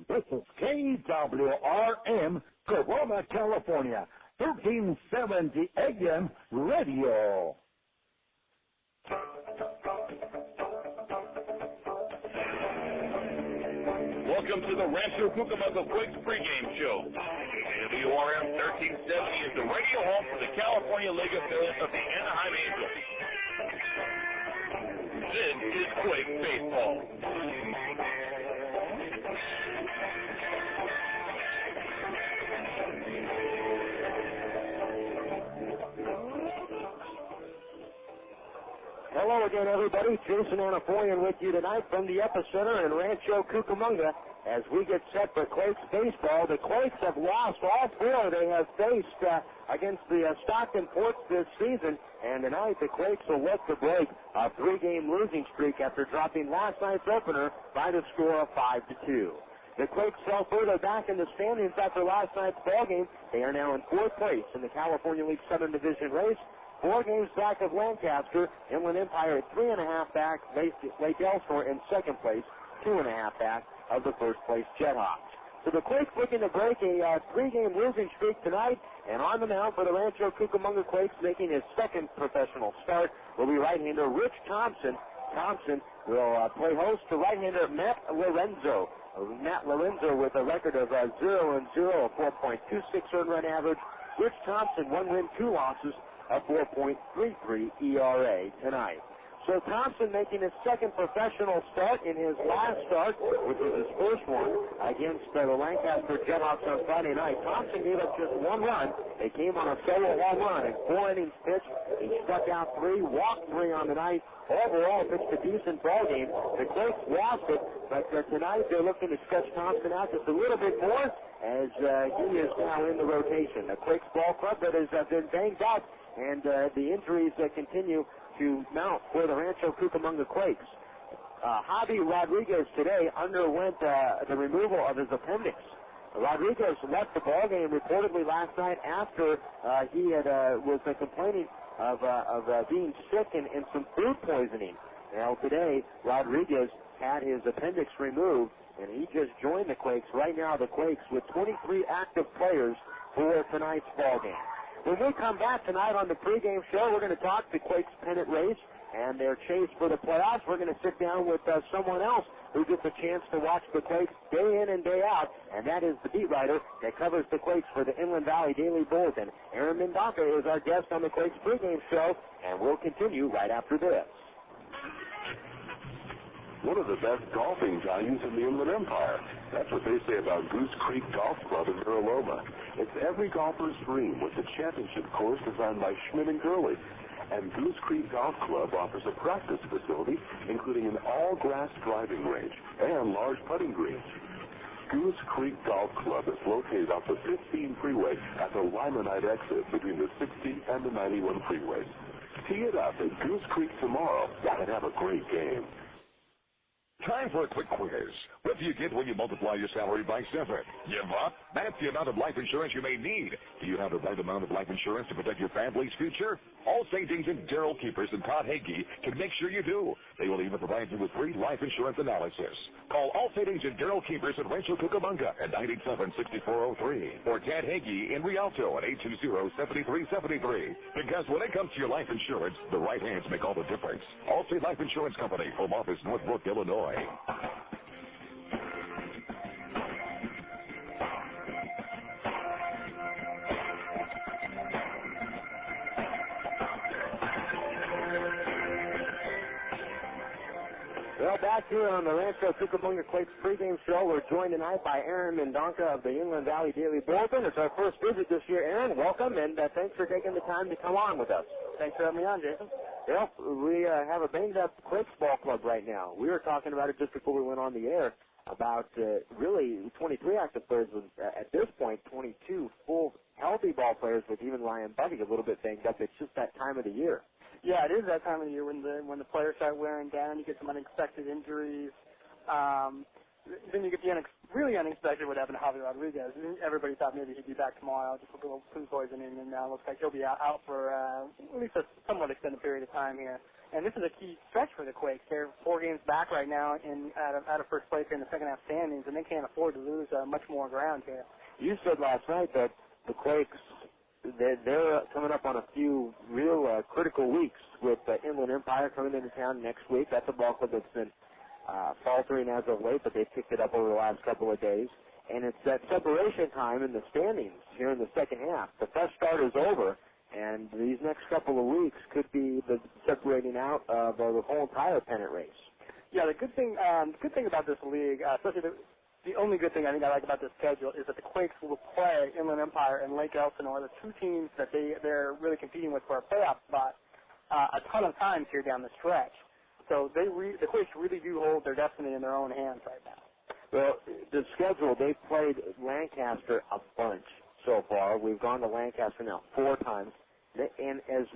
This is KWRM, Corona, California, 1370 AM Radio. Welcome to the Rancho Cucamonga Quakes pregame show. KWRM 1370 is the radio home for the California League affiliate of the Anaheim Angels. This is Quakes baseball. Hello again, everybody. Jason Anapoyan with you tonight from the epicenter in Rancho Cucamonga as we get set for Quakes baseball. The Quakes have lost all four they have faced against the Stockton Ports this season, and tonight the Quakes will look to break a three-game losing streak after dropping last night's opener by the score of 5-2. The Quakes fell further back in the standings after last night's ballgame. They are now in fourth place in the California League Southern Division race. 4 games back of Lancaster, Inland Empire at 3.5 back, Lake Elsinore in second place, 2.5 back of the first place Jethawks. So the Quakes looking to break a 3-game losing streak tonight, and on the mound for the Rancho Cucamonga Quakes, making his second professional start, will be right-hander Rich Thompson. Thompson will play host to right-hander Matt Lorenzo. Matt Lorenzo with a record of 0-0, a 4.26 earned run average. Rich Thompson, 1 win, 2 losses, a 4.33 ERA tonight. So Thompson making his second professional start in his last start, which was his first one against the Lancaster Jethawks on Friday night. Thompson gave up just 1 run. They came on a solo home run in 4 innings pitched. He struck out 3, walked 3 on the night. Overall, pitched a decent ball game. The Quakes lost it, but tonight they're looking to stretch Thompson out just a little bit more as he is now in the rotation. The Quakes ball club that has been banged up, and the injuries continue to mount for the Rancho Cucamonga Quakes. Javi Rodriguez today underwent the removal of his appendix. Rodriguez left the ballgame reportedly last night after he had was complaining of being sick and some food poisoning. Now today, Rodriguez had his appendix removed, and he just joined the Quakes. Right now, the Quakes with 23 active players for tonight's ballgame. When we come back tonight on the pregame show, we're going to talk the Quakes pennant race and their chase for the playoffs. We're going to sit down with someone else who gets a chance to watch the Quakes day in and day out, and that is the beat writer that covers the Quakes for the Inland Valley Daily Bulletin. Aaron Mendonca is our guest on the Quakes pregame show, and we'll continue right after this. One of the best golfing values in the Inland Empire. That's what they say about Goose Creek Golf Club in Mira Loma. It's every golfer's dream with the championship course designed by Schmidt and Gurley. And Goose Creek Golf Club offers a practice facility, including an all-grass driving range and large putting greens. Goose Creek Golf Club is located off the 15 freeway at the Limonite exit between the 60 and the 91 freeways. Tee it up at Goose Creek tomorrow and have a great game. Time for a quick quiz. What do you get when you multiply your salary by 7? Give up? That's the amount of life insurance you may need. Do you have the right amount of life insurance to protect your family's future? Allstate agent Daryl Keepers and Todd Hagee can make sure you do. They will even provide you with free life insurance analysis. Call Allstate agent Daryl Keepers at Rancho Cucamonga at 987-6403 or Tad Hagee in Rialto at 820-7373. Because when it comes to your life insurance, the right hands make all the difference. Allstate Life Insurance Company, home office, Northbrook, Illinois. Well, back here on the Rancho Cucamonga Quakes pregame show, we're joined tonight by Aaron Mendonca of the Inland Valley Daily Bulletin. It's our first visit this year, Aaron. Welcome, and thanks for taking the time to come on with us. Thanks for having me on, Jason. Well, we have a banged-up Quakes ball club right now. We were talking about it just before we went on the air, about really 23 active players with, at this point, 22 full healthy ball players with even Ryan Bucky a little bit banged up. It's just that time of the year. Yeah, it is that time of the year when the players start wearing down. You get some unexpected injuries. Then you get the really unexpected what happened to Javi Rodriguez. Everybody thought maybe he'd be back tomorrow just with a little food poisoning, and now it looks like he'll be out for at least a somewhat extended period of time here. And this is a key stretch for the Quakes. They're 4 games back right now out of first place here in the second half standings, and they can't afford to lose much more ground here. You said last night that the Quakes, they're coming up on a few real critical weeks with Inland Empire coming into town next week. That's a ball club that's been faltering as of late, but they picked it up over the last couple of days. And it's that separation time in the standings here in the second half. The fresh start is over, and these next couple of weeks could be the separating out of the whole entire pennant race. Yeah, the good thing about this league, especially the only good thing I think I like about this schedule is that the Quakes will play Inland Empire and Lake Elsinore, the 2 teams that they're really competing with for a playoff spot, a ton of times here down the stretch. So the Quakes really do hold their destiny in their own hands right now. Well, the schedule, they've played Lancaster a bunch so far. We've gone to Lancaster now 4 times. And as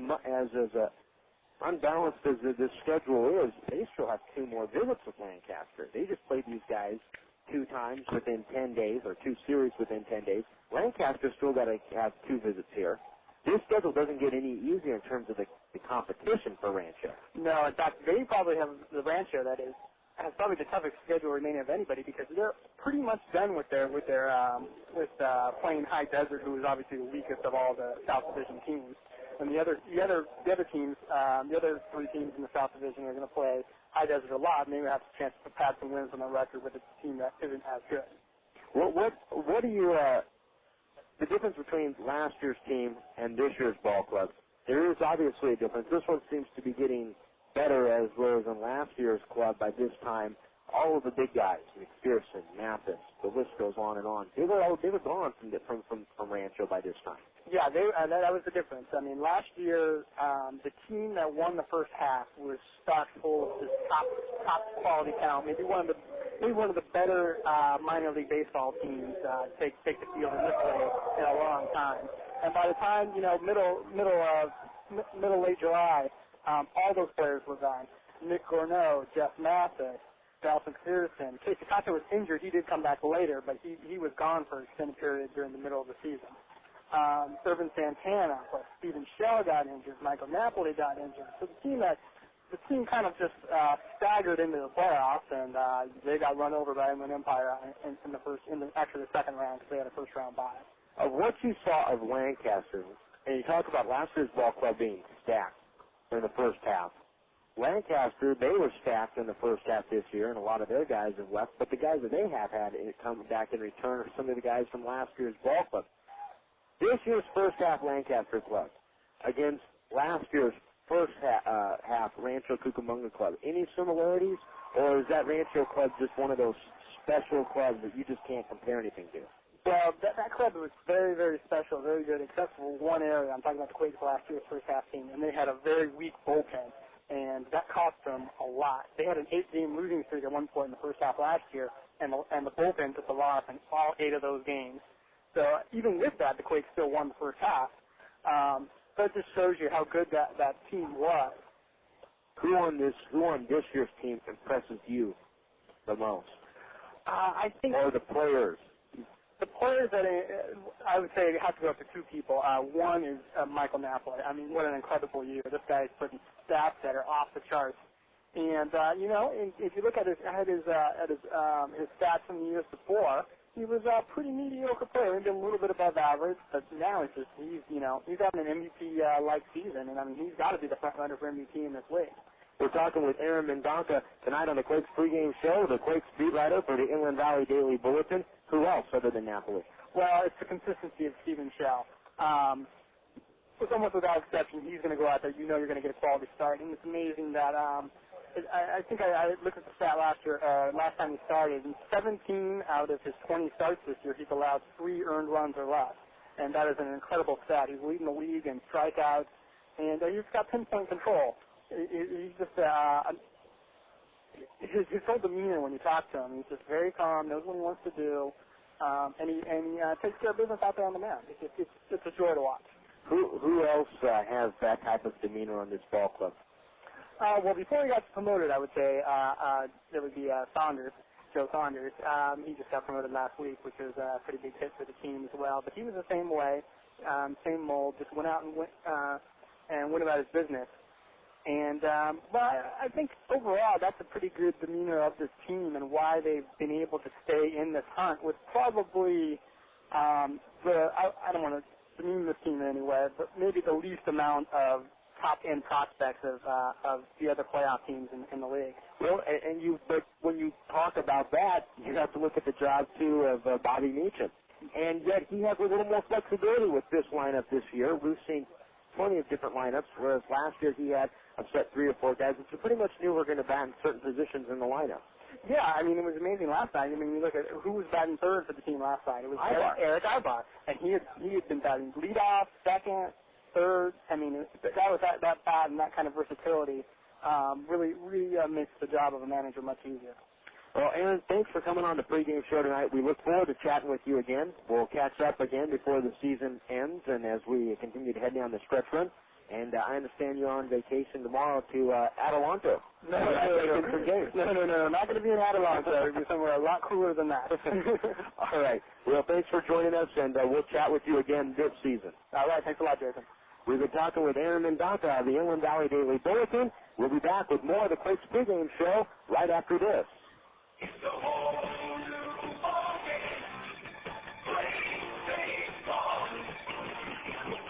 unbalanced as this schedule is, they still have 2 more visits with Lancaster. They just played these guys 2 times within 10 days, or 2 series within 10 days. Lancaster's still got to have 2 visits here. This schedule doesn't get any easier in terms of the competition for Rancho. No, in fact, they probably have the Rancho, that is, has probably the toughest schedule remaining of anybody because they're pretty much done with playing High Desert, who is obviously the weakest of all the South Division teams. And the other teams, the other 3 teams in the South Division are going to play High Desert a lot, and they have a chance to pad some wins on their record with a team that isn't as good. What do you the difference between last year's team and this year's ball club? There is obviously a difference. This one seems to be getting better as well as in last year's club. By this time, all of the big guys, McPherson, Mathis, the list goes on and on. They were gone from Rancho by this time. Yeah, that was the difference. I mean, last year, the team that won the first half was stocked full of just top quality talent. Maybe one of the better minor league baseball teams take the field in this league in a long time. And by the time middle late July, all those players were gone. Nick Gorneau, Jeff Mathis, Dalton McPherson. Casey Costa was injured. He did come back later, but he was gone for an extended period during the middle of the season. Servant Santana, but Stephen Shell got injured. Michael Napoli got injured. So the team kind of just staggered into the playoffs, and they got run over by Inland Empire in the second round because they had a first round bye. Of what you saw of Lancaster, and you talk about last year's ball club being stacked in the first half. Lancaster, they were stacked in the first half this year, and a lot of their guys have left, but the guys that they have had come back in return are some of the guys from last year's ball club. This year's first half Lancaster club against last year's first half Rancho Cucamonga club. Any similarities, or is that Rancho club just one of those special clubs that you just can't compare anything to? Well, that club was very, very special, very good, except for one area. I'm talking about the Quakes last year's first half team, and they had a very weak bullpen, and that cost them a lot. They had an 8-game losing streak at one point in the first half last year, and the bullpen took the loss in all 8 of those games. So even with that, the Quakes still won the first half. So it just shows you how good that team was. Who on this year's team impresses you the most? I think or the players. The players that I would say have to go up to 2 people. One is Michael Napoli. I mean, what an incredible year! This guy's putting stats that are off the charts. And if you look at his stats from the years before, he was a pretty mediocre player, maybe a little bit above average. But now he's having an MVP like season, and I mean he's got to be the front runner for MVP in this league. We're talking with Aaron Mendonca tonight on the Quakes pregame show, the Quakes beat writer for the Inland Valley Daily Bulletin. Who else other than Napoli? Well, it's the consistency of Stephen Shell. It's almost without exception, he's going to go out there. You know you're going to get a quality start. And it's amazing that I think I looked at the stat last time he started. In 17 out of his 20 starts this year, he's allowed 3 earned runs or less. And that is an incredible stat. He's leading the league in strikeouts, and he's got pinpoint control. He's just his whole demeanor when you talk to him, he's just very calm, knows what he wants to do, and he takes care of business out there on the mound. It's a joy to watch. Who else has that type of demeanor on this ball club? Well, before he got promoted, I would say there would be Saunders. Joe Saunders. He just got promoted last week, which was a pretty big hit for the team as well. But he was the same way, same mold, just went out and went about his business. And but I think overall that's a pretty good demeanor of this team, and why they've been able to stay in this hunt with probably I don't want to demean this team in any way, but maybe the least amount of top-end prospects of the other playoff teams in the league. Well, but when you talk about that, you have to look at the job, too, of Bobby Meacham. And yet he has a little more flexibility with this lineup this year. We've seen plenty of different lineups, whereas last year he had upset 3 or 4 guys that you pretty much knew were going to bat in certain positions in the lineup. Yeah, I mean, it was amazing last night. I mean, you look at who was batting third for the team last night. It was Erick Aybar, and he had been batting leadoff, second, third. I mean, that was that bat and that kind of versatility really makes the job of a manager much easier. Well, Aaron, thanks for coming on the pregame show tonight. We look forward to chatting with you again. We'll catch up again before the season ends, and as we continue to head down the stretch run. And I understand you're on vacation tomorrow to Adelanto. No, not going to be in Adelanto. It'll be somewhere a lot cooler than that. All right. Well, thanks for joining us, and we'll chat with you again this season. All right. Thanks a lot, Jason. We've been talking with Aaron Mendonca of the Inland Valley Daily Bulletin. We'll be back with more of the Quakes pregame show right after this. It's a whole new ballgame. Quakes baseball.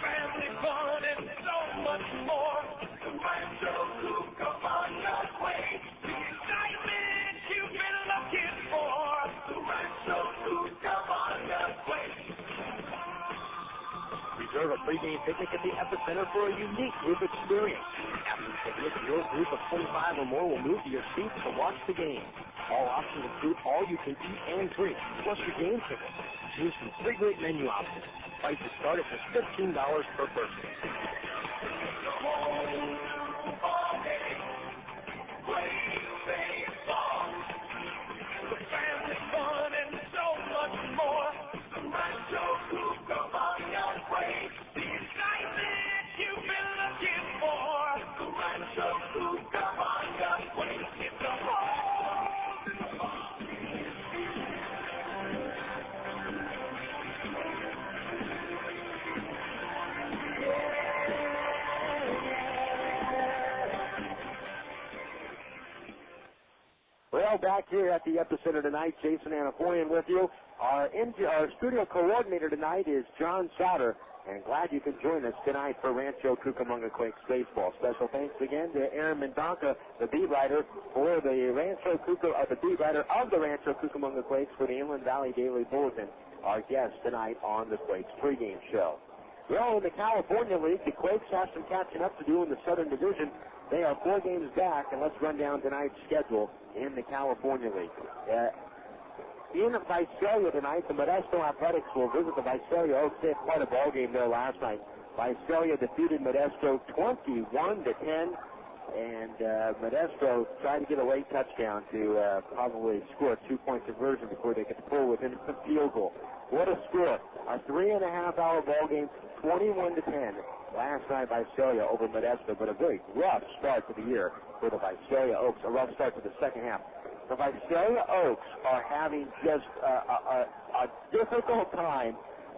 Family fun and so much more. The Rancho Cucamonga Quakes. The excitement you've been looking for. The Rancho Cucamonga Quakes. Reserve a pregame picnic at the Epicenter for a unique group experience. After the picnic, your group of 25 or more will move to your seats to watch the game. All options include all-you-can-eat and drink, plus your game ticket. Choose from 3 great menu options. Prices start at just $15 per person. The family fun and so much more. The Rancho Cucamonga Quakes. The excitement you've been looking for. The Rancho Cucamonga Quakes. It's a Well, back here at the Epicenter tonight, Jason Anapoyan with you. Our studio coordinator tonight is John Sauter, and glad you can join us tonight for Rancho Cucamonga Quakes baseball. Special thanks again to Aaron Mendonca, the beat writer for the beat writer of the Rancho Cucamonga Quakes for the Inland Valley Daily Bulletin, our guest tonight on the Quakes pregame show. Well, in the California League, the Quakes have some catching up to do in the Southern Division. They are 4 games back, and let's run down tonight's schedule in the California League. In Visalia tonight, the Modesto Athletics will visit the Visalia Oaks. They had quite a ball game there last night. Visalia defeated Modesto 21-10, and Modesto tried to get a late touchdown to probably score a 2-point conversion before they could pull within a field goal. What a score. A 3.5-hour ball game, 21-10. Last night, Visalia over Modesto, but a very rough start to the year for the Visalia Oaks, a rough start to the second half. The Visalia Oaks are having just a difficult time,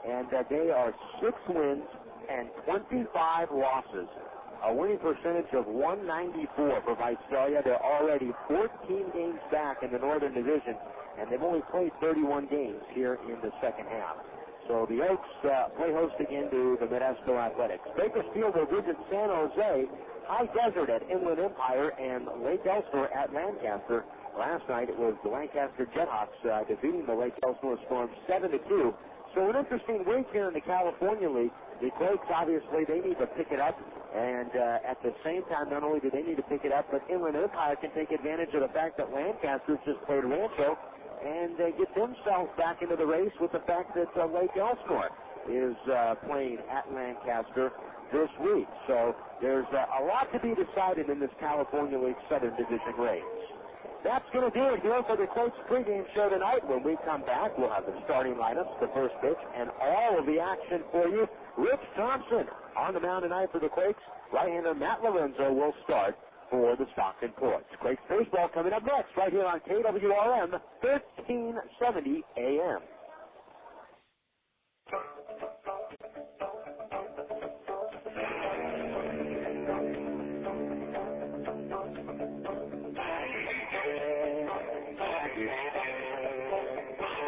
and they are 6 wins and 25 losses. A winning percentage of 194 for Visalia. They're already 14 games back in the Northern Division, and they've only played 31 games here in the second half. So the Oaks play host again to the Modesto Athletics. Bakersfield will visit San Jose, High Desert at Inland Empire, and Lake Elsinore at Lancaster. Last night it was the Lancaster Jethawks defeating the Lake Elsinore Storm 7-2. So an interesting week here in the California League. The Quakes, obviously, they need to pick it up. And at the same time, not only do they need to pick it up, but Inland Empire can take advantage of the fact that Lancaster's just played Rancho and get themselves back into the race with the fact that Lake Elsinore is playing at Lancaster this week. So there's a lot to be decided in this California League Southern Division race. That's going to do it here for the Quakes pregame show tonight. When we come back, we'll have the starting lineups, the first pitch, and all of the action for you. Rich Thompson on the mound tonight for the Quakes. Right-hander Matt Lorenzo will start for the Stockton Ports. Quakes baseball coming up next right here on KWRM 1370 AM.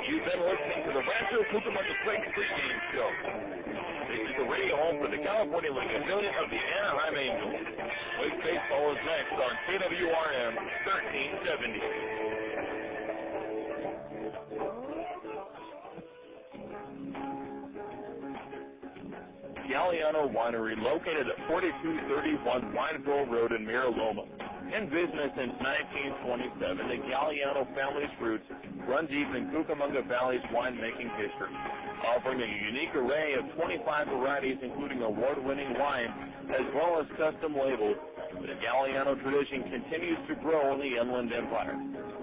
You've been listening to the Rancho Cucamonga Quakes pregame show. This is the radio home for the California League affiliate of the Anaheim Angels. Quakes baseball is next on KWRM 1370. Galliano Winery, located at 4231 Wineville Road in Mira Loma. In business since 1927, the Galliano family's roots run deep in Cucamonga Valley's winemaking history, offering a unique array of 25 varieties, including award-winning wine, as well as custom labels. The Galliano tradition continues to grow in the Inland Empire.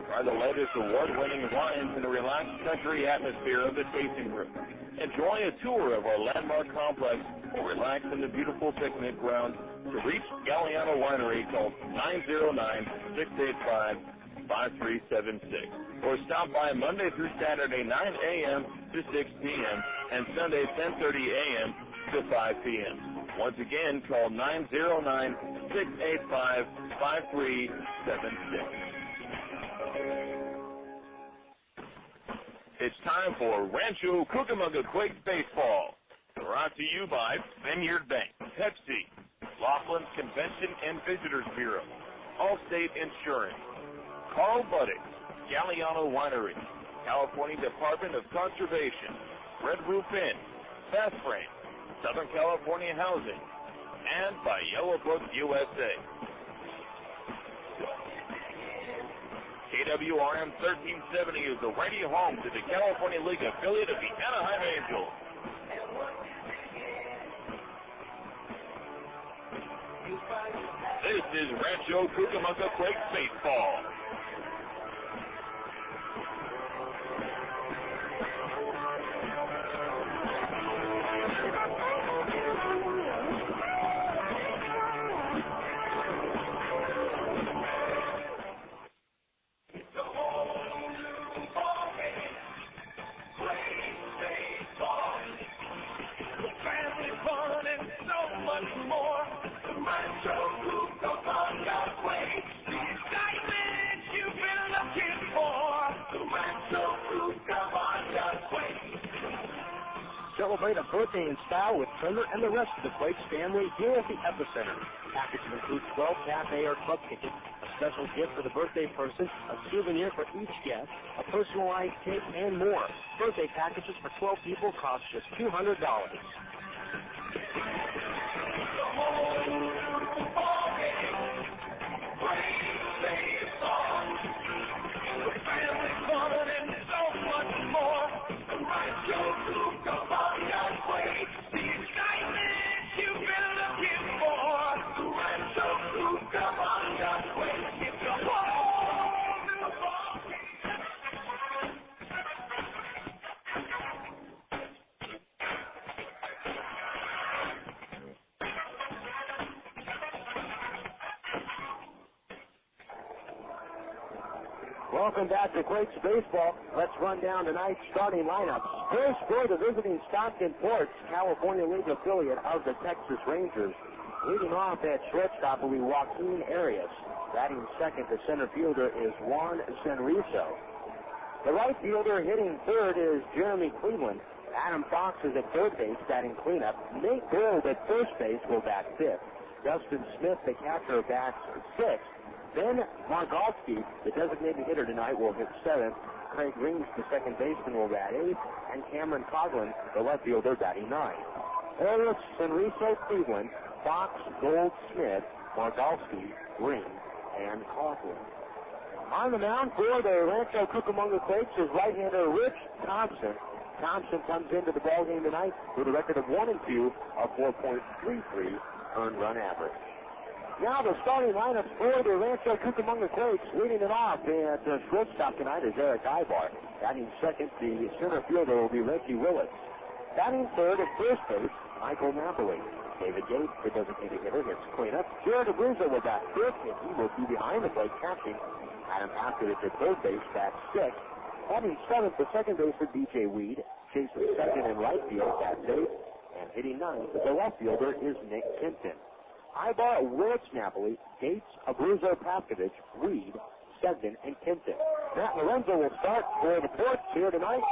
Try the latest award-winning wines in the relaxed country atmosphere of the tasting room. Enjoy a tour of our landmark complex or relax in the beautiful picnic grounds. To reach Galliano Winery, call 909-685-5376 or stop by Monday through Saturday 9 a.m. to 6 p.m. and Sunday 10:30 a.m. to 5 p.m. Once again, call 909-685-5376. It's time for Rancho Cucamonga Quakes baseball. Brought to you by Vineyard Bank, Pepsi, Laughlin's Convention and Visitors Bureau, Allstate Insurance, Carl Buddick, Galliano Winery, California Department of Conservation, Red Roof Inn, Fast Frame, Southern California Housing, and by Yellow Book USA. KWRM 1370 is the radio home to the California League affiliate of the Anaheim Angels. This is Rancho Cucamonga Quakes baseball. Celebrate a birthday in style with Turner and the rest of the Quakes family here at the Epicenter. Packages include 12 cafe or club tickets, a special gift for the birthday person, a souvenir for each guest, a personalized cake, and more. Birthday packages for 12 people cost just $200. Welcome back to Quakes Baseball. Let's run down tonight's starting lineup. First for the visiting Stockton Ports, California League affiliate of the Texas Rangers. Leading off at shortstop will be Joaquin Arias. Batting second, the center fielder is Juan Senrizo. The right fielder hitting third is Jeremy Cleveland. Adam Fox is at third base, batting cleanup. Nate Gold at first base will bat fifth. Dustin Smith, the catcher, bats sixth. Ben Margalski, the designated hitter tonight, will hit seventh. Craig Reams, the second baseman, will bat eighth. And Cameron Coughlin, the left fielder, batting ninth. Arias, Senrizo, Cleveland, Fox, Gold, Smith, Margalski, Reams, and Coughlin. On the mound for the Rancho Cucamonga Quakes is right-hander Rich Thompson. Thompson comes into the ballgame tonight with a record of 1-2, a 4.33 earned run average. Now the starting lineup for the Rancho Cucamonga Quakes. Leading it off at shortstop tonight is Erick Aybar. Batting second, the center fielder will be Reggie Willits. Batting third at first base, Michael Napoli. David Gates, the designated hitter, gets cleanup. Jared Abruzzo will bat fifth, and he will be behind the plate catching. Adam Paskevich at third base, bat sixth. Batting seventh, the second baseman, B.J. Weed. Chasing second and right field, that's eighth. And hitting ninth, the left fielder is Nick Kenton. Aybar, Willits, Napoli, Gates, Abruzzo, Paskevich, Weed, Segden, and Kenton. Matt Lorenzo will start for the Ports here tonight.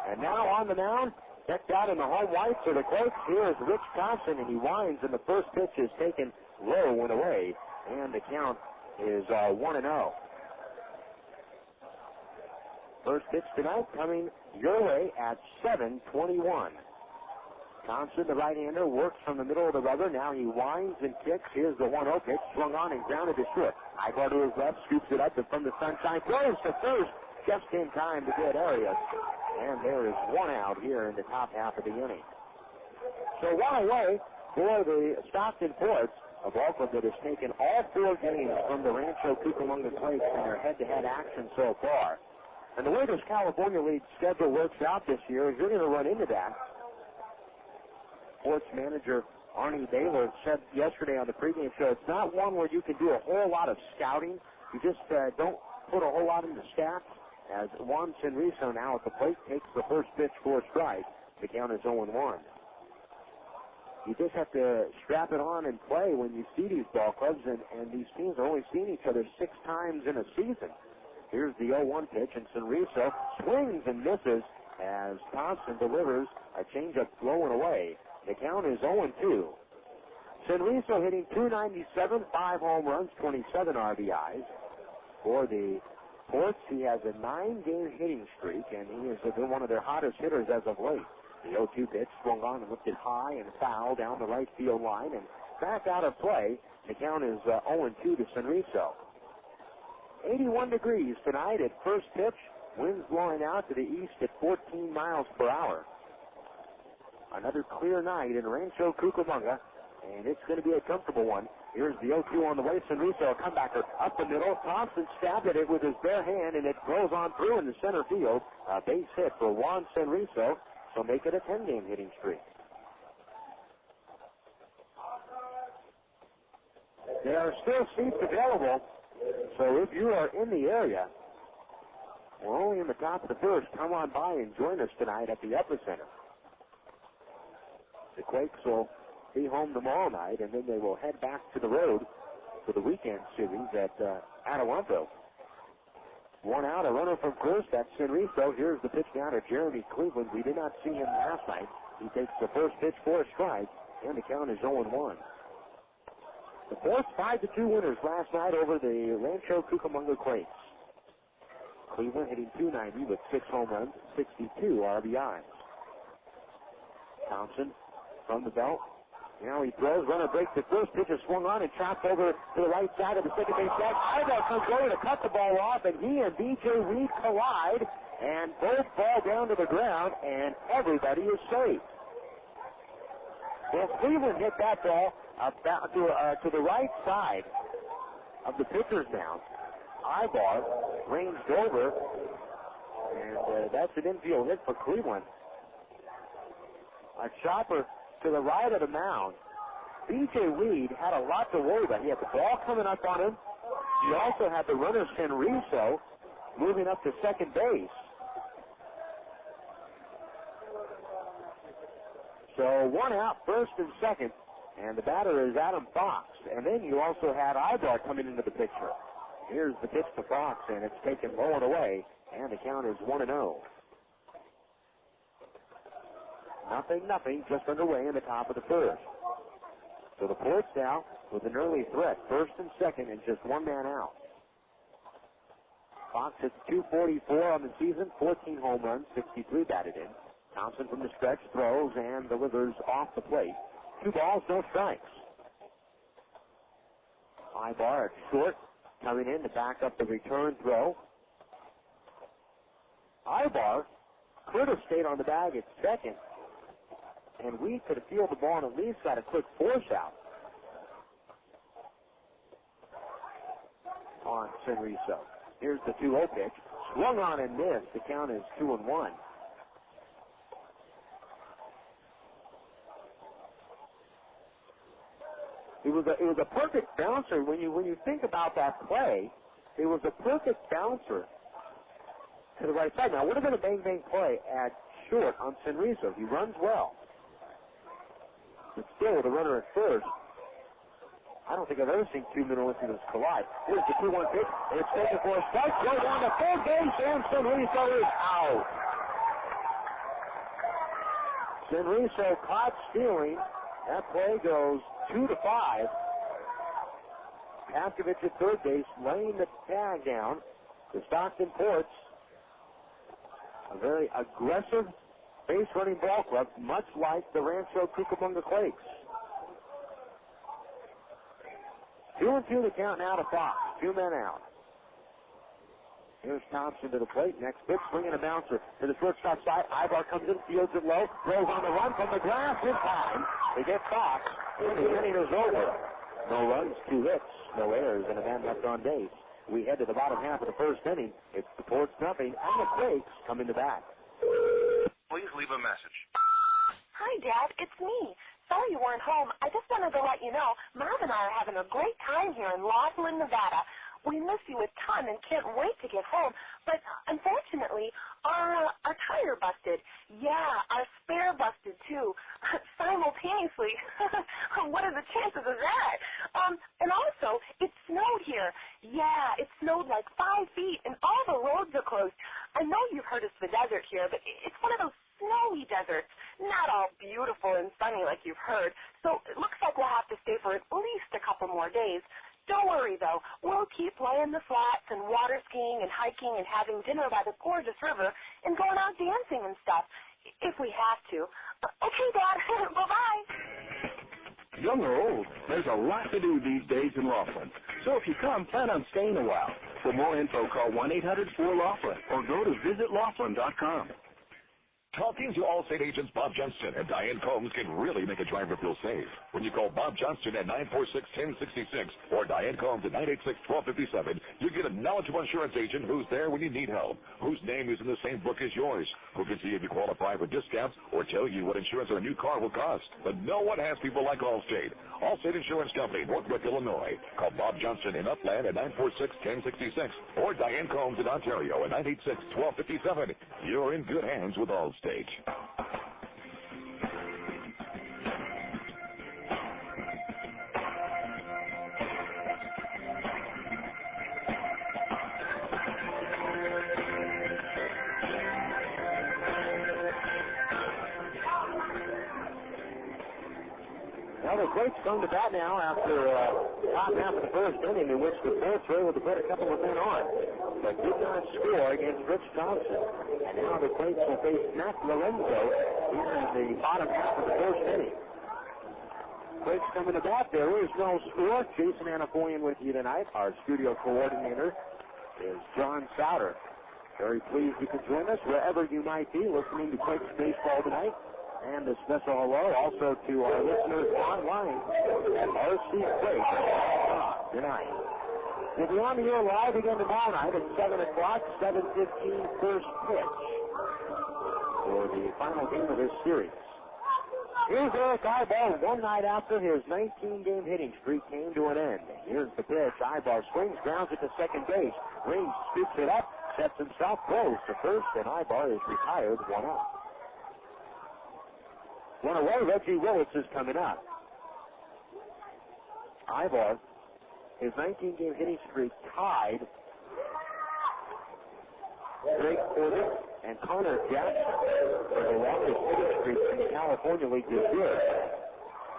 And now on the mound, decked out in the home whites for the Quakes, here is Rich Thompson, and he winds, and the first pitch is taken low and away. And the count is 1-0. First pitch tonight coming your way at 7:21. Thompson, the right-hander, works from the middle of the rubber. Now he winds and kicks. Here's the 1-0 pitch, swung on and grounded to short. Aybar to his left, scoops it up, and from the sunshine, throws to first, just in time to get Arias. And there is one out here in the top half of the inning. So one away for the Stockton Ports, a ball club that has taken all four games from the Rancho Cucamonga Quakes in their head-to-head action so far. And the way this California League schedule works out this year is you're going to run into that. Sports manager Arnie Baylor said yesterday on the pregame show, it's not one where you can do a whole lot of scouting. You just don't put a whole lot into stats. As Juan Senrizo now at the plate takes the first pitch for a strike. The count is 0-1. You just have to strap it on and play when you see these ball clubs, and these teams are only seeing each other 6 times in a season. Here's the 0-1 pitch, and Senrizo swings and misses as Thompson delivers a changeup low and away. The count is 0-2. Senrizo hitting .297, 5 home runs, 27 RBIs. For the Ports, he has a 9-game hitting streak, and he has been one of their hottest hitters as of late. The 0-2 pitch swung on and lifted high and foul down the right field line, and back out of play. The count is 0-2 to Senrizo. 81 degrees tonight at first pitch. Winds blowing out to the east at 14 miles per hour. Another clear night in Rancho Cucamonga, and it's going to be a comfortable one. Here's the 0-2 on the way. Senrizo, a comebacker up the middle. Thompson stabbed at it with his bare hand, and it goes on through in the center field. A base hit for Juan Senrizo, so make it a 10-game hitting streak. There are still seats available, so if you are in the area, we're only in the top of the first. Come on by and join us tonight at the Epicenter. The Quakes will be home tomorrow night, and then they will head back to the road for the weekend series at Adelanto. One out, a runner from first. That's Senrizo. Here's the pitch down to Jeremy Cleveland. We did not see him last night. He takes the first pitch for a strike, and the count is 0-1. The Ports 5-2 winners last night over the Rancho Cucamonga Quakes. Cleveland hitting .290 with 6 home runs, 62 RBIs. Thompson from the belt. Now he throws, runner breaks the first pitch, is swung on and chopped over to the right side of the second base bag. Aybar comes over to cut the ball off, and he and B.J. Weed collide, and both fall down to the ground, and everybody is safe. Well, Cleveland hit that ball about to the right side of the pitcher's mound. Aybar ranged over, and that's an infield hit for Cleveland. A chopper to the right of the mound. B.J. Weed had a lot to worry about. He had the ball coming up on him. He also had the runner Senrizo moving up to second base. So one out, first and second, and the batter is Adam Fox. And then you also had Aybar coming into the picture. Here's the pitch to Fox, and it's taken low and away, and the count is 1-0. Nothing, just underway in the top of the first. So the Ports now with an early threat, first and second, and just one man out. Fox hits .244 on the season, 14 home runs, 63 batted in. Thompson from the stretch throws and delivers off the plate. 2 balls, no strikes. Aybar at short, coming in to back up the return throw. Aybar could have stayed on the bag at second, and we could have fielded the ball and at least got a quick force out on Senrizo. Here's the 2-0 pitch. Swung on and missed. The count is 2-1. It was a perfect bouncer. When you think about that play, it was a perfect bouncer to the right side. Now, would have been a bang-bang play at short on Senrizo. He runs well. But still, with a runner at first, I don't think I've ever seen two middle infielders collide. Here's the 2-1 pitch. It's taken for a strike. Go down to third base, and Senrizo is out. Senrizo caught stealing. That play goes 2-5. Paskovich at third base, laying the tag down. The Stockton Ports, a very aggressive base-running ball club, much like the Rancho Cucamonga Quakes. 2-2 the count now to Fox. 2 men out. Here's Thompson to the plate. Next pitch, swinging a bouncer to the shortstop side. Aybar comes in, fields it low, throws on the run from the grass in time. They get Fox. The inning is over. No runs, 2 hits, no errors, and a man left on base. We head to the bottom half of the first inning. It's the Ports nothing, and the Quakes coming to bat. Please leave a message. Hi, Dad. It's me. Sorry you weren't home. I just wanted to let you know Marv and I are having a great time here in Laughlin, Nevada. We miss you a ton and can't wait to get home. But unfortunately, our tire busted. Yeah, our spare busted too, simultaneously. What are the chances of that? And also, it snowed here. Yeah, it snowed like 5 feet, and all the roads are closed. I know you've heard of the desert here, but it's one of those snowy deserts, not all beautiful and sunny like you've heard. So it looks like we'll have to stay for at least a couple more days. Don't worry, though. We'll keep playing the flats and water skiing and hiking and having dinner by the gorgeous river and going out dancing and stuff, if we have to. Okay, Dad. Bye-bye. Young or old, there's a lot to do these days in Laughlin. So if you come, plan on staying a while. For more info, call 1-800-4-LAUGHLIN or go to visitlaughlin.com. Talking to Allstate agents Bob Johnston and Diane Combs can really make a driver feel safe. When you call Bob Johnston at 946-1066 or Diane Combs at 986-1257, you get a knowledgeable insurance agent who's there when you need help, whose name is in the same book as yours, who can see if you qualify for discounts or tell you what insurance on a new car will cost. But no one has people like Allstate. Allstate Insurance Company, Northbrook, Illinois. Call Bob Johnston in Upland at 946-1066 or Diane Combs in Ontario at 986-1257. You're in good hands with Allstate. Well, the Quakes come to bat now after top half of the first inning, in which the Ports were able to put a couple of men on, but did not score against Rich Thompson. And now the Quakes will face Matt Lorenzo here in the bottom half of the first inning. Quakes coming to bat. There is no score. Jason Anapoyan with you tonight. Our studio coordinator is John Souter. Very pleased you could join us wherever you might be listening to Quakes baseball tonight. And a special hello also to our listeners online at RCQuakes tonight. We'll be on the air live again tomorrow night at 7 o'clock, 7:15 first pitch for the final game of this series. Here's Erick Aybar one night after his 19-game hitting streak came to an end. Here's the pitch. Aybar swings, grounds it to second base. Reeves scoops it up, sets himself close to first, and Aybar is retired 1 out. One away, Reggie Willits is coming up. Aybar, his 19-game hitting streak tied Drake Porter and Connor Jackson for the longest hitting streak in the California League this year.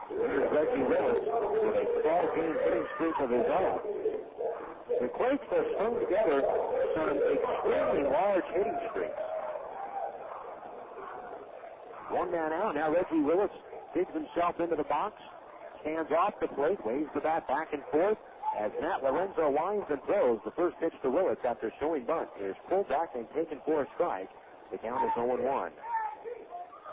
Here's Reggie Willits with a 12-game hitting streak of his own. The Quakes have strung together some extremely large hitting streaks. 1 man out. Now Reggie Willits digs himself into the box, stands off the plate, waves the bat back and forth as Matt Lorenzo winds and throws. The first pitch to Willits after showing bunt is pulled back and taken for a strike. The count is 0-1.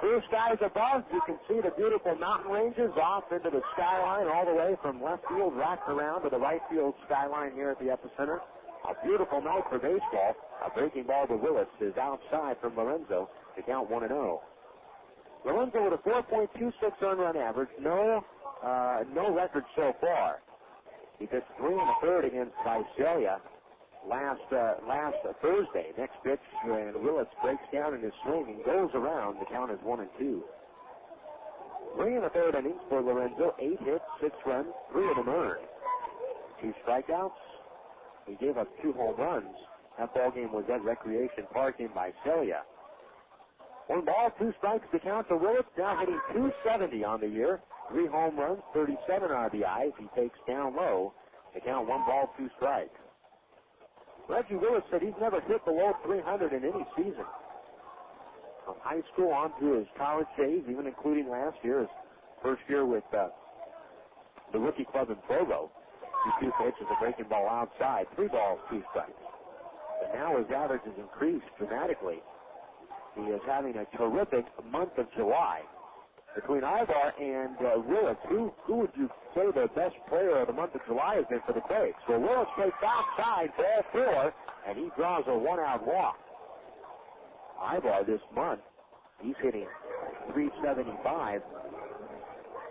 Blue skies above. You can see the beautiful mountain ranges off into the skyline all the way from left field wrapped around to the right field skyline here at the epicenter. A beautiful night for baseball. A breaking ball to Willits is outside from Lorenzo. The count 1-0. Lorenzo with a 4.26 earned run average, no no record so far. He pitched 3 1/3 against Visalia last Thursday. Next pitch, and Willits breaks down in his swing and goes around. The count is 1-2. 3 1/3 innings for Lorenzo. 8 hits, 6 runs, 3 of them earned. 2 strikeouts. He gave up 2 home runs. That ball game was at Recreation Park in Visalia. 1 ball, 2 strikes to count to Willits, now hitting .270 on the year. 3 home runs, 37 RBIs. He takes down low. The count 1 ball, 2 strikes. Reggie Willits said he's never hit below 300 in any season. From high school on to his college days, even including last year, his first year with the rookie club in Provo. 2 pitches, a breaking ball outside. 3 balls, 2 strikes. But now his average has increased dramatically. He is having a terrific month of July. Between Aybar and Willits, who would you say the best player of the month of July has been for the Quakes? Well, Willits takes outside, ball 4, and he draws a 1-out walk. Aybar this month, he's hitting .375.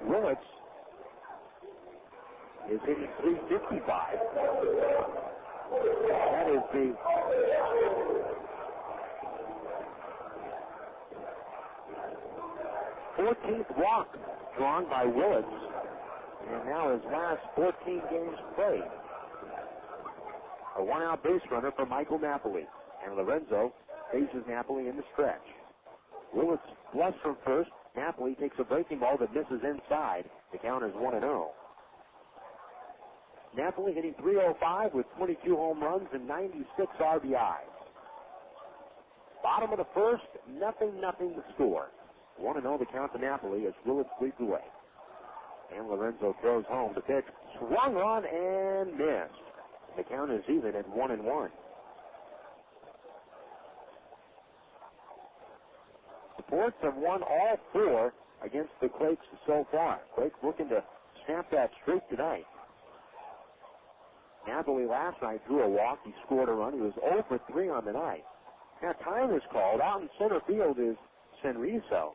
Willits is hitting .355. That is the 14th walk drawn by Willits, and now his last 14 games played. A 1-out base runner for Michael Napoli, and Lorenzo faces Napoli in the stretch. Willits flush from first. Napoli takes a breaking ball that misses inside. The count is 1-0. Napoli hitting .305 with 22 home runs and 96 RBIs. Bottom of the first, nothing to score. 1-0 the count to Napoli as Willits leads away. And Lorenzo throws home. The pitch swung on and missed. The count is even at 1-1. The Ports have won all 4 against the Quakes so far. Quakes looking to snap that streak tonight. Napoli last night threw a walk. He scored a run. He was 0 for 3 on the night. Now time is called. Out in center field is Senriso.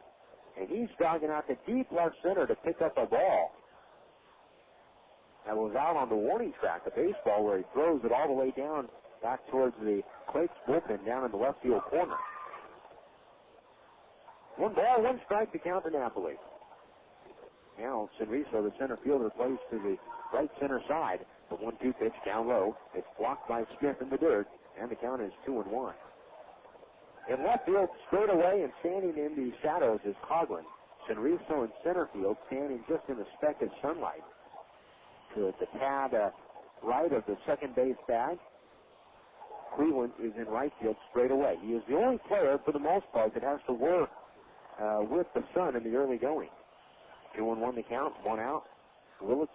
And he's jogging out to deep left center to pick up a ball that was out on the warning track, a baseball where he throws it all the way down back towards the Quakes bullpen down in the left field corner. 1 ball, 1 strike to count to Napoli. Now Senriso, the center fielder, plays to the right center side. The 1-2 pitch down low. It's blocked by Smith in the dirt, and the count is 2-1. In left field, straight away and standing in the shadows is Coughlin. Senriso in center field, standing just in the speck of sunlight. To the tad right of the second base bag. Cleveland is in right field straight away. He is the only player, for the most part, that has to work with the sun in the early going. 2-1 the count, 1 out. Willits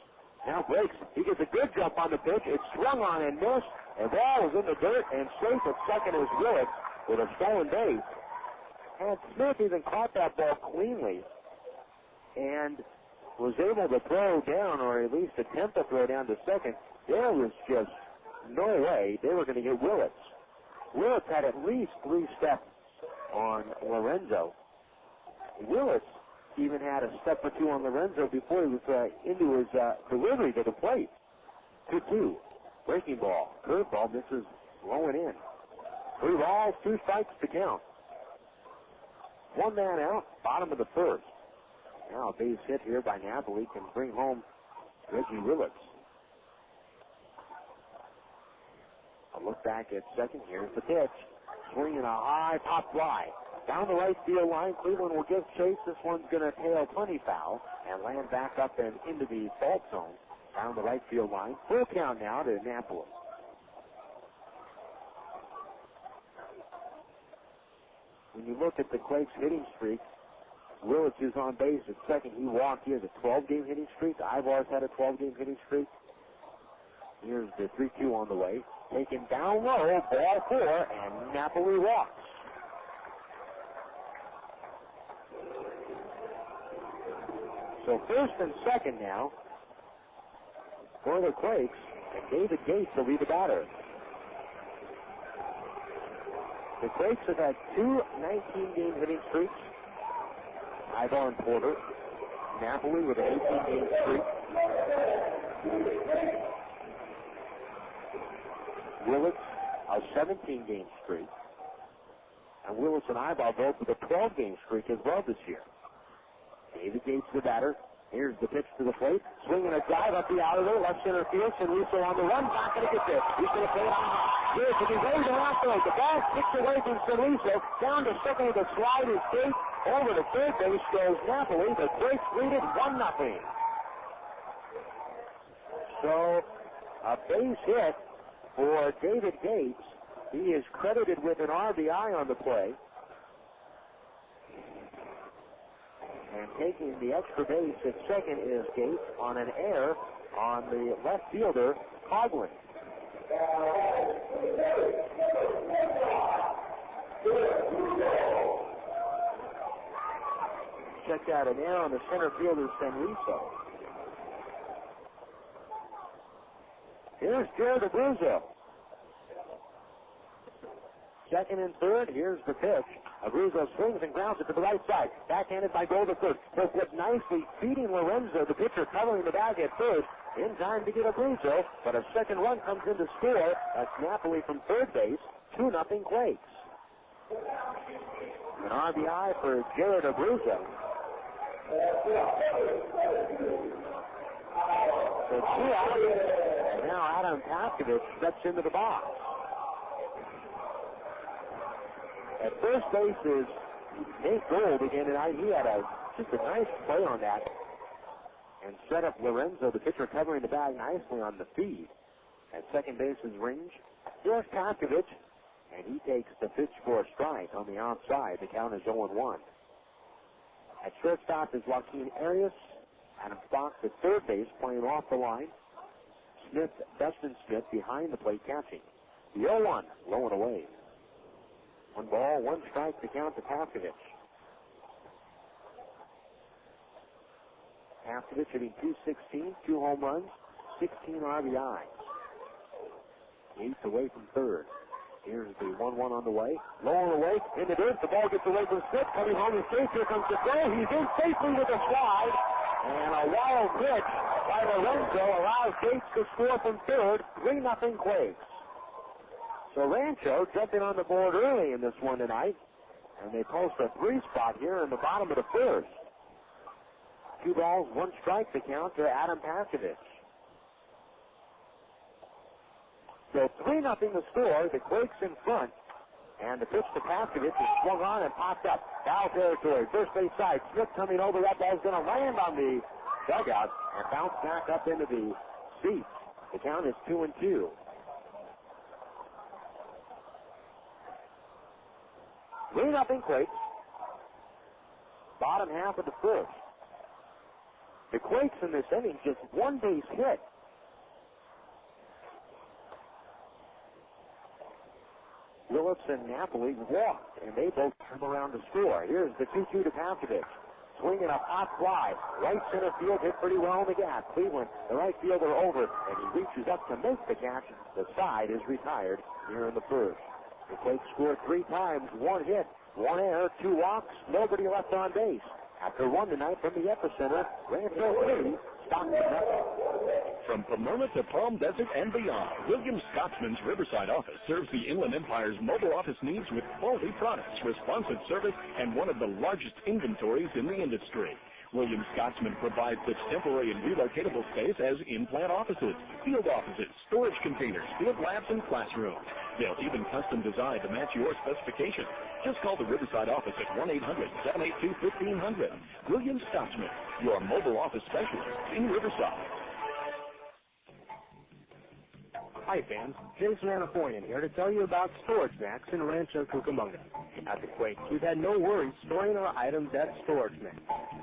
now breaks. He gets a good jump on the pitch. It's swung on and missed. And ball is in the dirt, and safe at second is Willits with a stolen base. And Smith even caught that ball cleanly and was able to throw down, or at least attempt to throw down to second. There was just no way they were going to get Willits. Willits had at least 3 steps on Lorenzo. Willits even had a step or 2 on Lorenzo before he was into his delivery to the plate. 2-2. Breaking ball. Curveball misses low and in. 3 balls, 2 strikes to count. 1 man out, bottom of the first. Now a base hit here by Napoli can bring home Reggie Willits. A look back at second. Here's the pitch. Swinging a high pop fly. Down the right field line, Cleveland will give chase. This one's going to tail plenty foul and land back up and into the fault zone. Down the right field line. Full count now to Napoli. When you look at the Quakes hitting streak, Willits is on base at second. He walked. He has a 12-game hitting streak. Aybar's had a 12-game hitting streak. Here's the 3-2 on the way. Taken down low, ball 4, and Napoli walks. So first and second now for the Quakes, and David Gates will be the batter. The Quakes have had 2 19-game hitting streaks, Aybar and Porter. Napoli with an 18-game streak. Willits, a 17-game streak. And Willits and Aybar both with a 12-game streak as well this year. David Gates, the batter. Here's the pitch to the plate. Swinging a drive up the outer there. Left center field. Sanriso on the run. Not going to get this. He's going to play it on high. Here's the raise and operate. The ball kicks away from Sanriso. Down to second with a slide is Gates. Over to third base goes Napoli. The Quakes lead it 1-0. So a base hit for David Gates. He is credited with an RBI on the play. And taking the extra base at second is Gates on an error on the left fielder, Coughlin. Checked out an error on the center fielder, Sanriso. Here's Jared Abruzzo. Second and third, here's the pitch. Abruzzo swings and grounds it to the right side. Backhanded by Golden third. Flip nicely feeding Lorenzo, the pitcher covering the bag at third. In time to get Abruzzo, but a second run comes in to score. That's Napoli from third base. 2-0 Quakes. An RBI for Jared Abruzzo. So 2 out. And now Adam Paskovich steps into the box. At first base is Nate Gold again tonight. He had just a nice play on that and set up Lorenzo, the pitcher, covering the bag nicely on the feed. At second base is Range. Here's Paskovich, and he takes the pitch for a strike on the outside. The count is 0-1. At shortstop is Joaquin Arias. Adam Fox at third base playing off the line. Dustin Smith behind the plate catching. The 0-1, low and away. 1 ball, 1 strike to count to Paskovich. Paskovich hitting .216, 2 home runs, 16 RBIs. 8 away from third. Here's the 1-1 on the way. Low and away, in the dirt, the ball gets away from Smith, coming home is safe. Here comes the throw. He's in safely with a slide. And a wild pitch by Lorenzo allows Gates to score from third. 3-0 Quakes. So Rancho jumping on the board early in this one tonight, and they post a 3 spot here in the bottom of the first. 2 balls, 1 strike to count to Adam Paskovich. So 3-0 the score. The Quakes in front, and the pitch to Paskovich is swung on and popped up. Foul territory, first base side. Smith coming over. That ball's going to land on the dugout and bounce back up into the seats. The count is 2-2. 3-0 Quakes. Bottom half of the first. The Quakes in this inning just 1 base hit. Willits and Napoli walked, and they both come around to score. Here's the 2-2 to Paskovich. Swinging a hot fly. Right center field hit pretty well on the gap. Cleveland, the right fielder over, and he reaches up to make the catch. The side is retired here in the first. The Quakes scored 3 times, 1 hit, 1 error, 2 walks, nobody left on base. After 1 tonight from the epicenter, Rancho 3, Stockton 0. From Pomona to Palm Desert and beyond, William Scotsman's Riverside office serves the Inland Empire's mobile office needs with quality products, responsive service, and one of the largest inventories in the industry. William Scotsman provides such temporary and relocatable space as in-plant offices, field offices, storage containers, field labs, and classrooms. They'll even custom design to match your specifications. Just call the Riverside office at 1-800-782-1500. William Scotsman, your mobile office specialist in Riverside. Hi fans, Jason Anaforian here to tell you about Storage Max in Rancho Cucamonga. At the Quakes, we've had no worries storing our items at Storage Max.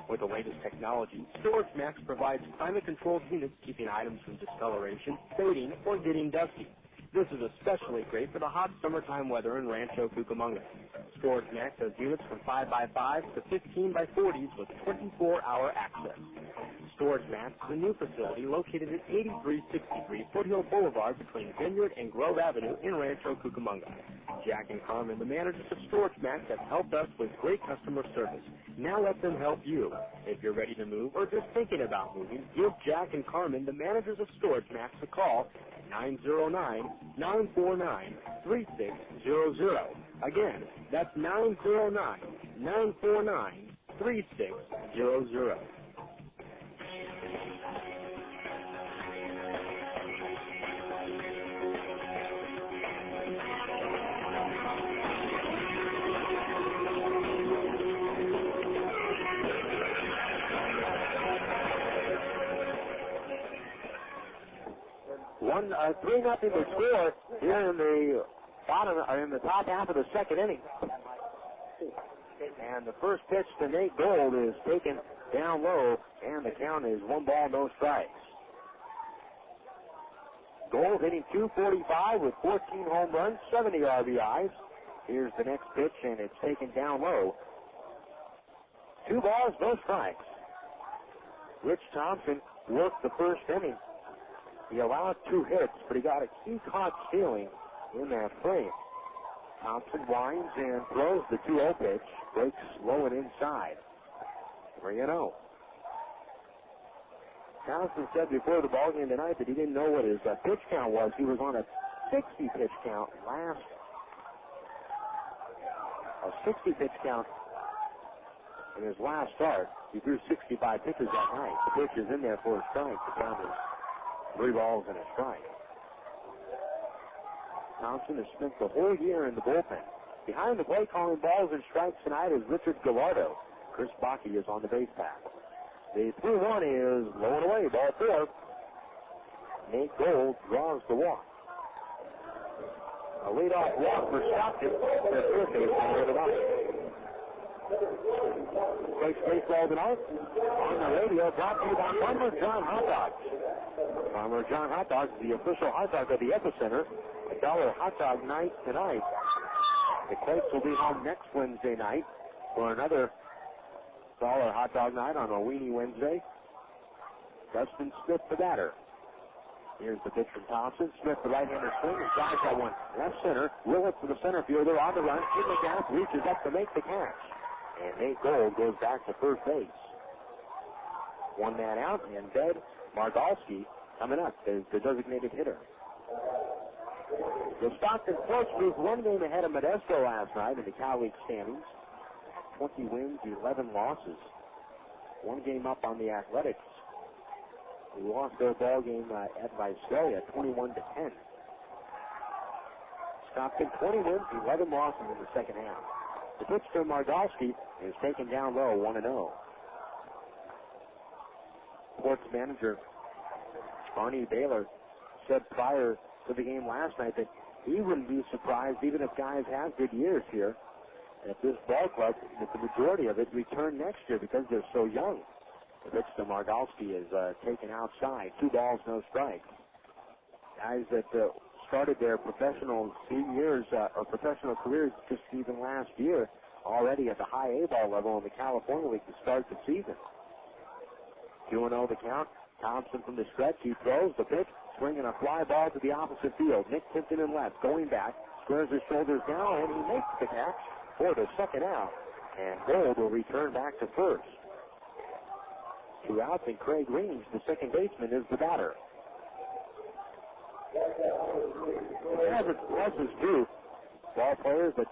With the latest technology, Storage Max provides climate-controlled units keeping items from discoloration, fading, or getting dusty. This is especially great for the hot summertime weather in Rancho Cucamonga. Storage Max has units from 5x5s to 15x40s with 24-hour access. Storage Max is a new facility located at 8363 Foothill Boulevard between Vineyard and Grove Avenue in Rancho Cucamonga. Jack and Carmen, the managers of Storage Max, have helped us with great customer service. Now let them help you. If you're ready to move or just thinking about moving, give Jack and Carmen, the managers of Storage Max, a call at 909-949-3600. Again, that's 909-949-3600. One 3-0 to score here in the top half of the second inning. And the first pitch to Nate Gold is taken down low, and the count is 1 ball, no strikes. Gold hitting .245 with 14 home runs, 70 RBIs. Here's the next pitch, and it's taken down low. 2 balls, no strikes. Rich Thompson worked the first inning. He allowed 2 hits, but he got a key caught stealing in that frame. Thompson winds and throws the 2-0 pitch, breaks low and inside. 3-0. Thompson said before the ballgame tonight that he didn't know what his pitch count was. He was on a 60 pitch count in his last start. He threw 65 pitches that night. The pitch is in there for a strike. The count is 3 balls and a strike. Thompson has spent the whole year in the bullpen. Behind the plate calling balls and strikes tonight is Richard Gallardo. Chris Bakke is on the base path. The 3-1 is low and away, ball 4. Nate Gold draws the walk. A leadoff walk for Stockton. The third baseman over the box. Quakes baseball tonight on the radio, brought to you by Farmer John Hot Dogs. Farmer John Hot Dogs is the official hot dog of the Epicenter. $1 hot dog night tonight. The Quakes will be home next Wednesday night for another $1 hot dog night on a Weenie Wednesday. Dustin Smith, the batter. Here's the pitch from Thompson. Smith, the right-hander swing, and drives that one left center. Willits to the center fielder on the run. In the gap, reaches up to make the catch. And Nate Gold goes back to first base. 1 man out, and Bed Margalski coming up as the designated hitter. The Stockton Quakes moved 1 game ahead of Modesto last night in the Cal League standings. 20 wins, 11 losses. 1 game up on the Athletics, who lost their ball game at Visalia 21-10. Stockton 20 wins, 11 losses in the second half. The pitch to Margalski is taken down low, 1-0. Sports manager Arnie Baylor said prior to the game last night that he wouldn't be surprised, even if guys have good years here, at this ball club, that the majority of it return next year because they're so young. The pitch to Margalski is taken outside. 2 balls, no strikes. Guys that started their professional years or professional careers just even last year, already at the high A-ball level in the California League to start the season. 2-0 the count. Thompson from the stretch. He throws the pitch, swinging a fly ball to the opposite field. Nick Tipton in left, going back, squares his shoulders down, and he makes the catch for the second out. And Gold will return back to first. 2 outs, and Craig Reams, the second baseman, is the batter. As its pluses do, ball players that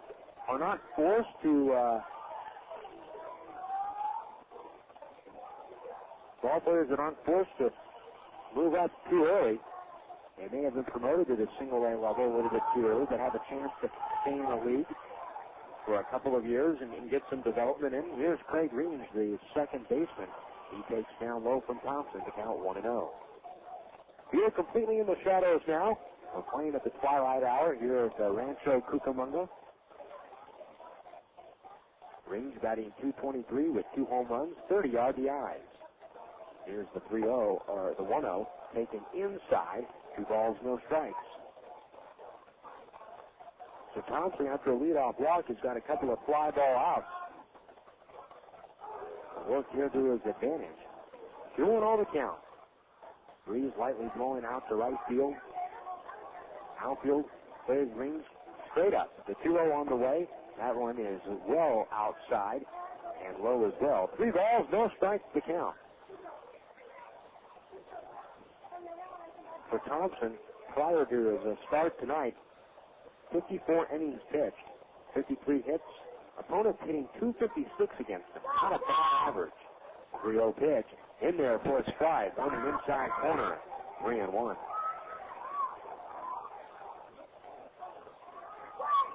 are not forced to move up too early. They may have been promoted to the single-A level a little bit too early, but have a chance to stay in the league for a couple of years and get some development in. Here's Craig Reams, the second baseman. He takes down low from Thompson to count 1-0. We are completely in the shadows now. We're playing at the twilight hour here at Rancho Cucamonga. Reams batting .223 with 2 home runs, 30 RBIs. Here's the 3-0, or the 1-0, taken inside. 2 balls, no strikes. So Thompson, after a leadoff walk, has got a couple of fly ball outs. Work here to his advantage. 2-0 the count. Breeze lightly blowing out to right field. Outfield plays rings straight up. The 2-0 on the way. That one is well outside and low as well. 3 balls, no strikes to count. For Thompson, prior to his start tonight, 54 innings pitched, 53 hits. Opponents hitting 256 against him. Not a bad average. 3-0 pitch in there for a strike on the inside corner. 3-1.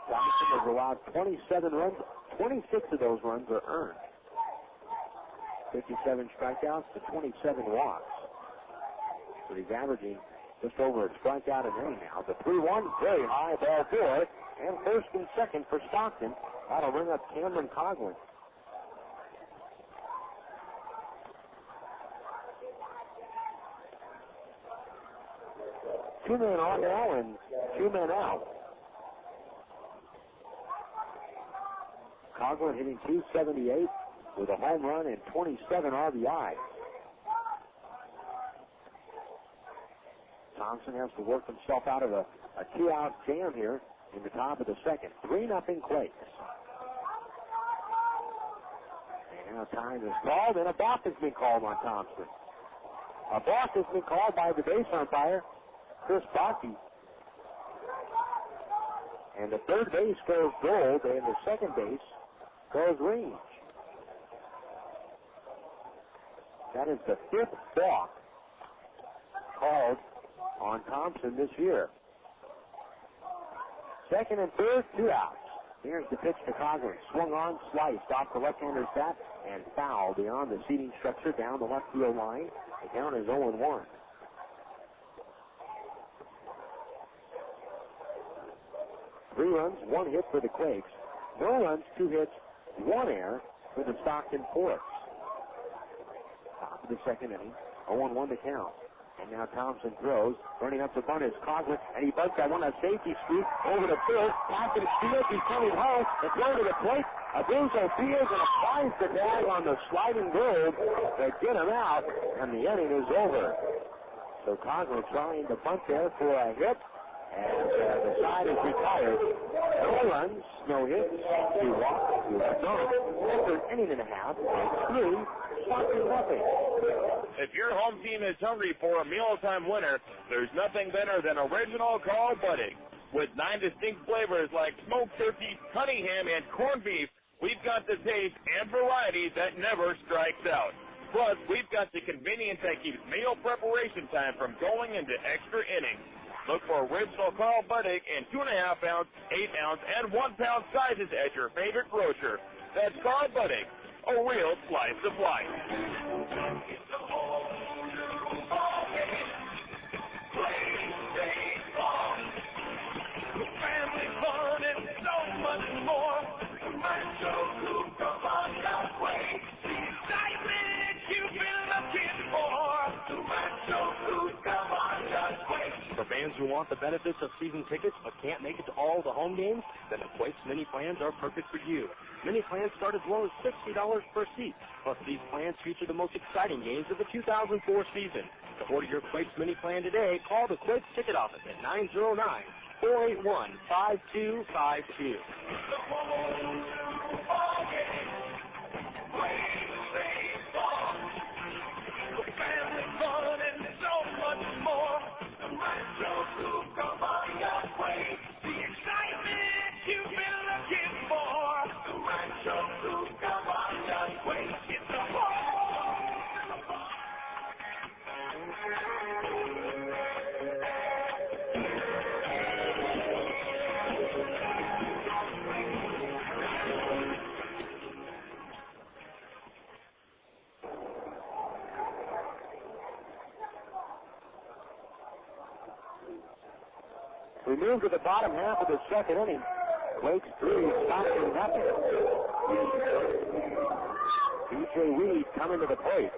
Thompson has allowed 27 runs. 26 of those runs are earned. 57 strikeouts to 27 walks. So he's averaging just over a strikeout an inning now. The 3-1, very high, ball 4. And first and second for Stockton. That'll bring up Cameron Coughlin. Two men on now and 2 men out. Coughlin hitting .278 with a home run and 27 RBI. Thompson has to work himself out of a 2-out jam here in the top of the second. 3-0 Quakes. And now time is called, and a balk has been called on Thompson. A balk has been called by the base umpire, Chris Bocke. And the third base goes Gold, and the second base goes Range. That is the 5th balk called on Thompson this year. Second and third, 2 outs. Here's the pitch to Coughlin. Swung on, sliced off the left-hander's bat, and foul beyond the seating structure down the left field line. The count is 0-1. Three runs, 1 hit for the Quakes. No runs, 2 hits, 1 error for the Stockton Force. Top of the second inning, 0-1 to count. And now Thompson throws, running up to bunt is Coughlin, and he buzzed that one a safety sweep over the field. After the field, he's coming home. The throw to the plate. Abuso fields and applies the tag on the sliding Gold to get him out, and the inning is over. So Coughlin trying to bunt there for a hit, and the side is retired. No runs, no hits, 2 walks, 2 left on. After an inning and a half, 3, Stockton nothing. If your home team is hungry for a mealtime winner, there's nothing better than original call budding. With 9 distinct flavors like smoked turkey, honey ham, and corned beef, we've got the taste and variety that never strikes out. Plus, we've got the convenience that keeps meal preparation time from going into extra innings. Look for original Carl Buddig in 2.5 ounce, 8 ounce, and 1 pound sizes at your favorite grocer. That's Carl Buddig, a real slice of life. It's a whole new ballgame. Play baseball. Family fun and so much more. Rancho Cucamonga Quakes. The excitement you've been looking for. Rancho Cucamonga Quakes. For fans who want the benefits of season tickets but can't make it to all the home games, then the Quakes mini plans are perfect for you. Mini plans start as low as $60 per seat. Plus, these plans feature the most exciting games of the 2004 season. To order your Quakes mini plan today, call the Quakes ticket office at 909-481-5252. Family fun and so much more. Rancho Cucamonga Quakes. The excitement you've been looking for. Rancho Cucamonga Quakes. It's a We move to the bottom half of the second inning. Quakes 3, Stockton nothing. DJ Weed coming to the plate.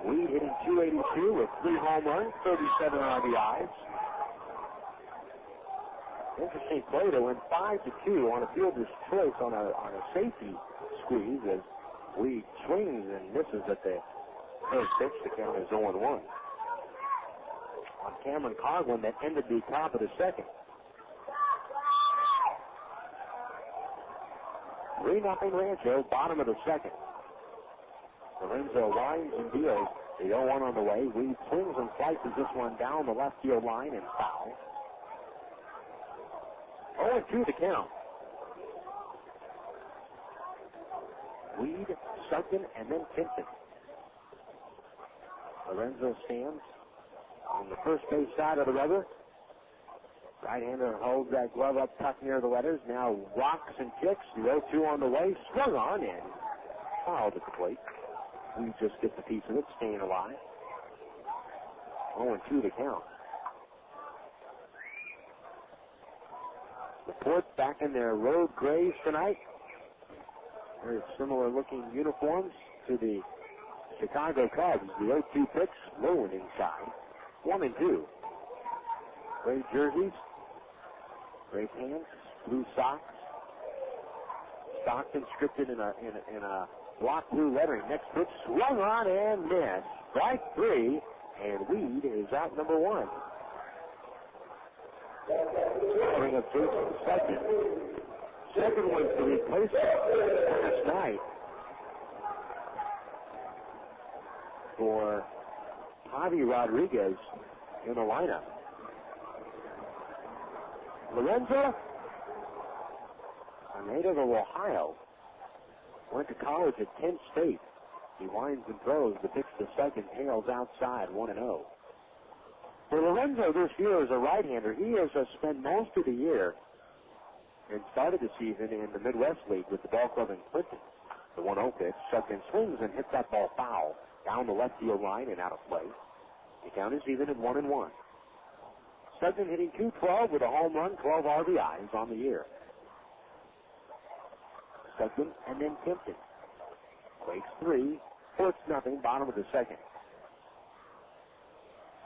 Weed hitting .282 with 3 home runs, 37 RBIs. Interesting play to win 5-2 on a fielder's choice on a safety squeeze as Weed swings and misses at the First pitch, the count is 0-1. On Cameron Coughlin, that ended the top of the second. 3-0 Rancho, bottom of the second. Lorenzo winds and deals. The 0-1 on the way. Weed swings and slices this one down the left field line and foul. 0-2 the count. Weed, Stockton, and then Timpson. Lorenzo stands on the first base side of the rubber. Right-hander holds that glove up tucked near the letters. Now rocks and kicks. The 0-2 on the way. Swung on and fouled at the plate. We just gets a piece of it, staying alive. 0-2 the count. The Ports back in their road grays tonight. Very similar looking uniforms to the Chicago Cubs. The 0-2 pitch, low and inside. 1-2. Gray jerseys, gray pants, blue socks. Stockton scripted in a block blue lettering. Next pitch, swung on and missed. Strike 3, and Weed is out number 1. Bring up Jason second. Second was the replacement last night for Javi Rodriguez in the lineup. Lorenzo, a native of Ohio, went to college at Kent State. He winds and throws. The pitch to second, tails outside, 1-0. For Lorenzo this year as a right-hander, he has spent most of the year and started the season in the Midwest League with the ball club in Clinton. The 1-0 pitch, Stockton swings and hits that ball foul down the left field line and out of play. The count is even at 1-1. Stockton hitting .212 with a home run, 12 RBIs on the year. Stockton and then Timpson. Quakes 3, Ports nothing, bottom of the second.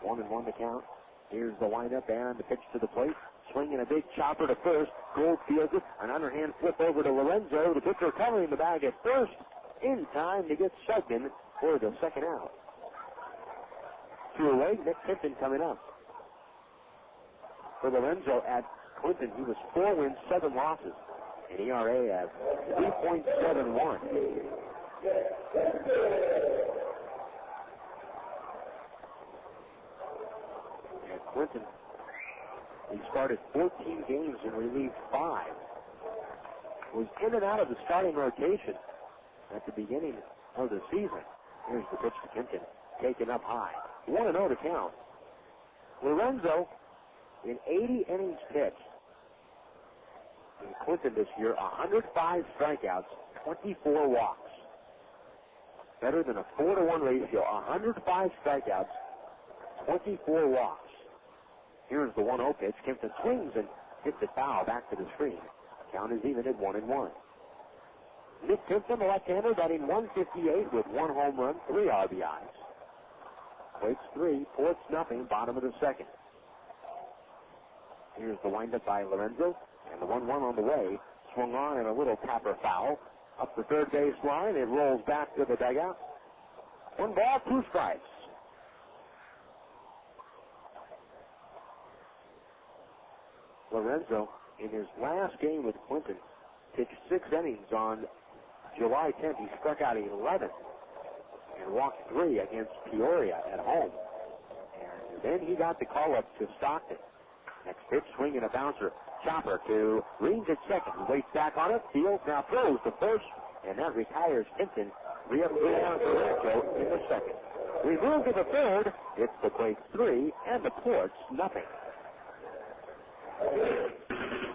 1-1 the count. Here's the windup and the pitch to the plate. Swinging a big chopper to first. Goldfield, an underhand flip over to Lorenzo. The pitcher covering the bag at first in time to get Stockton for the second out. 2 away, Nick Timpson coming up. For Lorenzo at Clinton, he was 4 wins, 7 losses. An ERA at 3.71. At Clinton, he started 14 games and relieved 5. Was in and out of the starting rotation at the beginning of the season. Here's the pitch to Timpson, taken up high. 1-0 to count. Lorenzo, in 80 innings pitched in Clinton this year, 105 strikeouts, 24 walks. Better than a 4-to-1 ratio. 105 strikeouts, 24 walks. Here's the 1-0 pitch. Timpson swings and hits it foul back to the screen. Count is even at 1-1. Nick Timpson, the left-hander, batting .158 with 1 home run, 3 RBIs. Quakes 3, Ports nothing, bottom of the second. Here's the windup by Lorenzo, and the 1-1 on the way. Swung on and a little tapper foul. Up the third base line, it rolls back to the dugout. 1 ball, 2 strikes. Lorenzo, in his last game with Clinton, pitched 6 innings on July 10th. He struck out 11 and walked 3 against Peoria at home. And then he got the call up to Stockton. Next pitch, swing and a bouncer. Chopper to Reeves at second. He waits back on it. Fields now throws to first, and that retires Timpson. 3 up, 3 down for Rancho in the second. We move to the third. It's the Quakes 3 and the Ports nothing.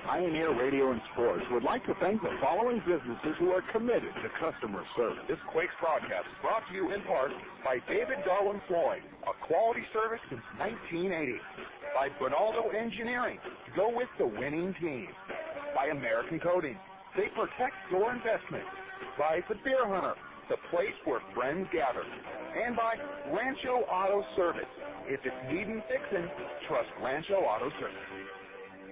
Pioneer Radio and Sports would like to thank the following businesses who are committed to customer service. This Quakes broadcast is brought to you in part by David Darwin Flooring, a quality service since 1980. By Bonaldo Engineering, go with the winning team. By American Coatings, they protect your investment. By The Beer Hunter, the place where friends gather. And by Rancho Auto Service. If it's needing fixing, trust Rancho Auto Service.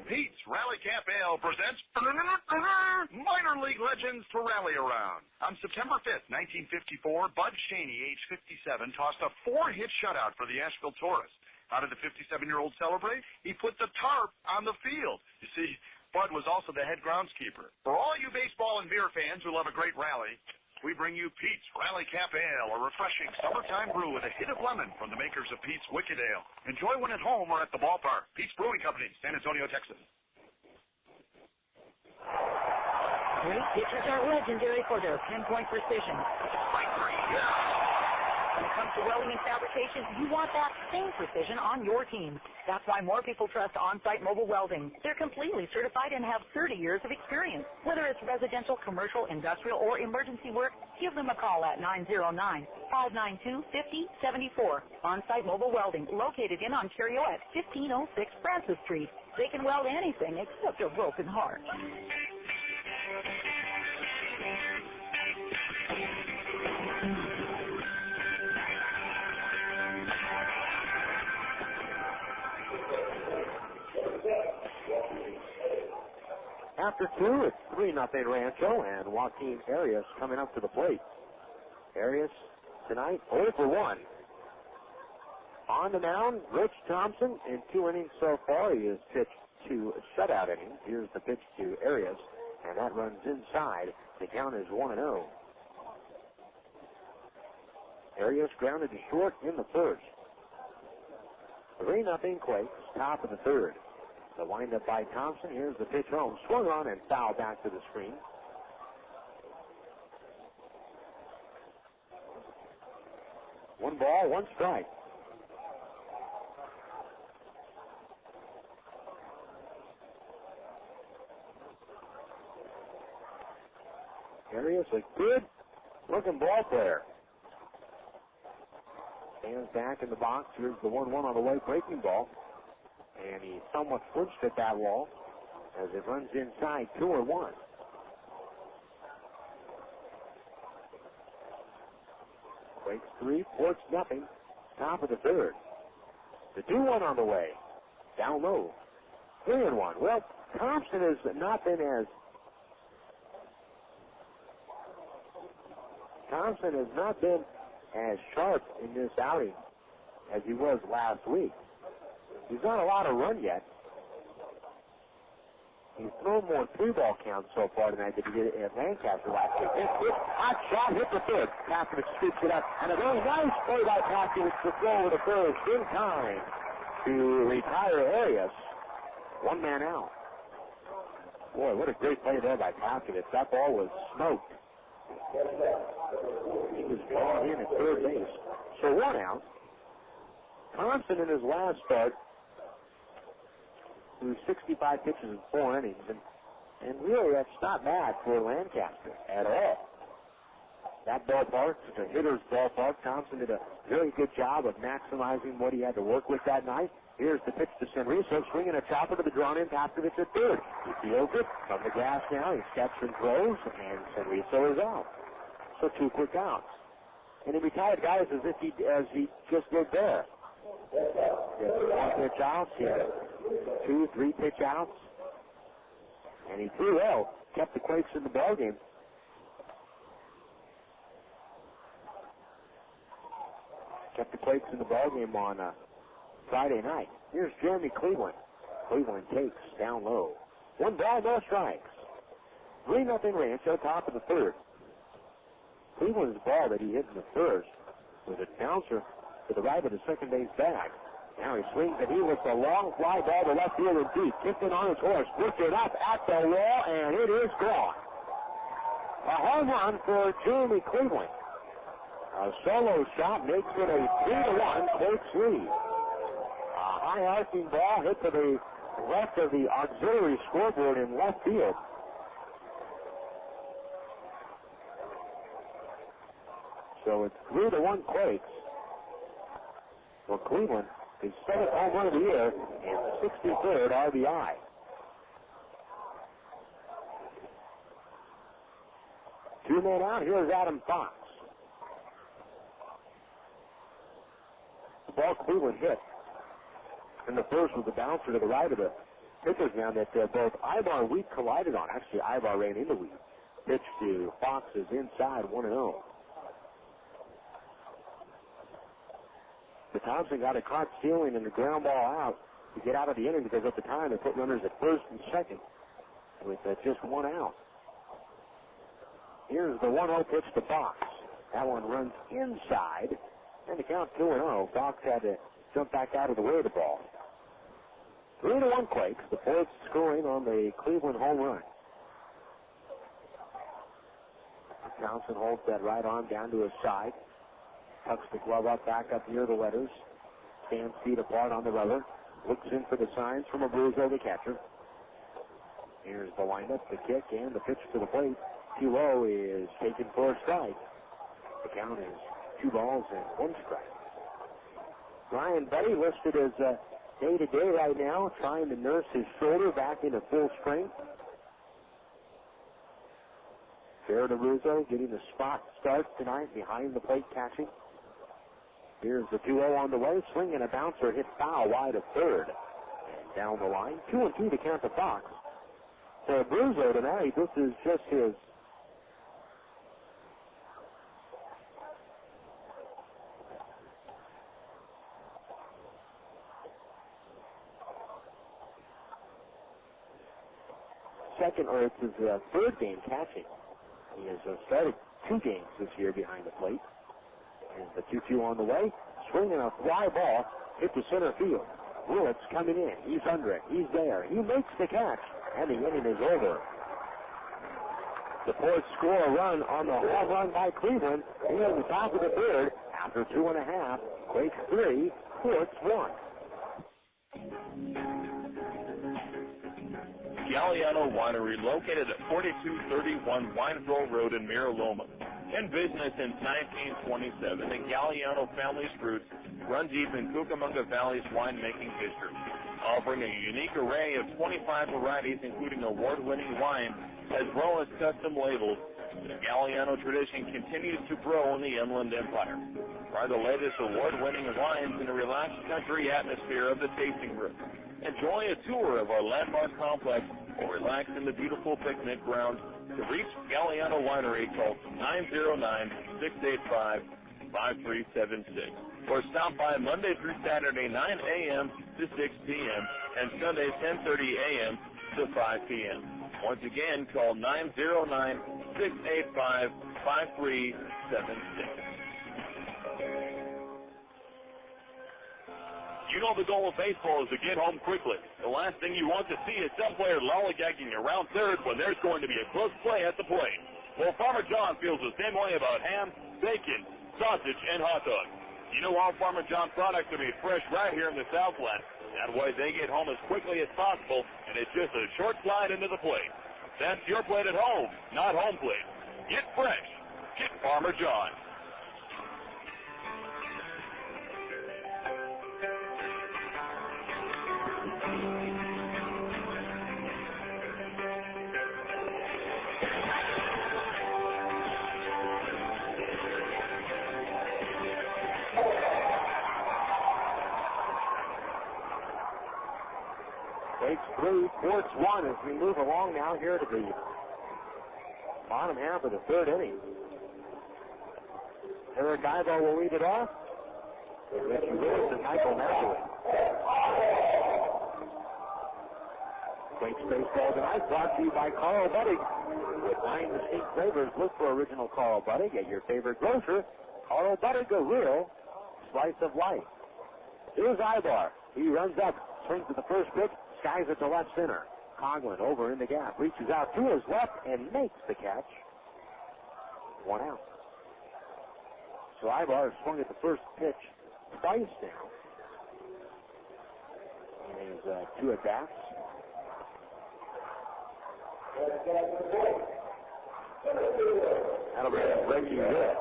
Pete's Rally Camp Ale presents Minor League Legends to Rally Around. On September 5th, 1954, Bud Cheney, age 57, tossed a 4-hit shutout for the Asheville Taurus. How did the 57-year-old celebrate? He put the tarp on the field. You see, Bud was also the head groundskeeper. For all you baseball and beer fans who love a great rally, we bring you Pete's Rally Camp Ale, a refreshing summertime brew with a hit of lemon from the makers of Pete's Wicked Ale. Enjoy when at home or at the ballpark. Pete's Brewing Company, San Antonio, Texas. Great pitchers are legendary for their pinpoint precision. When it comes to welding and fabrication, you want that same precision on your team. That's why more people trust On-Site Mobile Welding. They're completely certified and have 30 years of experience. Whether it's residential, commercial, industrial, or emergency work, give them a call at 909-592-5074. On-Site Mobile Welding, located in Ontario at 1506 Francis Street. They can weld anything except a broken heart. After 2, it's 3-0 Rancho, and Joaquin Arias coming up to the plate. Arias tonight 0 for 1. On the mound, Rich Thompson. In 2 innings so far, he has pitched 2 shutout innings. Here's the pitch to Arias, and that runs inside. The count is 1-0. Arias grounded to short in the first. 3-0 Quakes, top of the third. The windup by Thompson. Here's the pitch home. Swung on and fouled back to the screen. One ball, one strike. Arias, a good-looking ball player. Stands back in the box. Here's the 1-1 on the way, breaking ball. And he somewhat flinched at that wall as it runs inside 2-1. Quakes 3, Ports nothing. Top of the third. The 2-1 on the way. Down low. 3-1. Well, Thompson has not been as sharp in this outing as he was last week. He's not allowed to run yet. He's thrown more 3-ball counts so far tonight than he did at Lancaster last week. Hot shot, hit the third. Paskovich scoops it up. And a very nice play by Paskovich to throw over the first in time to retire Arias. 1 man out. Boy, what a great play there by Paskovich. That ball was smoked. He was brought in at third base. So 1 out. Thompson in his last start threw 65 pitches in 4 innings, and really that's not bad for Lancaster at all. That ballpark is a hitter's ballpark. Thompson did a very good job of maximizing what he had to work with that night. Here's the pitch to Senriso, swinging a chopper to the drawn-in Paskovich at third. He feels it from the gas now. He steps and throws, and Senriso is out. So 2 quick outs. And he retired guys as he just did there. 1 pitch outs, he had 2, 3 pitch outs, and he threw well, kept the Quakes in the ballgame. Kept the Quakes in the ballgame on Friday night. Here's Jeremy Cleveland. Cleveland takes down low. 1 ball, no strikes. 3-0 Rancho, top of the third. Cleveland's ball that he hit in the first was a bouncer to the right of the second base bag. Now he swings and he hits a long fly ball to left field and deep. Kicked it on his horse, lifted up at the wall, and it is gone. A home run for Jeremy Cleveland. A solo shot makes it a 3-1 Quakes lead. A high arcing ball hit to the left of the auxiliary scoreboard in left field. So it's 3-1 Quakes. For Cleveland, his 7th home run of the year and 63rd RBI. Two men out. Here's Adam Fox. The ball Cleveland hit in the first was a bouncer to the right of the pitchers now that both Aybar and Wheat collided on. Actually, Aybar ran into Wheat. Pitch to Fox is inside, 1-0. But Thompson got a caught stealing and the ground ball out to get out of the inning because at the time they put runners at first and second with just one out. Here's the 1-0 pitch to Fox. That one runs inside, and the count 2-0. Fox had to jump back out of the way of the ball. 3-1 Quakes, the fourth scoring on the Cleveland home run. Thompson holds that right arm down to his side, tucks the glove up back up near the letters, stands feet apart on the rubber, looks in for the signs from Abruzzo, the catcher. Here's the windup, the kick, and the pitch to the plate. 2-0 is taken for a strike. The count is 2 balls and 1 strike. Ryan Buddy listed as day-to-day right now, trying to nurse his shoulder back into full strength. Jared Abruzzo getting the spot start tonight behind the plate catching. Here's the 2-0 on the way. Swing and a bouncer hit foul wide of third. And down the line, 2-2 to count to Fox. So Abruzzo tonight, this is just his second, or it's his third game catching. He has started 2 games this year behind the plate. And the 2-2 on the way. Swinging a fly ball hit to center field. Willits coming in. He's under it. He's there. He makes the catch. And the inning is over. The Ports score a run on the home run by Cleveland here in the top of the third. After 2.5, Quakes 3, Ports 1. Galliano Winery, located at 4231 Wineville Road in Mira Loma. In business since 1927, the Galliano family's roots run deep in Cucamonga Valley's winemaking history, offering a unique array of 25 varieties, including award-winning wine, as well as custom labels. The Galliano tradition continues to grow in the Inland Empire. Try the latest award-winning wines in a relaxed country atmosphere of the tasting room. Enjoy a tour of our landmark complex or relax in the beautiful picnic grounds. To reach Galliano Winery, call 909-685-5376 or stop by Monday through Saturday 9 a.m. to 6 p.m. and Sunday 10:30 a.m. to 5 p.m. Once again, call 909-685-5376. You know the goal of baseball is to get home quickly. The last thing you want to see is some player lollygagging around third when there's going to be a close play at the plate. Well, Farmer John feels the same way about ham, bacon, sausage, and hot dogs. You know all Farmer John products are made fresh right here in the Southland. That way they get home as quickly as possible, and it's just a short slide into the plate. That's your plate at home, not home plate. Get fresh. Get Farmer John. Quakes 3, Ports 1 as we move along now here to the bottom half of the third inning. Erick Aybar will lead it off. Reggie Willits and Michael Napoli. Quakes baseball tonight brought to you by Carl Buddig. With 9 distinct flavors, look for original Carl Buddig at your favorite grocer. Carl Buddig, a real slice of life. Here's Aybar. He runs up, swings to the first pitch, skies it to left center. Coughlin over in the gap, reaches out to his left and makes the catch. 1 out. So Aybar has swung at the first pitch twice now. And his 2 at-bats. That'll be Reggie Willits.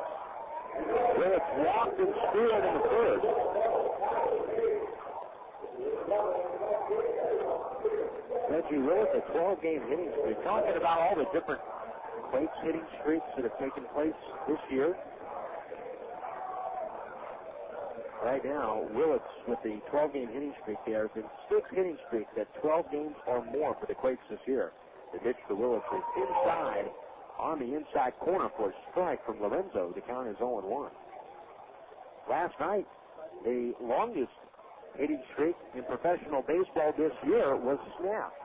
Willits walked and scored in the first. Reggie Willits, a 12-game hitting streak. Talking about all the different Quakes hitting streaks that have taken place this year. Right now, Willits with the 12-game hitting streak. There have been 6 hitting streaks at 12 games or more for the Quakes this year. The pitch to Willits is inside, on the inside corner for a strike from Lorenzo. The count is 0-1. Last night, the longest hitting streak in professional baseball this year was snapped.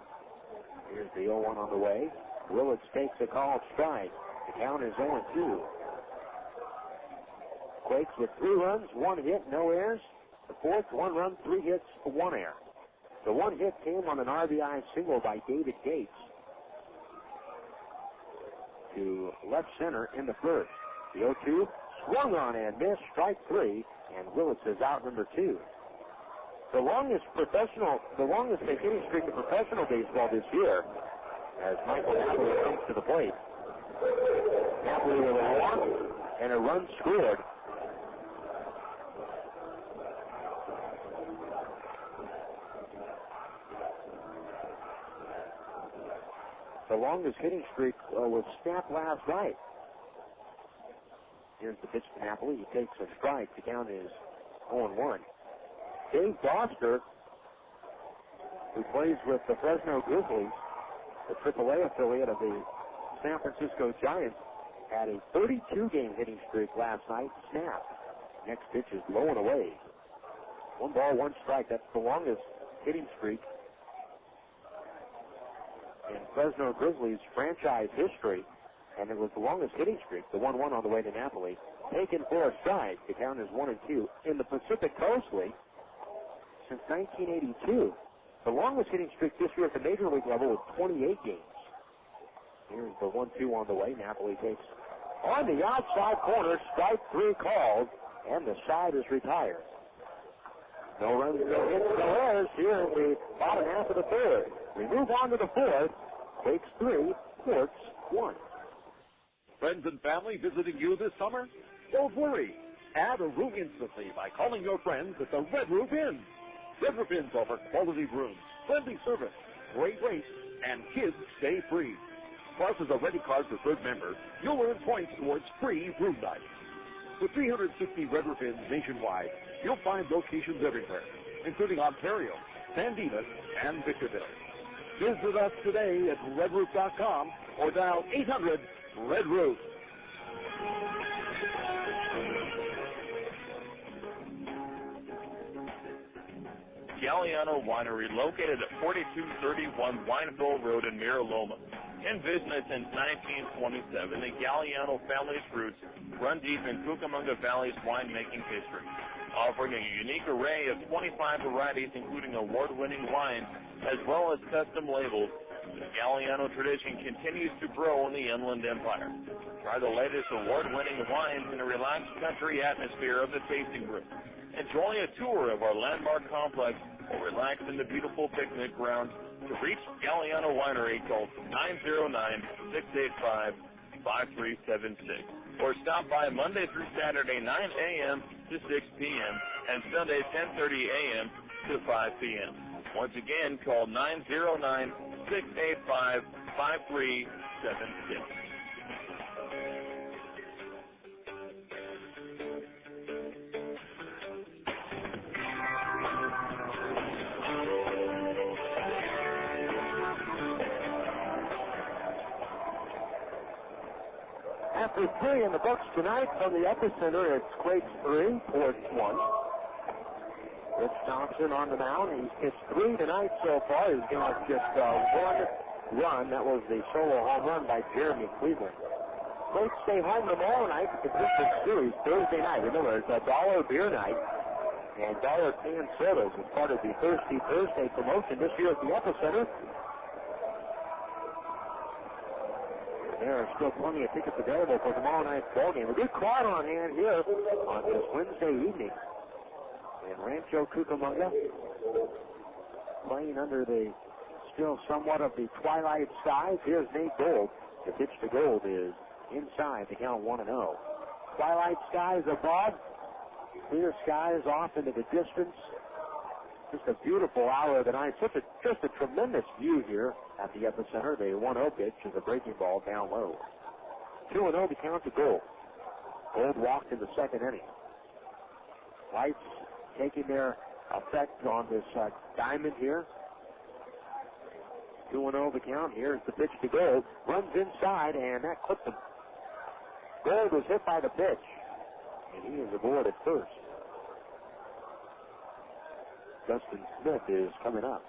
Here's the 0-1 on the way. Willits takes a called strike. The count is 0-2. Quakes with 3 runs, 1 hit, no errors. The fourth, 1 run, 3 hits, 1 error. The 1 hit came on an RBI single by David Gates to left center in the first. The 0-2 swung on and missed, strike 3, and Willits is out number 2. The longest hitting streak in professional baseball this year, as Michael Napoli comes to the plate. Napoli with a walk and a run scored. The longest hitting streak was snapped last night. Here's the pitch to Napoli. He takes a strike. The count is 0-1. Dave Foster, who plays with the Fresno Grizzlies, the AAA affiliate of the San Francisco Giants, had a 32-game hitting streak last night, snapped. Next pitch is low and away. 1 ball, 1 strike. That's the longest hitting streak in Fresno Grizzlies franchise history, and it was the longest hitting streak, the 1-1 on the way to Napoli. Taken for a strike. The count is 1-2. In the Pacific Coast League, since 1982, the longest hitting streak this year at the major league level was 28 games. Here's the 1-2 on the way. Napoli takes on the outside corner, strike 3 called, and the side is retired. No runs, no hits, no errors here in the bottom half of the third. We move on to the fourth. Quakes 3, Quartz 1. Friends and family visiting you this summer? Don't worry. Add a room instantly by calling your friends at the Red Roof Inn. Red Roof Inns offer quality rooms, friendly service, great rates, and kids stay free. Plus, as a Ready Card Preferred member, you'll earn points towards free room nights. With 360 Red Roof Inns nationwide, you'll find locations everywhere, including Ontario, San Dimas, and Victorville. Visit us today at redroof.com or dial 800-RED-ROOF. Galliano Winery, located at 4231 Wineville Road in Mira Loma. In business since 1927, the Galliano family's roots run deep in Cucamonga Valley's winemaking history, offering a unique array of 25 varieties, including award-winning wines, as well as custom labels. The Galliano tradition continues to grow in the Inland Empire. Try the latest award-winning wines in a relaxed country atmosphere of the tasting room. Enjoy a tour of our landmark complex or relax in the beautiful picnic grounds. To reach Galliano Winery, call 909-685-5376 or stop by Monday through Saturday 9 a.m. to 6 p.m. and Sunday 10:30 a.m. to 5 p.m. Once again, call 909-685-5376. After 3 in the books tonight from the epicenter, it's Quakes 3, Quartz 1. Rich Thompson on the mound. He's pitched 3 tonight so far. He's given us just 1 run. That was the solo home run by Jeremy Cleveland. Quakes stay home tomorrow night to complete this series Thursday night. Remember, it's a $1 beer night and $1 canned sodas as part of the Thirsty Thursday promotion this year at the epicenter. There are still plenty of tickets available for tomorrow night's ballgame. A good crowd on hand here on this Wednesday evening in Rancho Cucamonga, playing under the still somewhat of the twilight skies. Here's Nate Gold. The pitch to Gold is inside. The count 1-0. Twilight skies above, clear skies off into the distance. Just a beautiful hour of the night. Just a tremendous view here at the epicenter. The 1-0 pitch is a breaking ball down low. 2-0 to count to Gold. Gold walked in the second inning. Lights taking their effect on this diamond here. 2-0 the count. Here's the pitch to Gold. Runs inside, and that clipped him. Gold was hit by the pitch, and he is aboard at first. Dustin Smith is coming up.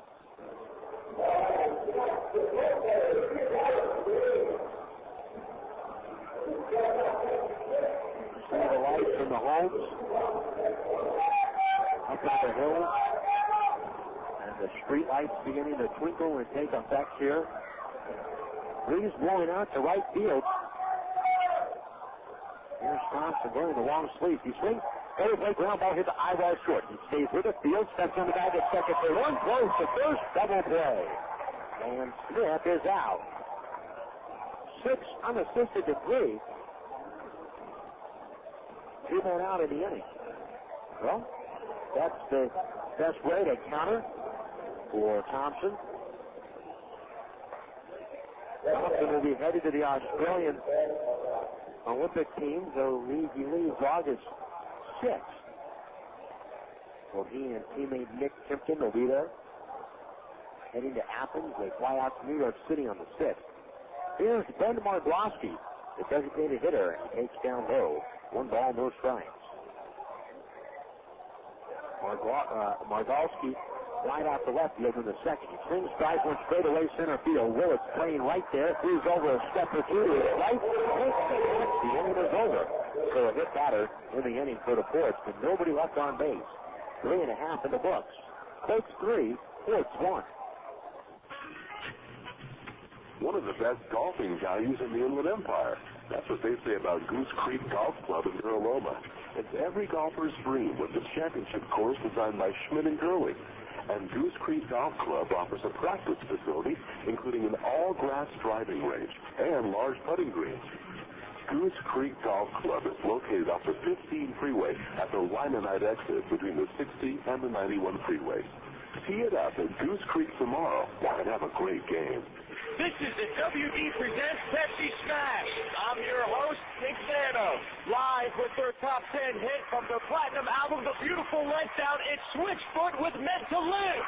See the lights from the homes up on the hill, and the street lights beginning to twinkle and take effect here. Breeze blowing out to right field. Here's Thompson wearing the long sleeve. He swings. Over play ground ball hit the Aybar short. He stays with it. Field steps on the bag at second. They run close to first. Double play. And Smith is out. 6 unassisted to 3. 2 men out in the inning. Well, that's the best way to counter for Thompson. Thompson will be headed to the Australian Olympic team, so he leaves August 6th. Well, he and teammate Nick Timpton will be there. Heading to Athens, they fly out to New York City on the 6th. Here's Ben Margolski, the designated hitter, and he takes down low. 1 ball, no strikes. Margolski wide out to left field in the second. He swings, drives one straight away center field. Willits playing right there. Moves over a step or two to his right. The inning is over. So a hit batter in the inning for the Forts, but nobody left on base. 3.5 in the books. Quakes 3, Forts 1. One of the best golfing values in the Inland Empire. That's what they say about Goose Creek Golf Club in Mira Loma. It's every golfer's dream with the championship course designed by Schmidt and Gurley. And Goose Creek Golf Club offers a practice facility, including an all-grass driving range and large putting greens. Goose Creek Golf Club is located off the 15 freeway at the Limonite exit between the 60 and the 91 freeways. Tee it up at Goose Creek tomorrow and have a great game. This is the WD Presents Pepsi Smash. I'm your host, Nick Sano. Live with their top 10 hit from their platinum album, The Beautiful Letdown, it's Switchfoot with Meant to Live.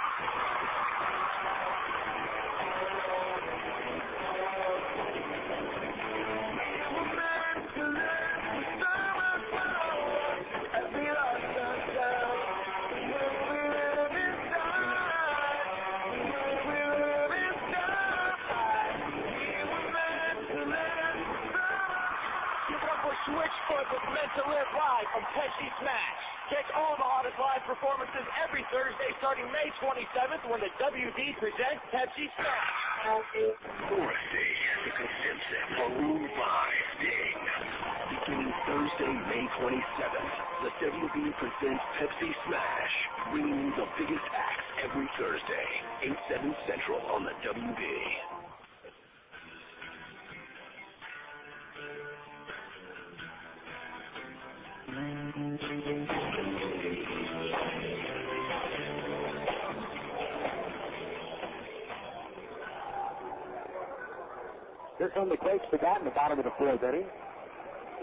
Switchfoot with Meant to Live live from Pepsi Smash. Catch all the hottest live performances every Thursday starting May 27th when the WD presents Pepsi Smash. Thursday, Erick Simpson, Maroon 5, Ding. Beginning Thursday, May 27th, the WB presents Pepsi Smash, bringing you the biggest acts every Thursday, 8, 7 Central on the WB. Here come the Quakes to bat in the bottom of the 4th inning.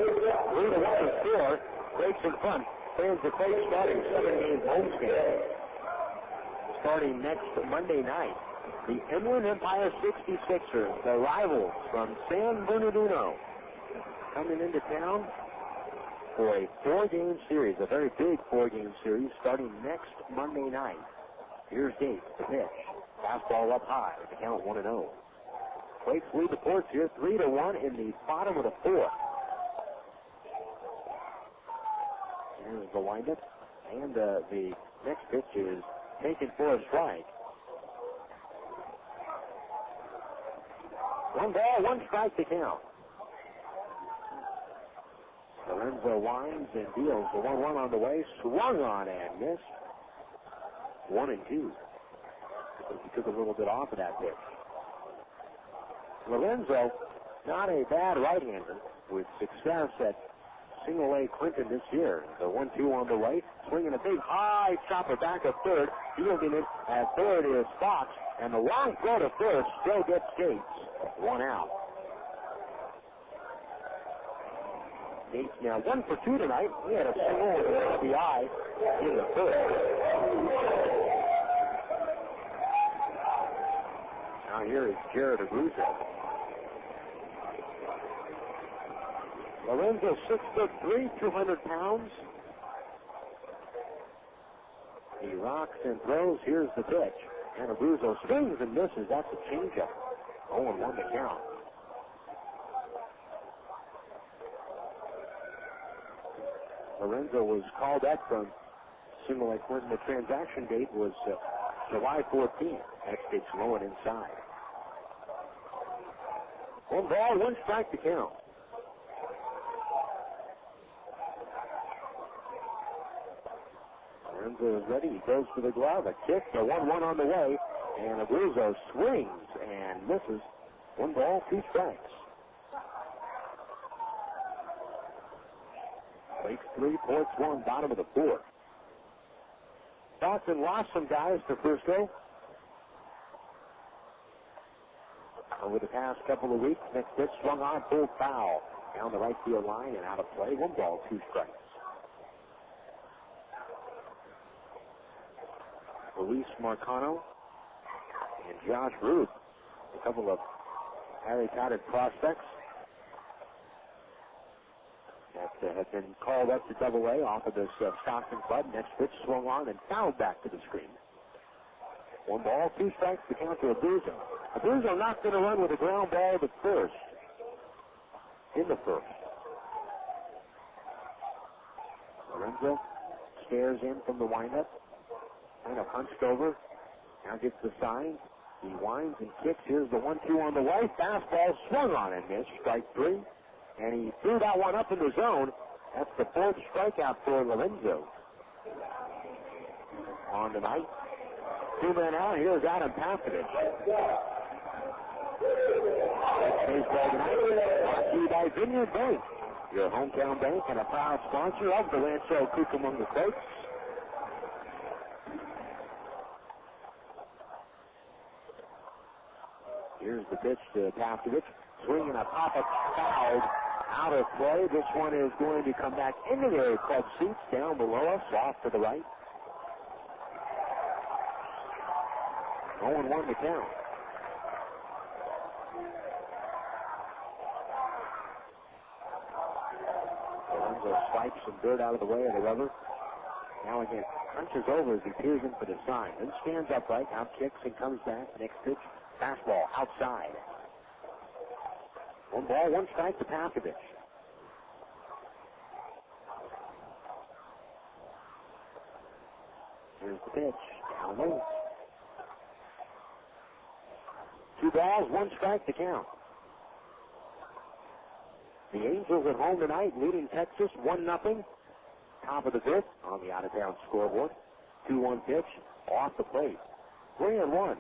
3-1 score. Quakes in front. Fans the Quakes starting 7-game homestand. Starting next Monday night, the Inland Empire 66ers, the rivals from San Bernardino, coming into town for a 4-game series, a very big 4-game series, starting next Monday night. Here's Gates, the pitch. Fastball up high, the count 1-0. Quakes lead the Forts here 3-1 in the bottom of the 4th. Here's the windup, and the next pitch is taken for a strike. 1 ball, 1 strike to count. Lorenzo winds and deals the 1-1 on the way, swung on and missed. 1-2. He took a little bit off of that pitch. Lorenzo, not a bad right-hander with success at Single A Clinton this year. The 1-2 on the way, swinging a big high chopper back at third. Fielding it at third is Fox, and the long throw to first still gets Gates. 1 out. Gates now 1 for 2 tonight. He had a single with an RBI in the first. Now here is Jared Abruzzo. Lorenzo 6'3", 200 pounds. He rocks and throws. Here's the pitch. And Abruzzo swings and misses. That's a changeup. 0-1 to count. Lorenzo was called up from Simulate when the transaction date was July 14th. Next pitch low and inside. 1 ball, 1 strike to count. Lorenzo is ready. He goes for the glove. A kick. The 1-1 on the way. And Abruzzo swings and misses. 1 ball, 2 strikes. Quakes 3, Ports 1, bottom of the 4th. Stockton lost some guys to Frisco over the past couple of weeks. Next pitch swung on, full foul down the right field line and out of play. 1 ball, 2 strikes. Luis Marcano and Josh Ruth, a couple of highly touted prospects that have been called up to Double-A off of this Stockton club. Next pitch swung on and fouled back to the screen. 1 ball, 2 strikes to count to Abruzzo. Abruzzo not going to run with a ground ball to first. In the first. Lorenzo stares in from the windup. Kind of hunched over. Now gets the sign. He winds and kicks. Here's the 1-2 on the way. Fastball swung on and missed. Strike 3. And he threw that one up in the zone. That's the 4th strikeout for Lorenzo. On tonight. 2 men out. Here's Adam Paskovich. Baseball tonight brought to you by Vineyard Bank, your hometown bank and a proud sponsor of the Rancho Cucamonga Quakes. Here's the pitch to Paskovich. Swinging a pop-up fouled out of play. This one is going to come back into the club seats down below us, off to the right. 0-1 to count. Lorenzo swipes some dirt out of the way of the rubber. Now again, punches over as he peers in for the sign. Then stands upright, now kicks and comes back. Next pitch, fastball outside. 1 ball, 1 strike to Paskovich. Here's the pitch. Down low. 2 balls, 1 strike to count. The Angels at home tonight, leading Texas 1-0. Top of the 5th on the out-of-town scoreboard. 2-1 pitch off the plate. 3-1.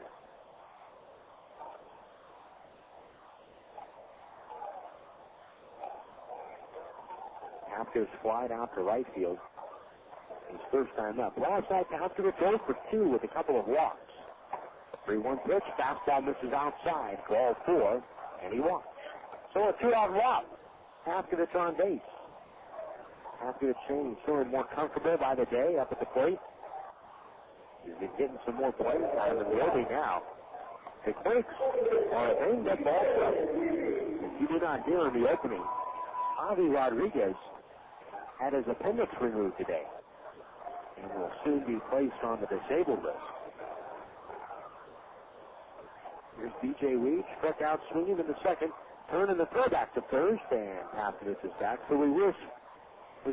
Hopkins flied out to right field. His first time up. Last night, Hopkins goes for 2 with a couple of walks. 3-1 pitch. Fastball misses outside. Ball 4, and he walks. So a 2-out walk. Hopkins on base. Hopkins feeling more comfortable by the day up at the plate. He's been getting some more play time in the early now. The Quakes are a banged-up ball club. If you did not hear in the opening, Javi Rodriguez had his appendix removed today and will soon be placed on the disabled list. Here's B.J. Weed, struck out swinging in the second, turning the throw back to first, and Paskovich is back. So we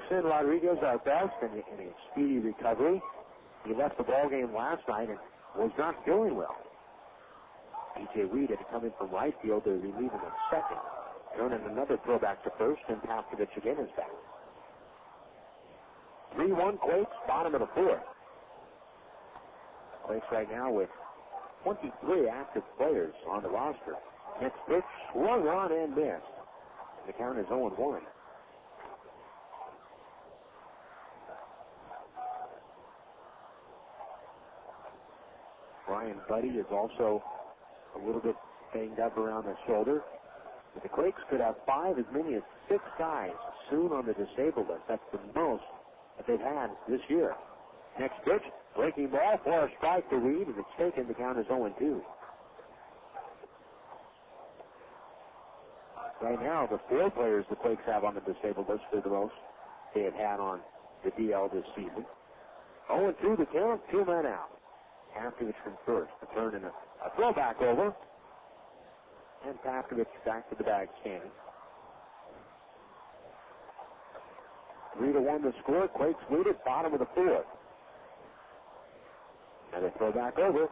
send Rodriguez our best in a speedy recovery. He left the ball game last night and was not feeling well. B.J. Weed had to come in from right field to relieve him in second. Turning another throw back to first, and Paskovich again is back. 3-1 Quakes, bottom of the 4th. Quakes right now with 23 active players on the roster. Next pitch, swung on and missed. The count is 0-1. Brian Buddy is also a little bit banged up around the shoulder. The Quakes could have 5, as many as 6 guys soon on the disabled list. That's the most that they've had this year. Next pitch, breaking ball for a strike to Reed, and it's taken. The count is 0-2. Right now, the 4 players the Quakes have on the disabled list are the most they have had on the DL this season. 0-2 the count, 2 men out. Pavkovich from first. The turn in a throwback over. And Pavkovich back to the bag standing. 3-1 the score. Quakes lead at bottom of the 4th. And they throw back over.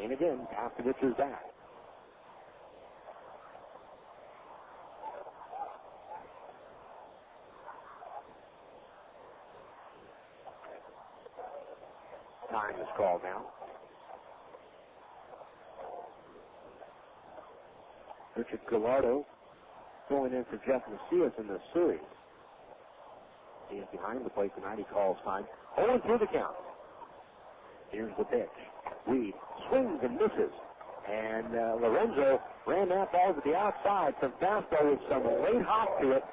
And again, Pavkovich is back. Time is called now. Richard Gallardo going in for Jeff Macias in the series. He is behind the plate tonight. He calls time. 0-2 the count. Here's the pitch. Reed swings and misses. And Lorenzo ran that ball to the outside. Some fastball with some late hop to it.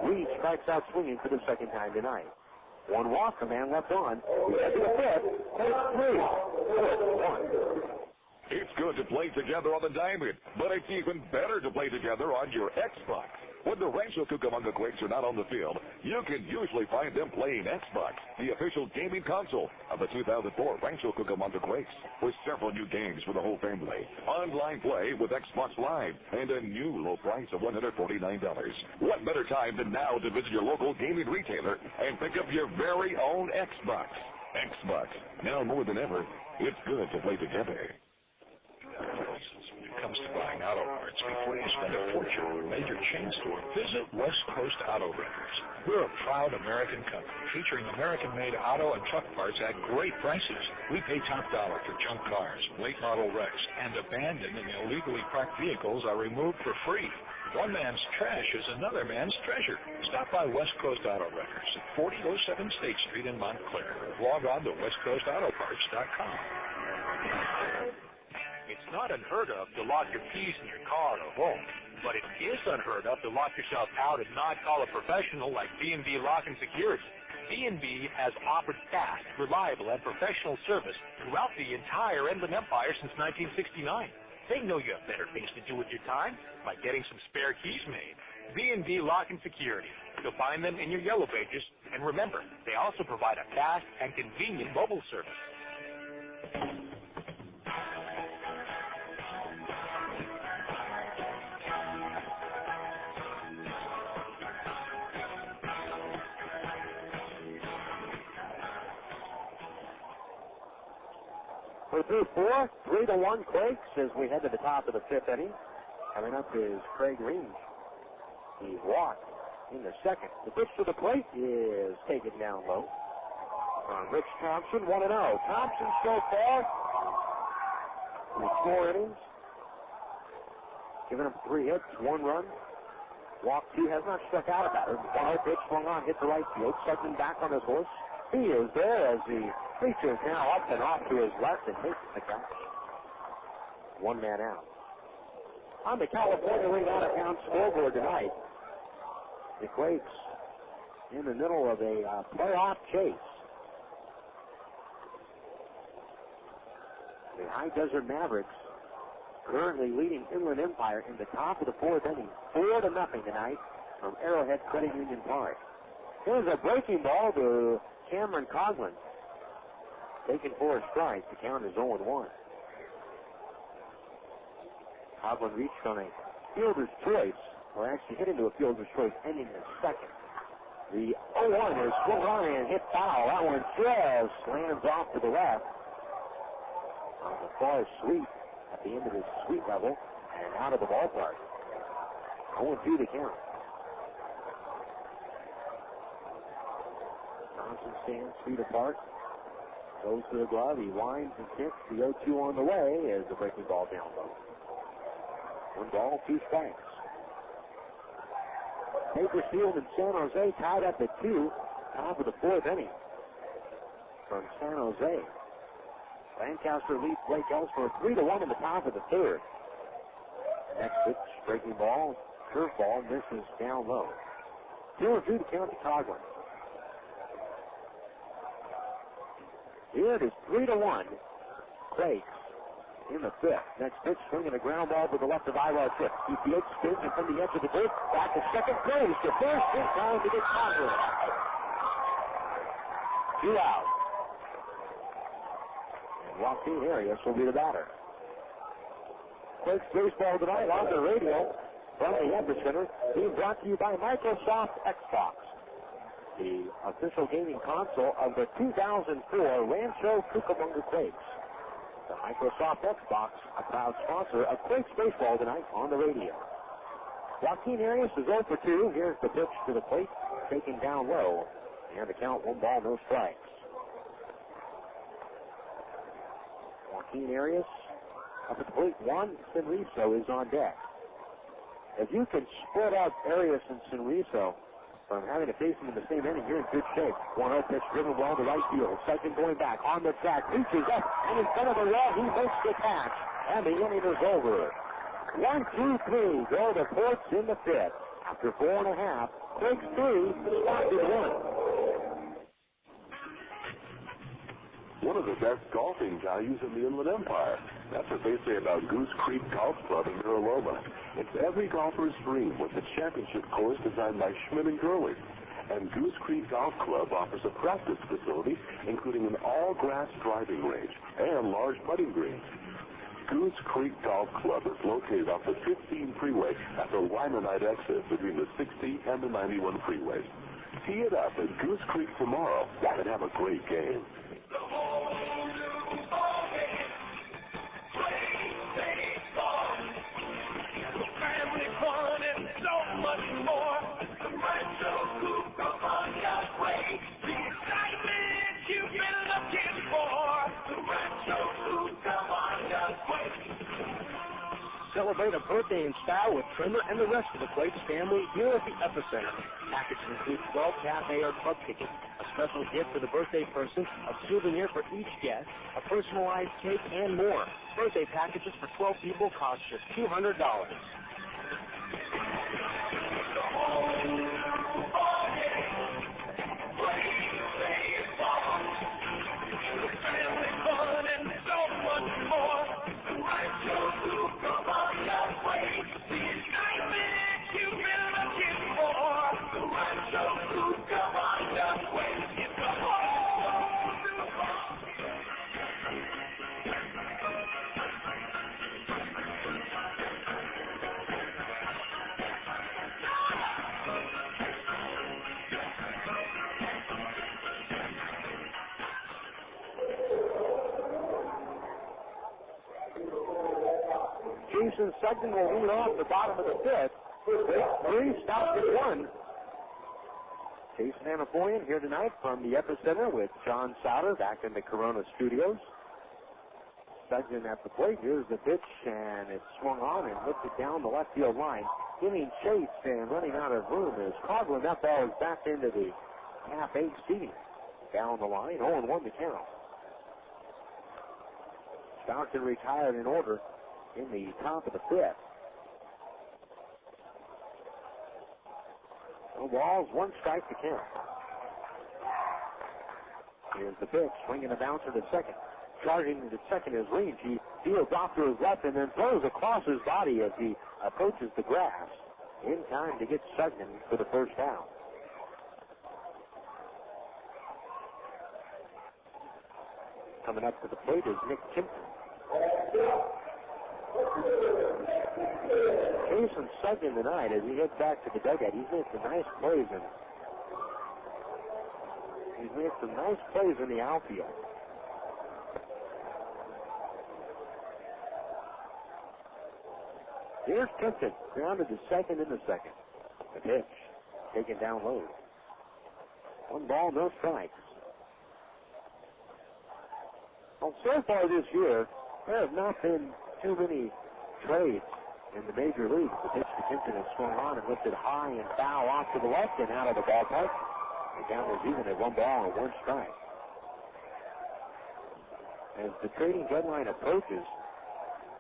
Reed strikes out swinging for the second time tonight. 1 walk, a man left on. We head to the 5th. Take 3. 4-1. It's good to play together on the diamond, but it's even better to play together on your Xbox. When the Rancho Cucamonga Quakes are not on the field, you can usually find them playing Xbox, the official gaming console of the 2004 Rancho Cucamonga Quakes, with several new games for the whole family. Online play with Xbox Live and a new low price of $149. What better time than now to visit your local gaming retailer and pick up your very own Xbox? Xbox, now more than ever, it's good to play together. When it comes to buying auto parts, before you spend a fortune at a major chain store, visit West Coast Auto Records. We're a proud American company featuring American-made auto and truck parts at great prices. We pay top dollar for junk cars, late model wrecks, and abandoned and illegally parked vehicles are removed for free. One man's trash is another man's treasure. Stop by West Coast Auto Records at 4007 State Street in Montclair. Log on to westcoastautoparts.com. It's not unheard of to lock your keys in your car or home, but it is unheard of to lock yourself out and not call a professional like B&B Lock and Security. B&B has offered fast, reliable, and professional service throughout the entire Inland Empire since 1969. They know you have better things to do with your time, like getting some spare keys made. B&B Lock and Security. You'll find them in your yellow pages, and remember, they also provide a fast and convenient mobile service. We're through 4, 3-1 Quakes as we head to the top of the 5th inning. Coming up is Craig Range. He walked in the 2nd. The pitch to the plate is taken down low. Rich Thompson, 1-0. Thompson so far in 4 innings, giving up 3 hits, 1 run. Walk 2, has not struck out about it. 1-0 pitch swung on, hit the right field, second back on his horse. He is there as the preacher is now up and off to his left and makes the catch. 1 man out. On the California League out-of-town scoreboard tonight, the Quakes in the middle of a playoff chase. The High Desert Mavericks currently leading Inland Empire in the top of the 4th inning, 4-0 tonight from Arrowhead Credit Union Park. Here's a breaking ball to Cameron Coughlin. Taken for a strike. The count is 0-1. Coughlin reached on a fielder's choice, or actually hit into a fielder's choice, ending the 2nd. The 0-1 is swung on and hit foul. That one just lands off to the left on the far sweep at the end of his sweep level and out of the ballpark. 0-2 the count. Thompson stands feet apart. Goes to the glove. He winds and kicks. The 0-2 on the way as the breaking ball down low. 1 ball, 2 strikes. Bakersfield and San Jose tied up at 2. Top of the 4th inning from San Jose. Lancaster leads Blake Ellis for 3-1 in the top of the 3rd. Next pitch Breaking ball, curveball, misses down low. 2-2 to count to Coghlan. Here it is 3-1. Quakes in the fifth. Next pitch, swinging a ground ball to the left of Aybar's hip. He fields, spins, and from the edge of the plate, back to second, throws to first, in time to get Coghlan. 2 out. And Joaquin Arias will be the batter. Quakes baseball tonight on the radio from the Epicenter, being brought to you by Microsoft Xbox, the official gaming console of the 2004 Rancho Cucamonga Quakes. The Microsoft Xbox, a proud sponsor of Quakes baseball tonight on the radio. Joaquin Arias is 0 for 2. Here's the pitch to the plate, taken down low, and the count 1 ball, no strikes. Joaquin Arias up at the plate. Juan Sinrizo is on deck. If you can split up Arias and Sinrizo from having to face them in the same inning, you're in good shape. 1-0 pitch driven well to right field. Second going back on the track, reaches up, and in front of the wall, he makes the catch, and the inning is over. 1-2-3, go the Ports in the fifth. After 4.5, Quakes 3, Stockton 1. One of the best golfing values in the Inland Empire. That's what they say about Goose Creek Golf Club in Mira Loma. It's every golfer's dream with the championship course designed by Schmidt & Gurley. And Goose Creek Golf Club offers a practice facility, including an all-grass driving range and large putting greens. Goose Creek Golf Club is located off the 15 freeway at the Limonite exit between the 60 and the 91 freeways. Tee it up at Goose Creek tomorrow and have a great game. Family fun and so much more. Rancho Cucamonga Quakes, the excitement you've been looking for. Rancho Cucamonga Quakes. Celebrate a birthday in style with Trimmer and the rest of the Quakes family here at the Epicenter. Packages include 12 cafe or club tickets, a special gift for the birthday person, a souvenir for each guest, a personalized cake, and more. Birthday packages for 12 people cost just $200. Family fun and so much more. Rancho Cucamonga Quakes, the excitement you've been looking for. Rancho Cucamonga Quakes, it's a whole new Jason Sugden will lead off the bottom of the fifth. Quakes 3, Stockton 1. Jason Anapoyan here tonight from the Epicenter with John Sauter back in the Corona studios. Sugden at the plate. Here's the pitch, and it's swung on and lifted down the left field line. Giving chase and running out of room as Coghlan. That ball is back into the half-8 seating. Down the line, 0-1 the count. Stockton retired in order in the top of the fifth. No balls, 1 strike to count. Here's the pitch, swinging a bouncer to second. Charging to second is Range. He fields off to his left and then throws across his body as he approaches the grass in time to get Sugden for the first out. Coming up to the plate is Nick Kimpton. Jason Sugden tonight, as he heads back to the dugout, he's made some nice plays in the outfield. Here's Kimpton, grounded to second in the second. The pitch, taken down low. 1 ball, no strikes. Well, so far this year, there have not been too many trades in the major leagues. The pitch to Kimpton is swung on and lifted high and foul off to the left and out of the ballpark. The count is even at 1 ball and 1 strike. As the trading deadline approaches,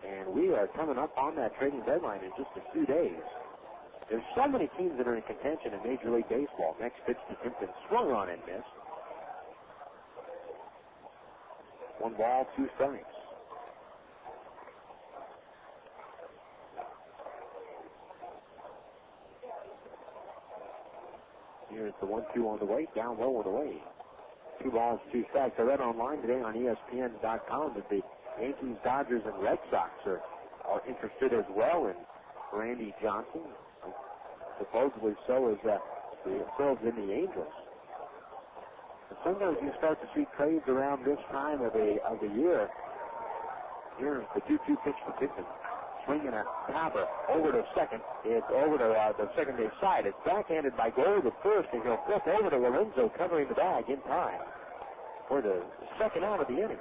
And we are coming up on that trading deadline in just a few days. There's so many teams that are in contention in Major League Baseball. Next pitch to Timpton, swung on and missed. 1 ball, 2 strikes. Here's the 1-2 on the way, down low on the way. 2 balls, 2 strikes. I read online today on ESPN.com that the Yankees, Dodgers, and Red Sox are interested as well in Randy Johnson. Supposedly so is the Phils and the Angels. And sometimes you start to see trades around this time of the year. Here's the 2-2 pitch for Timpton. Swinging a topper over to second. It's over to the second base side. It's backhanded by Gold at first, and he'll flip over to Lorenzo, covering the bag in time for the second out of the inning.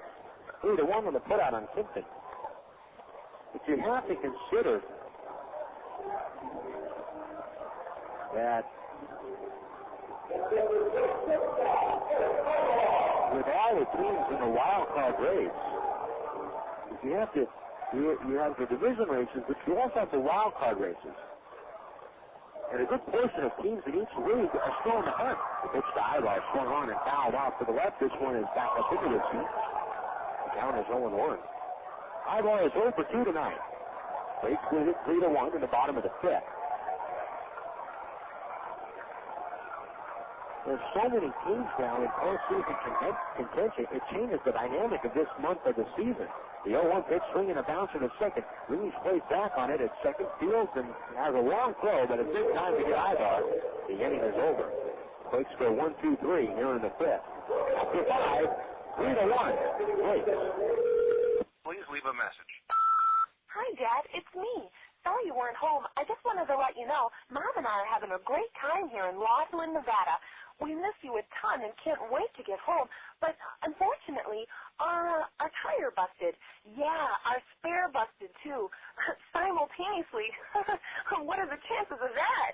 3-1 on the putout on Timpton. But you have to consider that with all the teams in the wild card race, you have the division races, but you also have the wild card races. And a good portion of teams in each league are still in the hunt. The pitch to Aybar, swung on and fouled off to the left. This one is back up into the seat. The count is 0-1. Aybar is 0 for 2 tonight. Quakes with it 3-1 in the bottom of the 5th. There's so many teams now in postseason contention, it changes the dynamic of this month of the season. The 0-1 pitch, swinging a bouncer to second. Reeves plays back on it at second, fields, and has a long throw, but it's big time to get Aybar. The inning is over. Quakes go 1-2-3 here in the 5th. After 5, 3-1. Quakes. Please leave a message. Hi, Dad. It's me. Sorry you weren't home. I just wanted to let you know Mom and I are having a great time here in Laughlin, Nevada. We miss you a ton and can't wait to get home. But unfortunately, our tire busted. Yeah, our spare busted too, simultaneously. What are the chances of that?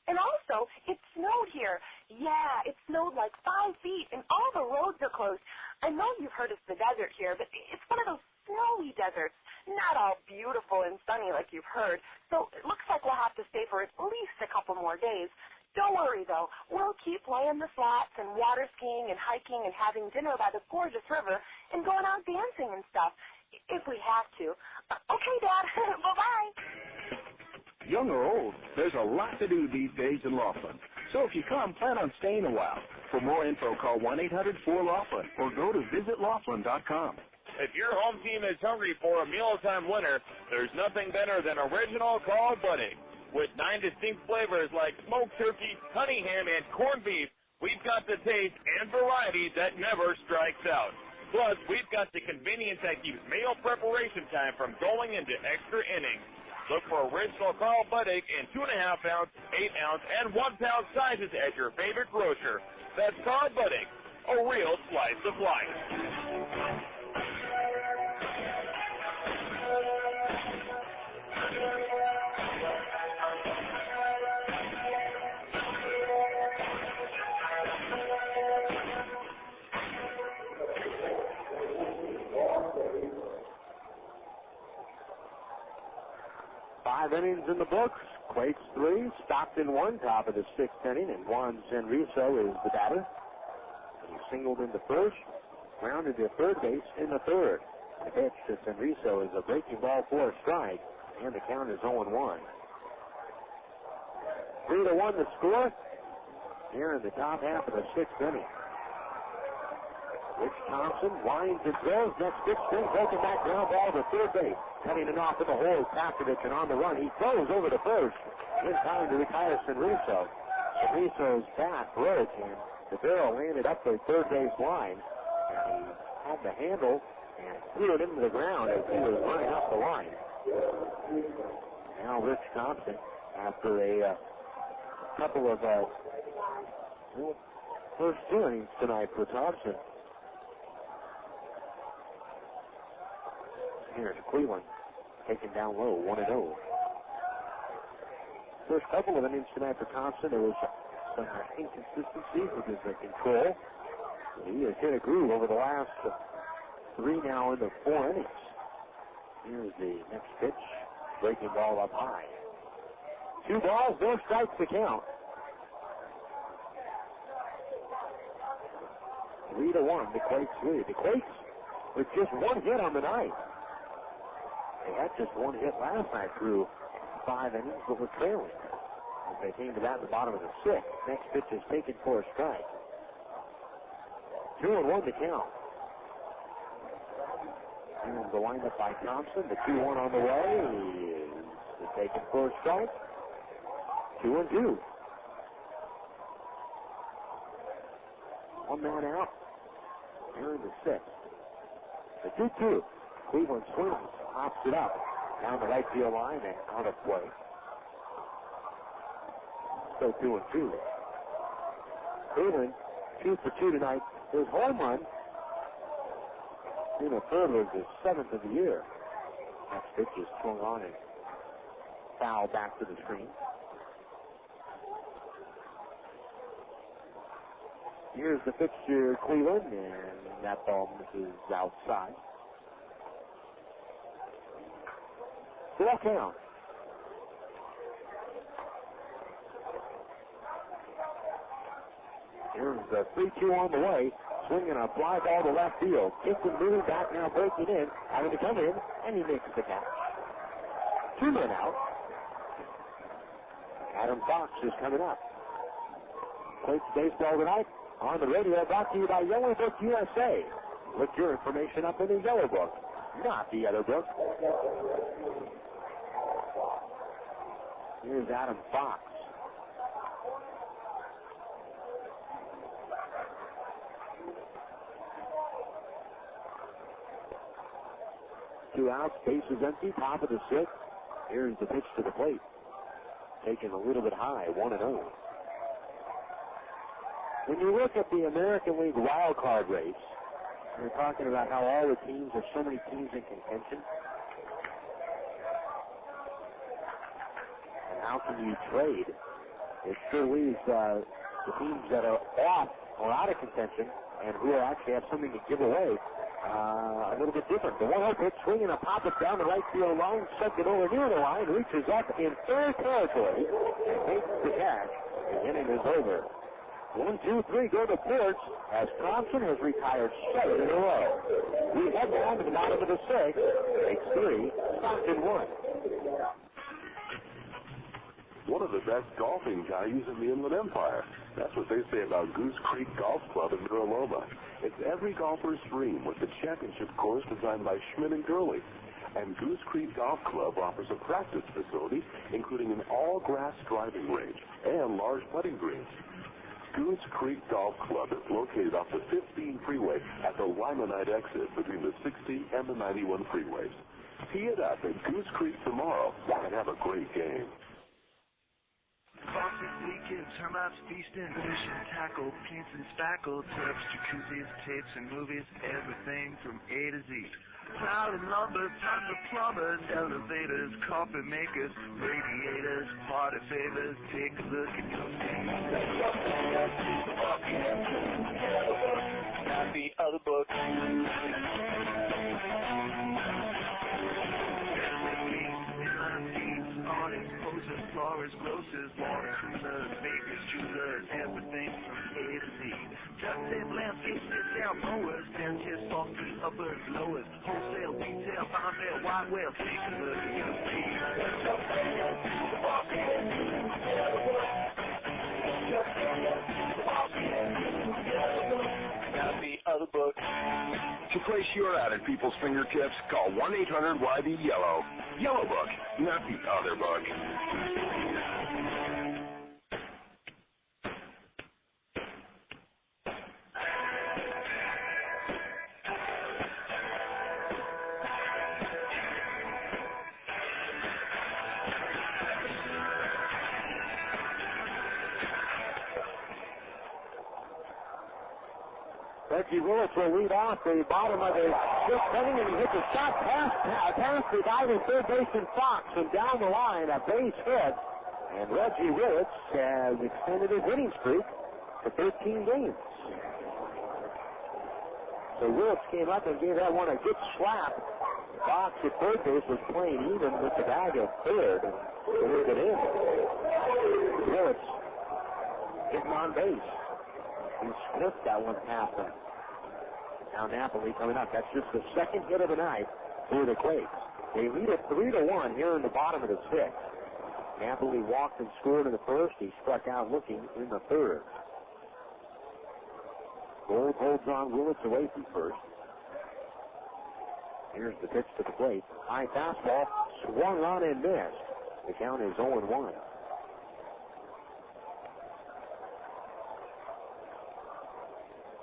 And also, it snowed here. Yeah, it snowed like 5 feet, and all the roads are closed. I know you've heard it's the desert here, but it's one of those snowy deserts. Not all beautiful and sunny like you've heard. So it looks like we'll have to stay for at least a couple more days. Don't worry, though. We'll keep playing the slots and water skiing and hiking and having dinner by the gorgeous river and going out dancing and stuff, if we have to. Okay, Dad. Bye-bye. Young or old, there's a lot to do these days in Laughlin. So if you come, plan on staying a while. For more info, call 1-800-4-LAUGHLIN or go to visitlaughlin.com. If your home team is hungry for a mealtime winner, there's nothing better than original called Buddy. With 9 distinct flavors like smoked turkey, honey ham, and corned beef, we've got the taste and variety that never strikes out. Plus, we've got the convenience that keeps meal preparation time from going into extra innings. Look for original Carl Buddig in 2.5 ounce, 8 ounce, and 1 pound sizes at your favorite grocer. That's Carl Buddig, a real slice of life. 5 innings in the books. Quakes 3, Stockton 1, top of the 6th inning, and Juan Senrizo is the batter. He singled in the first, grounded to third base in the third. The pitch to Senrizo is a breaking ball for a strike, and the count is 0-1. 3-1 the score here in the top half of the 6th inning. Rich Thompson winds and throws. Next pitch, spin, broken back ground ball to third base. Cutting it off in the hole, Pastovich, and on the run. He throws over to first in time to retire Senrizo. Senrizo's bat broke, and the barrel landed up the third base line. And he had the handle and threw it into the ground as he was running up the line. Now Rich Thompson, after a couple of first 2 innings tonight for Thompson. Here's Cleveland, taken down low, 1-0. First couple of innings tonight for Thompson, there was some inconsistencies with his control. He has hit a groove over the last 3 now in the 4 innings. Here's the next pitch. Breaking ball up high. 2 balls, no strikes to count. 3-1, the Quakes lead. The Quakes with just 1 hit on the night. They had just 1 hit last night through 5 innings, but were trailing. As they came to that in the bottom of the 6th. Next pitch is taken for a strike. 2-1 the count. And the windup by Thompson. The 2-1 on the way is taken for a strike. 2-2. 1 man out. Here in the 6th. The 2-2. Cleveland swings, hops it up down the right field line and out of play. Still 2-2. Cleveland 2 for 2 tonight. His home run in a third was his 7th of the year. Next pitch is swung on and foul back to the screen. Here's the pitch to Cleveland, and that ball misses outside. Full count. Here's the 3-2 on the way. Swinging a fly ball to left field. Kicked and moving back now, breaking in. Having to come in, and he makes the catch. 2 men out. Adam Fox is coming up. Quakes baseball tonight on the radio, brought to you by Yellow Book USA. Look your information up in the Yellow Book, not the other book. Here's Adam Fox. Two outs, base is empty, top of the 6th. Here's the pitch to the plate. Taken a little bit high, 1-0. When you look at the American League wild card race, we're talking about how all the teams, there's so many teams in contention. And how can you trade? It sure leaves the teams that are off or out of contention and who actually have something to give away a little bit different. The 1-0 pitch, swinging a pop-up down the right field line, sent it over near the line, reaches up in fair territory, and makes the catch. The inning is over. 1, 2, 3 go to Ports as Thompson has retired 7 in a row. We head down to the bottom of the 6th. Takes 3. Stockton 1. One of the best golfing values in the Inland Empire. That's what they say about Goose Creek Golf Club in Mira Loma. It's every golfer's dream with the championship course designed by Schmidt and Gurley. And Goose Creek Golf Club offers a practice facility, including an all-grass driving range and large putting greens. Goose Creek Golf Club is located off the 15 freeway at the Limonite exit between the 60 and the 91 freeways. Tee it up at Goose Creek tomorrow and have a great game. Faucet weekend, termites feasting, fishing, tackle, paints and spackle, tubs, jacuzzis, tapes and movies, everything from A to Z. Plow and lumber, time for plumbers, elevators, carpet makers, radiators, party favors. Take a look at your name. Not the other book. Flowers, grocers, water coolers, bakers, jewelers, everything from A to Z. Just said landscape, sit down mowers, downstairs, soft feet, uppers, lowers, wholesale, retail, farm mail, wide well, take a look at your feet. Got the other book. To place your ad at people's fingertips, call 1-800-YB-YELLOW. Yellow Book, not the other book. Reggie Willits will lead off the bottom of the 6th inning, and he hits a shot past the diving third baseman Fox, and down the line, a base hit. And Reggie Willits has extended his winning streak to 13 games. So Willits came up and gave that one a good slap box at third base was playing even with the bag at third and delivered it in. Willits getting on base. He slipped that one past him. Now Napoli coming up. That's just the second hit of the night for the Quakes. They lead it 3-1 here in the bottom of the sixth. Napoli walked and scored in the first. He struck out looking in the third. Gold holds on Willits away from first. Here's the pitch to the plate. High fastball, swung on and missed. The count is 0-1.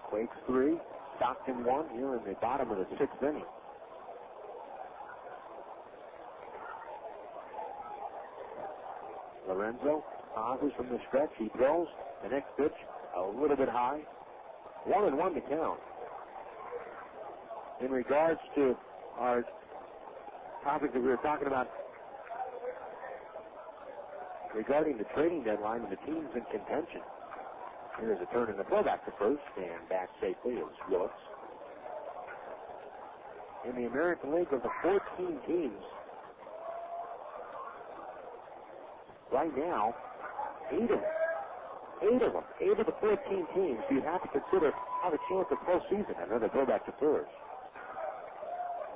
Quakes 3, Stockton 1 here in the bottom of the sixth inning. Lorenzo pauses from the stretch. He throws. The next pitch a little bit high. 1-1 to count. In regards to our topic that we were talking about regarding the trading deadline and the teams in contention. Here's a turn in the throwback to first and back safely is Willits. In the American League of the 14 teams, right now, 8 of the 14 teams you have to consider have a chance of postseason. Another throwback to first.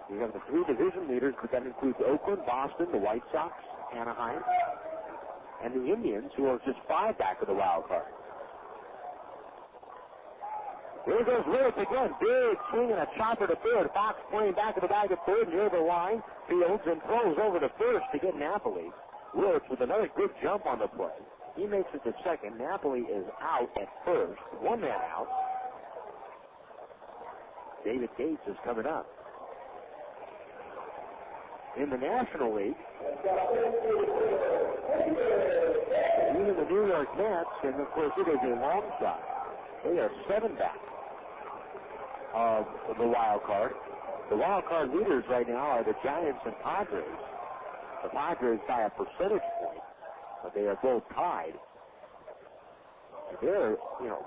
You have the three division leaders, but that includes Oakland, Boston, the White Sox, Anaheim, and the Indians, who are just 5 back of the wild card. Here goes Willits again. Big swing and a chopper to third. Fox playing back of the bag at third near the line. Fields and throws over to first to get Napoli. Willits with another good jump on the play. He makes it to second. Napoli is out at first. One man out. David Gates is coming up. In the National League, even the New York Mets, and of course it is a long shot, they are 7 back of the wild card. The wild card leaders right now are the Giants and Padres. The Padres by a percentage point, but they are both tied. There are,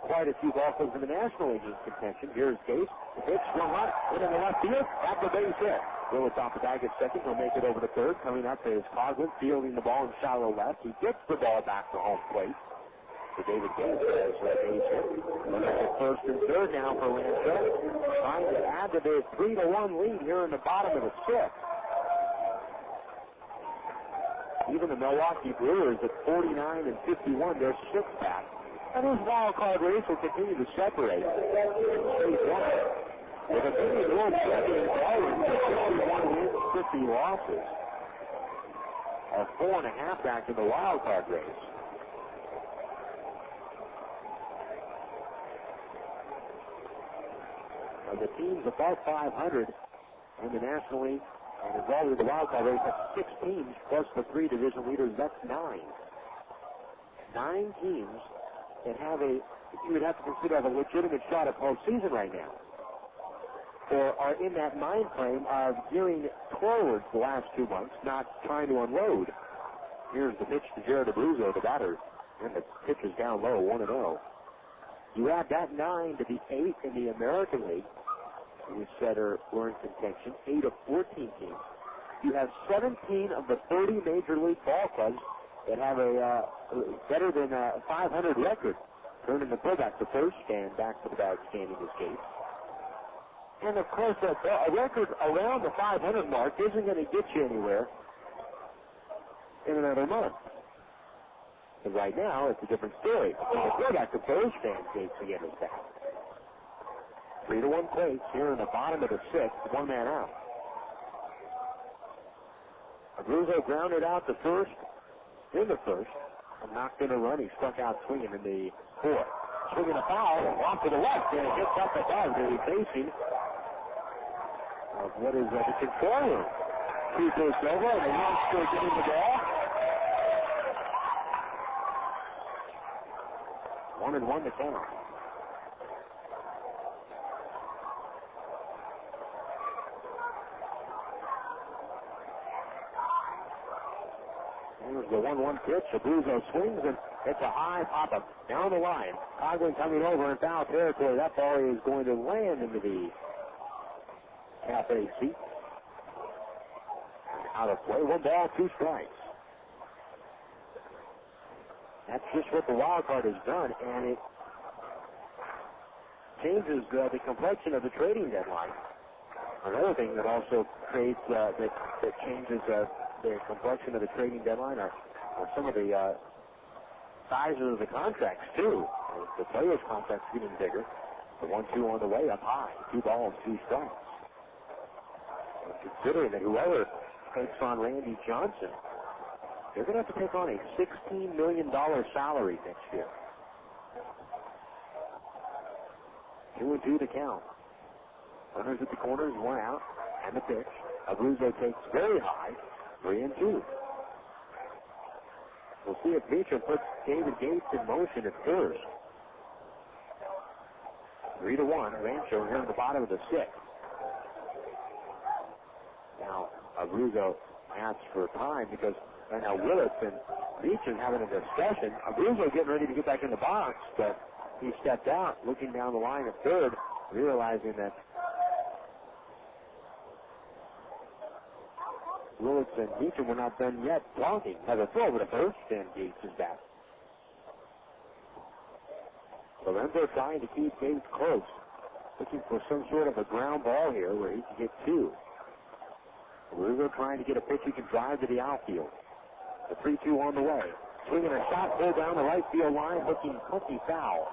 quite a few ball clubs in the National League in contention. Here's Gates. The pitch swung up, in the left field. That's a base hit. Willits off the bag at second. He'll make it over to third. Coming up is Coughlin, fielding the ball in shallow left. He gets the ball back to home plate. So David Gates has a base hit. Runners at first and third now for Rancho. Trying to add to their 3-1 lead here in the bottom of the sixth. Even the Milwaukee Brewers at 49 and 51, they're 6 back. And this wild card race will continue to separate. With a big World Champions already 51 wins, 50 losses, are 4.5 back in the wild card race. Of the teams above 500 in the National League and involved in the wild card race, that's 6 teams plus the 3 division leaders. That's 9. 9 teams that have you would have to consider have a legitimate shot at postseason right now, or are in that mind frame of gearing towards the last 2 months, not trying to unload. Here's the pitch to Jared Abruzzo, the batter, and the pitch is down low, 1-0. You add that 9 to the 8 in the American League, which said were in contention, 8 of 14 teams. You have 17 of the 30 major league ball clubs that have a better than 500 record. Turning the throwback to first and back to the bag standing his Gates. And of course, a record around the 500 mark isn't going to get you anywhere in another month. And right now, it's a different story. The throwback to first and Gates again is back. 3-1 Quakes here in the bottom of the sixth, 1 man out. Abruzzo grounded out to first. In the first, and knocked in a run. He struck out swinging in the fourth. Swinging a foul off to the left, and it gets up above the facing of what is the control room. 2 goes over, and the youngster getting the ball. 1-1 to count. Here's the 1-1 pitch. Abruzzo swings, and it's a high pop-up down the line. Coughlin coming over in foul territory. That ball is going to land into the cafe seat. out of play. 1 ball, 2 strikes. That's just what the wild card has done, and it changes the complexion of the trading deadline. Another thing that also creates that changes the complexion of the trading deadline are some of the sizes of the contracts too. The players' contracts getting bigger. The 1-2 on the way up high. 2 balls, 2 strikes. And considering that whoever takes on Randy Johnson, they're going to have to take on a $16 million salary next year. 2-2 to count. Runners at the corners, 1 out, and the pitch. Abruzzo takes very high, 3-2. We'll see if Beltre puts David Gates in motion at first. 3-1, Rancho here in the bottom of the 6th. Now, Abruzzo asks for time because right now Willits and Beltre having a discussion. Abruzzo getting ready to get back in the box, but he stepped out, looking down the line at third, realizing that Willits and Beltre were not done yet talking. Has a throw over to first, and Gates is back. Lorenzo trying to keep Gates close, looking for some sort of a ground ball here where he can get 2. Lorenzo trying to get a pitch he can drive to the outfield. The 3-2 on the way. Swinging a shot pulled down the right field line, looking funky foul.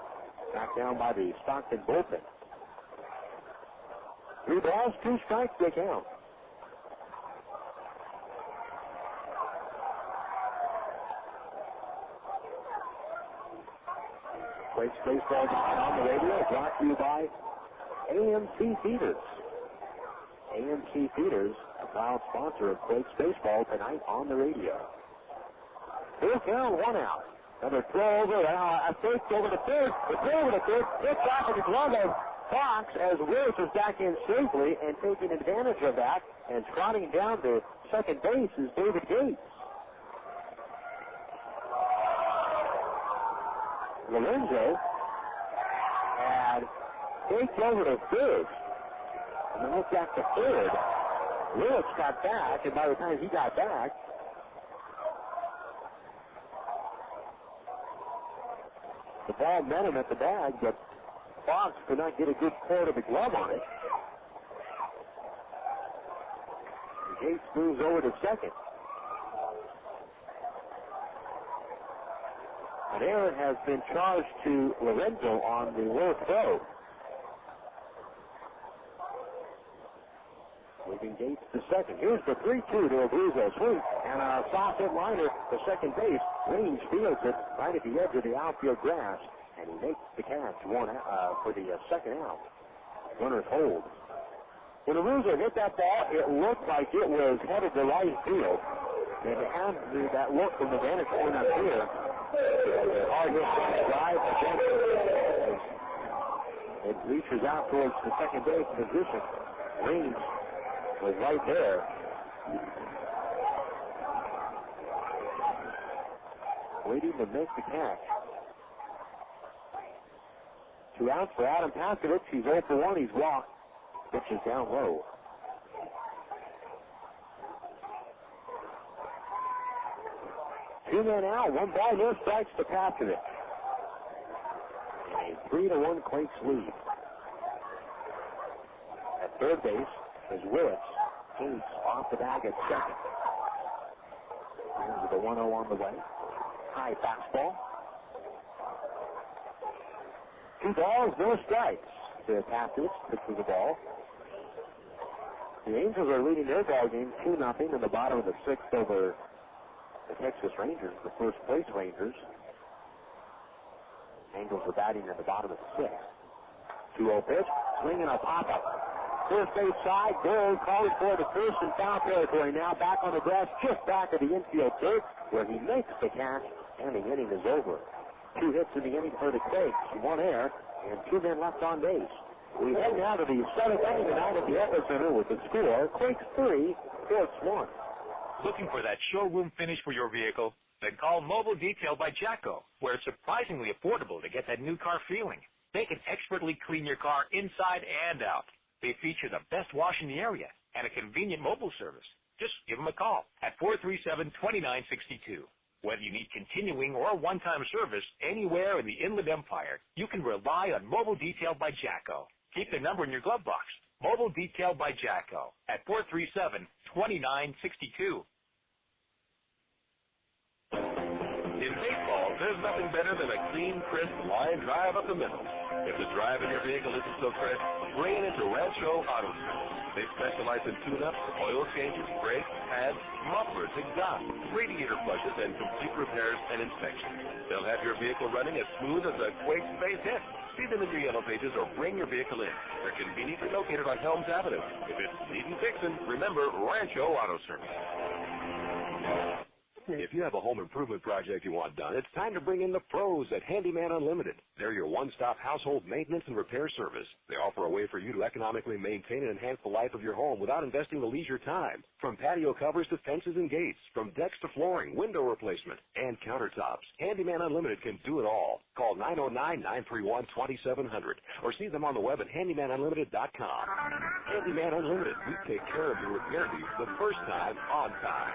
Knocked down by the Stockton bullpen. 3 balls, 2 strikes, they count. Quakes baseball on the radio, brought to you by AMC Feeders. AMC Feeders, a proud sponsor of Quakes baseball tonight on the radio. Full count, 1 out. Another throw over, a fake over the third. The throw over the third, hits off of the glove of Fox as Willis is back in safely and taking advantage of that and trotting down to second base is David Gates. Lorenzo had faked over to third and then looked back to third. Willis got back, and by the time he got back, the ball met him at the bag, but Fox could not get a good pull to the glove on it. And Gates moves over to second. An error has been charged to Lorenzo on the low throw. Leaving Gates to second. Here's the 3-2 to Abruzzo. Swing and a soft hit liner to second base. Range fields it right at the edge of the outfield grass, and he makes the catch for the second out. Runners hold. When Abruzzo hit that ball, it looked like it was headed to right field. And it had that look from the vantage point up here. Hard hit drive against it. It reaches out towards the second base position. Range was right there. Waiting to make the catch. 2 outs for Adam Paskovich. He's 0 for 1. He's walked. Pitch is down low. Two men out, 1 ball, no strikes to Paskovich. A 3-1 Quakes lead. At third base is Willits. Gates off the bag at second. Here's the 1-0 on the way. High fastball. 2 balls, no strikes to Paskovich. Pitches the ball. The Angels are leading their ball game 2-0 in the bottom of the 6th over the Texas Rangers, the first place Rangers. Angels are batting in the bottom of the 6th. 2-0 pitch, swinging a pop-up. First base side, goal, calling for the first and foul territory now. Back on the grass, just back of the infield turf, where he makes the catch, and the inning is over. 2 hits in the inning for the Quakes, 1 error, and 2 men left on base. We head now to the 7th inning tonight at the Epicenter with the score, Quakes 3, Forks 1. Looking for that showroom finish for your vehicle? Then call Mobile Detail by Jacko, where it's surprisingly affordable to get that new car feeling. They can expertly clean your car inside and out. They feature the best wash in the area and a convenient mobile service. Just give them a call at 437-2962. Whether you need continuing or one-time service anywhere in the Inland Empire, you can rely on Mobile Detail by Jacko. Keep the number in your glove box. Mobile Detail by Jacko at 437-2962. In baseball, there's nothing better than a clean, crisp line drive up the middle. If the drive in your vehicle isn't so crisp, bring it into Rancho Auto Service. They specialize in tune-ups, oil changes, brakes, pads, mufflers, exhaust, radiator flushes, and complete repairs and inspections. They'll have your vehicle running as smooth as a Quakes base hit. See them in your yellow pages or bring your vehicle in. They're conveniently located on Helms Avenue. If it's needing fixing, remember Rancho Auto Service. If you have a home improvement project you want done, it's time to bring in the pros at Handyman Unlimited. They're your one-stop household maintenance and repair service. They offer a way for you to economically maintain and enhance the life of your home without investing the leisure time. From patio covers to fences and gates, from decks to flooring, window replacement, and countertops, Handyman Unlimited can do it all. Call 909-931-2700 or see them on the web at handymanunlimited.com. Handyman Unlimited, we take care of your repair needs the first time on time.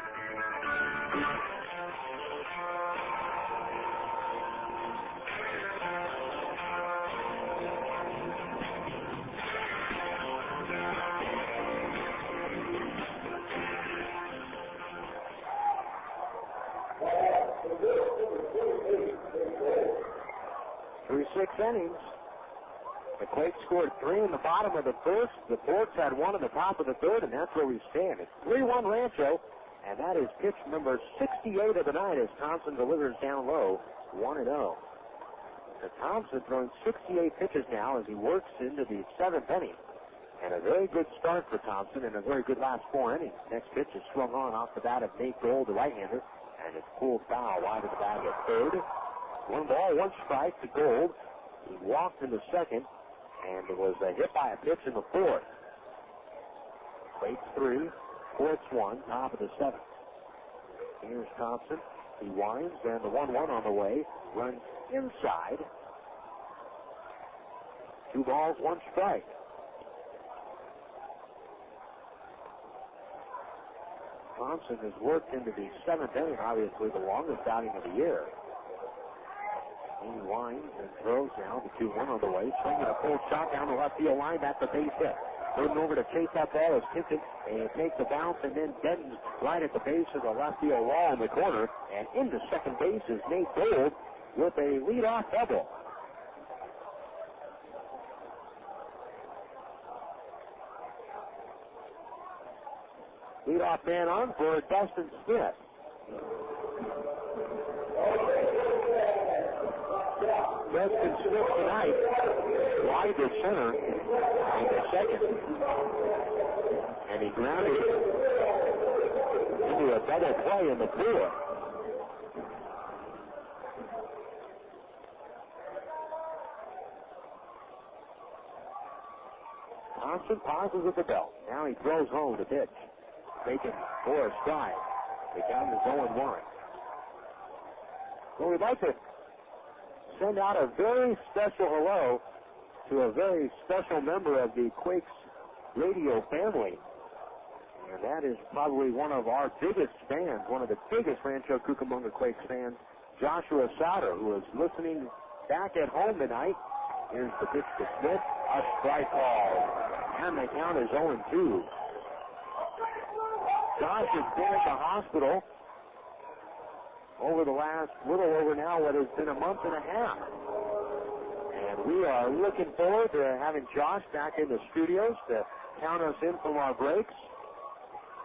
6 innings. The Quakes scored 3 in the bottom of the first. The Forts had 1 in the top of the third, and that's where we stand. It's 3-1 Rancho, and that is pitch number 68 of the night as Thompson delivers down low, 1-0. Thompson throwing 68 pitches now as he works into the 7th inning. And a very good start for Thompson and a very good last 4 innings. Next pitch is swung on off the bat of Nate Gold, the right-hander, and it's pulled foul wide of the bag at third. 1 ball, 1 strike to Gold. He walked in the second, and it was hit by a pitch in the fourth. Quakes 3, Forts 1, top of the 7th. Here's Thompson. He winds, and the 1-1 on the way. Runs inside. 2 balls, 1 strike. Thompson has worked into the 7th inning, obviously the longest outing of the year. He winds and throws now. The 2-1 on the way. Swinging a full shot down the left field line. That's a base hit. Moving over to chase that ball is Kimpton, and it takes a bounce and then bends right at the base of the left field wall in the corner. And into second base is Nate Gold with a leadoff double. Leadoff man on for Dustin Smith. Dustin Smith tonight, wide to center in the second. And he grounded into a double play in the fourth. Thompson pauses at the belt. Now he throws home the pitch. Taken for a strike. The count is 0-1. Well, we'd like to send out a very special hello to a very special member of the Quakes radio family. And that is probably one of our biggest fans, one of the biggest Rancho Cucamonga Quakes fans, Joshua Sauter, who is listening back at home tonight. Here's the pitch to Smith. A strike call. And the count is 0-2. Josh has been at the hospital over the last little over now what has been a month and a half. And we are looking forward to having Josh back in the studios to count us in from our breaks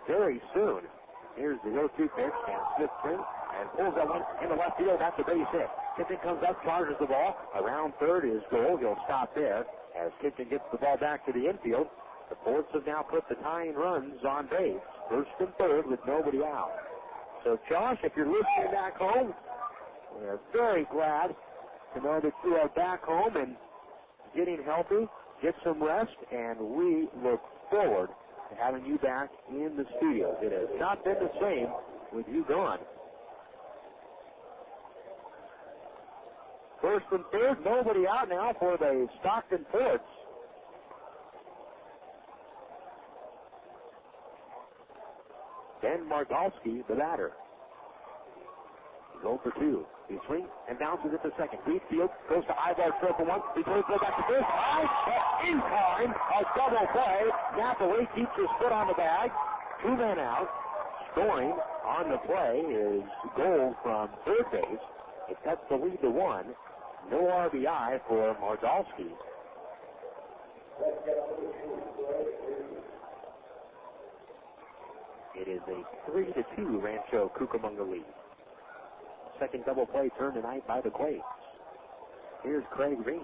very soon. Here's the 0-2 pitch, and Smith turns and pulls that one in the left field. That's a base hit. Kimpton comes up, charges the ball. Around third is Gold. He'll stop there as Kimpton gets the ball back to the infield. The Forts have now put the tying runs on base, first and third with nobody out. So, Josh, if you're listening back home, we're very glad to know that you are back home and getting healthy, get some rest, and we look forward to having you back in the studios. It has not been the same with you gone. First and third, nobody out now for the Stockton Forts. Ben Margalski, the batter. He's 0 for 2. He swings and bounces it to second. Deep field, goes to Aybar, throw for one. He throws back to first. In time, a double play. Napoli keeps his foot on the bag. 2 men out. Scoring on the play is goal from third base. It cuts the lead to 1. No RBI for Margalski. It is a 3-2 Rancho Cucamonga lead. Second double play turned tonight by the Quakes. Here's Craig Range.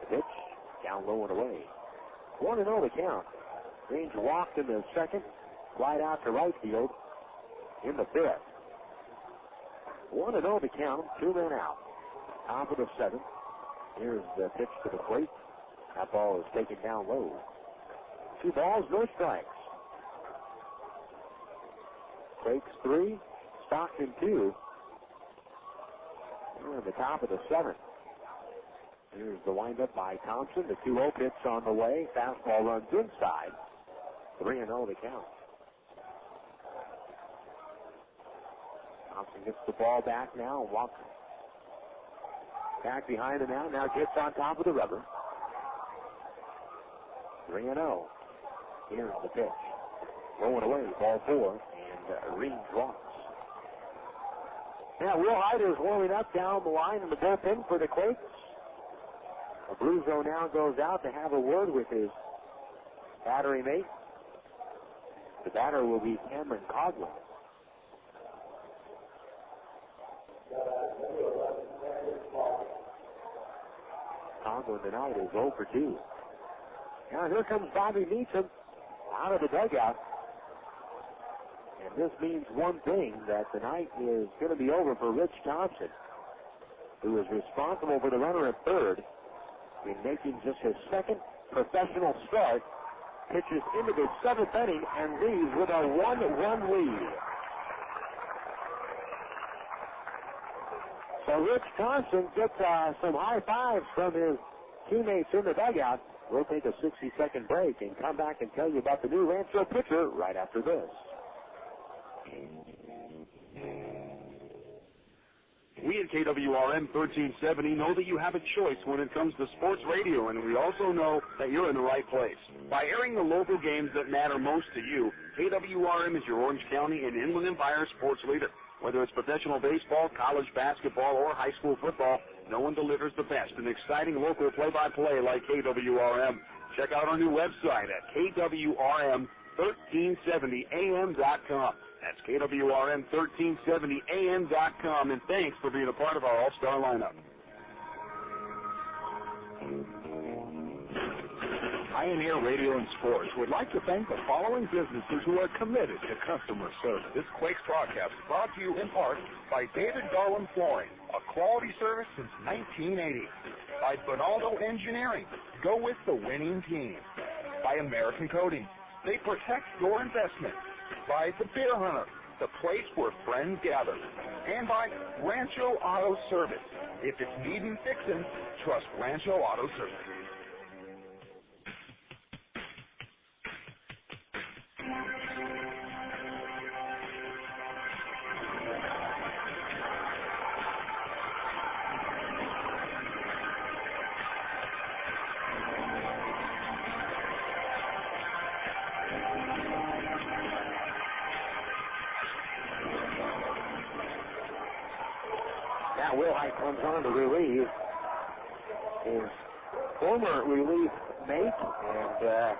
The pitch down low and away. 1-0 the count. Range walked in the second, slide out to right field in the fifth. 1-0 the count, 2 men out. Top of the seventh. Here's the pitch to the plate. That ball is taken down low. 2 balls, no strikes. Quakes 3, Stockton 2. We're at the top of the seventh. Here's the windup by Thompson. The 2-0 pitch on the way. Fastball runs inside. 3-0 the count. Thompson gets the ball back now and walks back behind the mound. Now gets on top of the rubber. 3-0. Here's the pitch. Rolling away, ball 4, and Reed walks. Now, Will Hyder is warming up down the line in the bullpen for the Quakes. Abruzzo now goes out to have a word with his battery mate. The batter will be Cameron Coughlin. Coughlin tonight is 0 for 2. Now here comes Bobby Meacham out of the dugout. And this means one thing, that the night is going to be over for Rich Thompson, who is responsible for the runner at third in making just his second professional start. Pitches into the 7th inning and leaves with a 1-1 lead. So Rich Thompson gets some high fives from his teammates in the dugout. We'll take a 60-second break and come back and tell you about the new Rancho pitcher right after this. We at KWRM 1370 know that you have a choice when it comes to sports radio, and we also know that you're in the right place. By airing the local games that matter most to you, KWRM is your Orange County and Inland Empire sports leader. Whether it's professional baseball, college basketball, or high school football, no one delivers the best and exciting local play-by-play like KWRM. Check out our new website at KWRM1370am.com. That's KWRM1370am.com, and thanks for being a part of our all-star lineup. Pioneer Radio and Sports would like to thank the following businesses who are committed to customer service. This Quakes broadcast is brought to you in part by David Garland Flooring, a quality service since 1980. By Bonaldo Engineering, go with the winning team. By American Coatings, they protect your investment. By The Beer Hunter, the place where friends gather. And by Rancho Auto Service. If it's needing fixing, trust Rancho Auto Service. Now Will Hyde comes on to relieve his former relief mate, and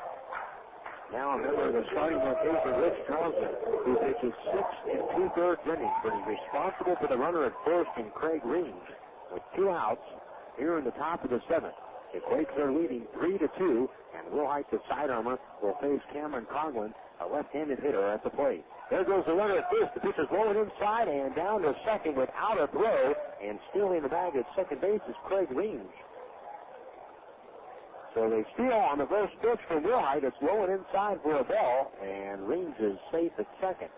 now a member of the starting rotation, Rich Thompson, who pitches 6 2/3 innings, but he's responsible for the runner at first and Craig Reed. With 2 outs here in the top of the 7th. The Quakes are leading 3-2, and Will Hyde, the sidearmer, will face Cameron Coughlin, a left-handed hitter, at the plate. There goes the runner at first. The pitcher's rolling inside and down to second without a throw, and stealing the bag at second base is Craig Reed. So they steal on the first pitch from Will Hyde. It's rolling inside for a ball, and Reed is safe at second.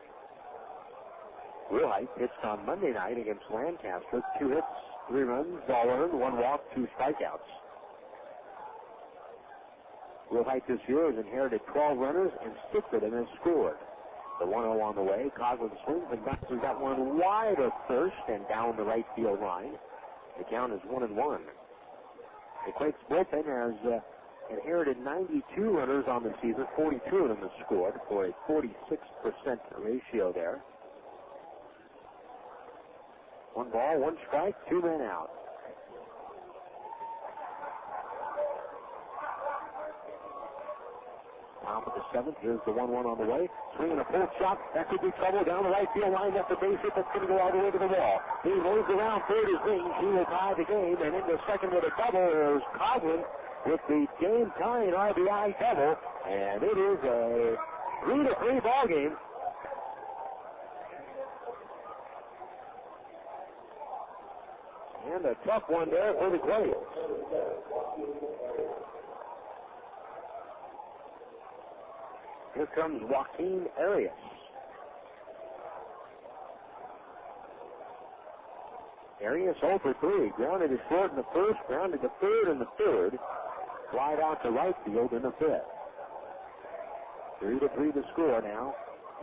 Will Hyde pitched on Monday night against Lancaster. 2 hits, 3 runs, all earned, 1 walk, 2 strikeouts. Willits this year has inherited 12 runners, and 6 of them have scored. The 1-0 on the way. Coughlin swings and bounces that one wide of first and down the right field line. The count is 1-1. The Quakes bullpen has inherited 92 runners on the season. 42 of them have scored for a 46% ratio there. 1 ball, 1 strike, 2 men out. Top of the 7th. Here's the 1-1 on the way. Swinging a full shot. That could be trouble down the right field line. That's the base hit. That's going to go all the way to the wall. He moves around third as rings. He will tie the game. And into second with a double is Coughlin with the game-tying RBI double. And it is a 3-3 ball game. And a tough one there for the Quakes. Here comes Joaquin Arias. Arias 0 for 3. Grounded to short in the first, grounded to third in the third. Flied out to right field in the fifth. 3-3 the score now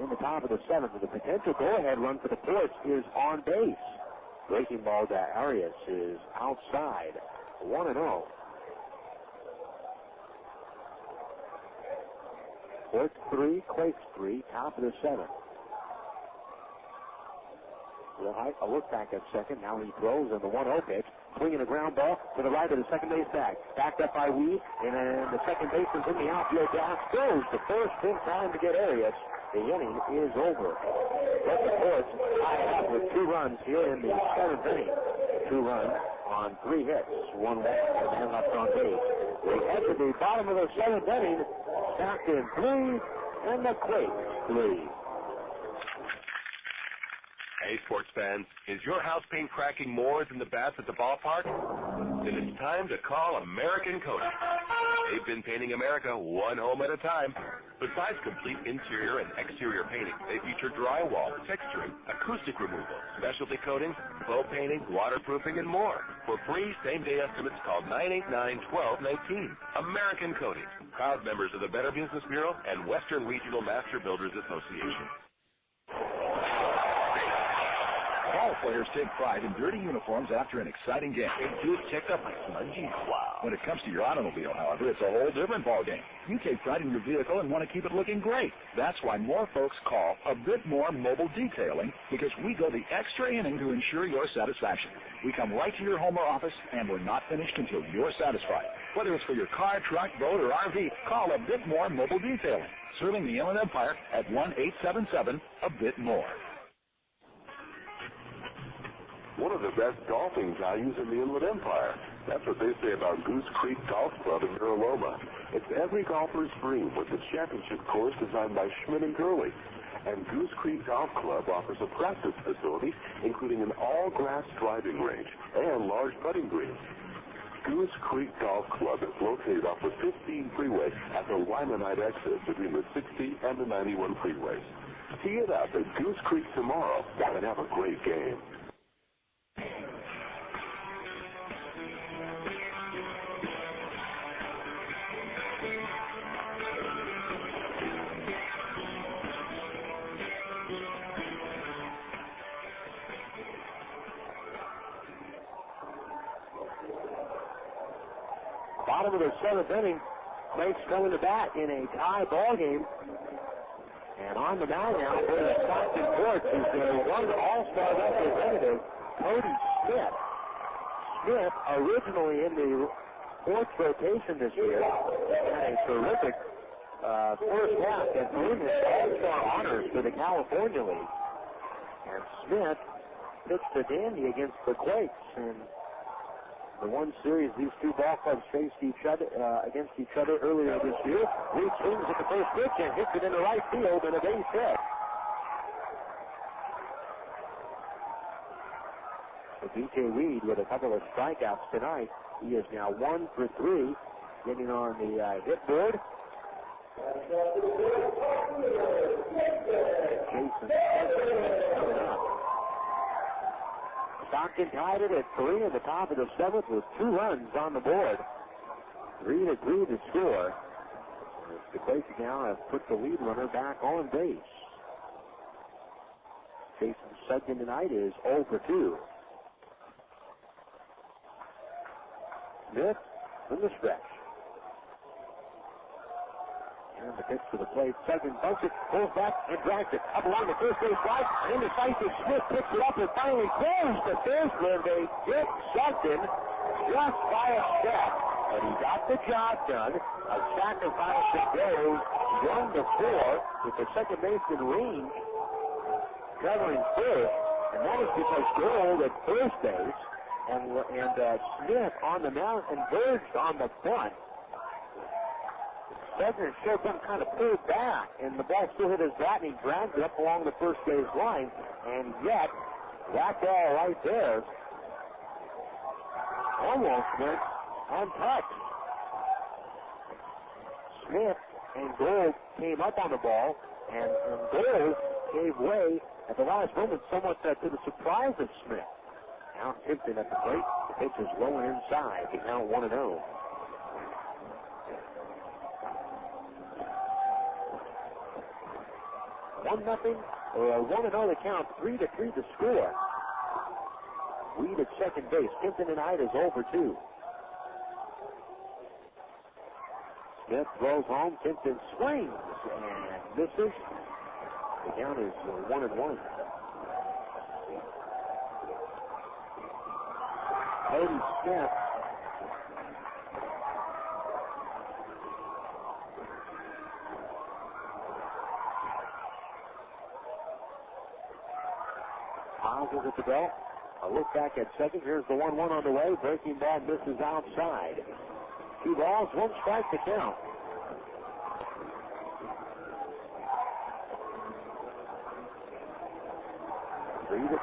in the top of the 7th. The potential go-ahead run for the Ports is on base. Breaking ball to Arias is outside. 1-0. Ports 3, Quakes 3, top of the 7th. Willits, a look back at second. Now he throws in the 1-0 pitch. Swinging a ground ball to the right of the second base bag. Backed up by Weed, and the second baseman's in the outfield. Gas goes the first in time to get Arias. The inning is over. But the Ports tied up with 2 runs here in the 7th inning. 2 runs on 3 hits. 1 walk, and man left on base. We head to the bottom of the 7th inning. Stockton 3, and the Quakes 3. Hey, sports fans, is your house paint cracking more than the bats at the ballpark? Then it's time to call American Coatings. They've been painting America one home at a time. Besides complete interior and exterior painting, they feature drywall, texturing, acoustic removal, specialty coatings, faux painting, waterproofing, and more. For free same-day estimates, call 989-1219. American Coatings, proud members of the Better Business Bureau and Western Regional Master Builders Association. Ball players take pride in dirty uniforms after an exciting game. Hey, dude, check out my smudgy cloud. When it comes to your automobile, however, it's a whole different ballgame. You take pride in your vehicle and want to keep it looking great. That's why more folks call A Bit More Mobile Detailing, because we go the extra inning to ensure your satisfaction. We come right to your home or office, and we're not finished until you're satisfied. Whether it's for your car, truck, boat, or RV, call A Bit More Mobile Detailing, serving the Inland Empire at 1-877-A-BIT-MORE. One of the best golfing values in the Inland Empire. That's what they say about Goose Creek Golf Club in Mira Loma. It's every golfer's dream with the championship course designed by Schmidt & Gurley. And Goose Creek Golf Club offers a practice facility, including an all-grass driving range and large putting greens. Goose Creek Golf Club is located off the 15 freeway at the Lymanite exit between the 60 and the 91 freeways. Tee it up at Goose Creek tomorrow and have a great game. Bottom of the 7th inning, Quakes coming to bat in a tie ball game. And on the mound now for the Stockton Ports is the one all-star representative, Cody Smith. Smith, originally in the Ports rotation this year, had a terrific first half and earned his all-star honors for the California League. And Smith pitched a dandy against the Quakes. And the one series these two ball clubs faced against each other earlier this year. Reed swings at the first pitch and hits it into right field and a base hit. So B.J. Reed with a couple of strikeouts tonight. He is now 1 for 3, getting on the hit board. Jason coming up. Stockton tied it at 3 at the top of the 7th with 2 runs on the board. 3-3 to score. The Quakes now have put the lead runner back on base. Jason Sugden tonight is 0 for 2. Smith from the stretch. And the pitch to the plate. Sugden bunts it, pulls back, and drags it up along the first base line. And indecisive Smith picks it up and finally throws to first where they get Sugden just by a step. But he got the job done. A sacrifice that goes 1 to 4 with the second baseman Reed covering first. And that is because Gold at first base and Smith on the mound and Verge on the front. Sugden showed some kind of pulled back, and the ball still hit his bat, and he dragged it up along the first base line, and yet that ball right there almost went untouched. Smith and Gold came up on the ball, and Gold gave way at the last moment somewhat to the surprise of Smith. Now Timpton at the plate. The pitch is low and inside. He's now 1-0. One nothing, or 1-0 to count, 3-3 to score. Reed at second base. Timpton tonight is 0 for 2. Smith throws home. Timpton swings and misses. The count is 1-1. Cody Smith pauses at the belt. A look back at second. Here's the 1-1 on the way. Breaking ball misses outside. 2 balls, 1 strike to count. Three to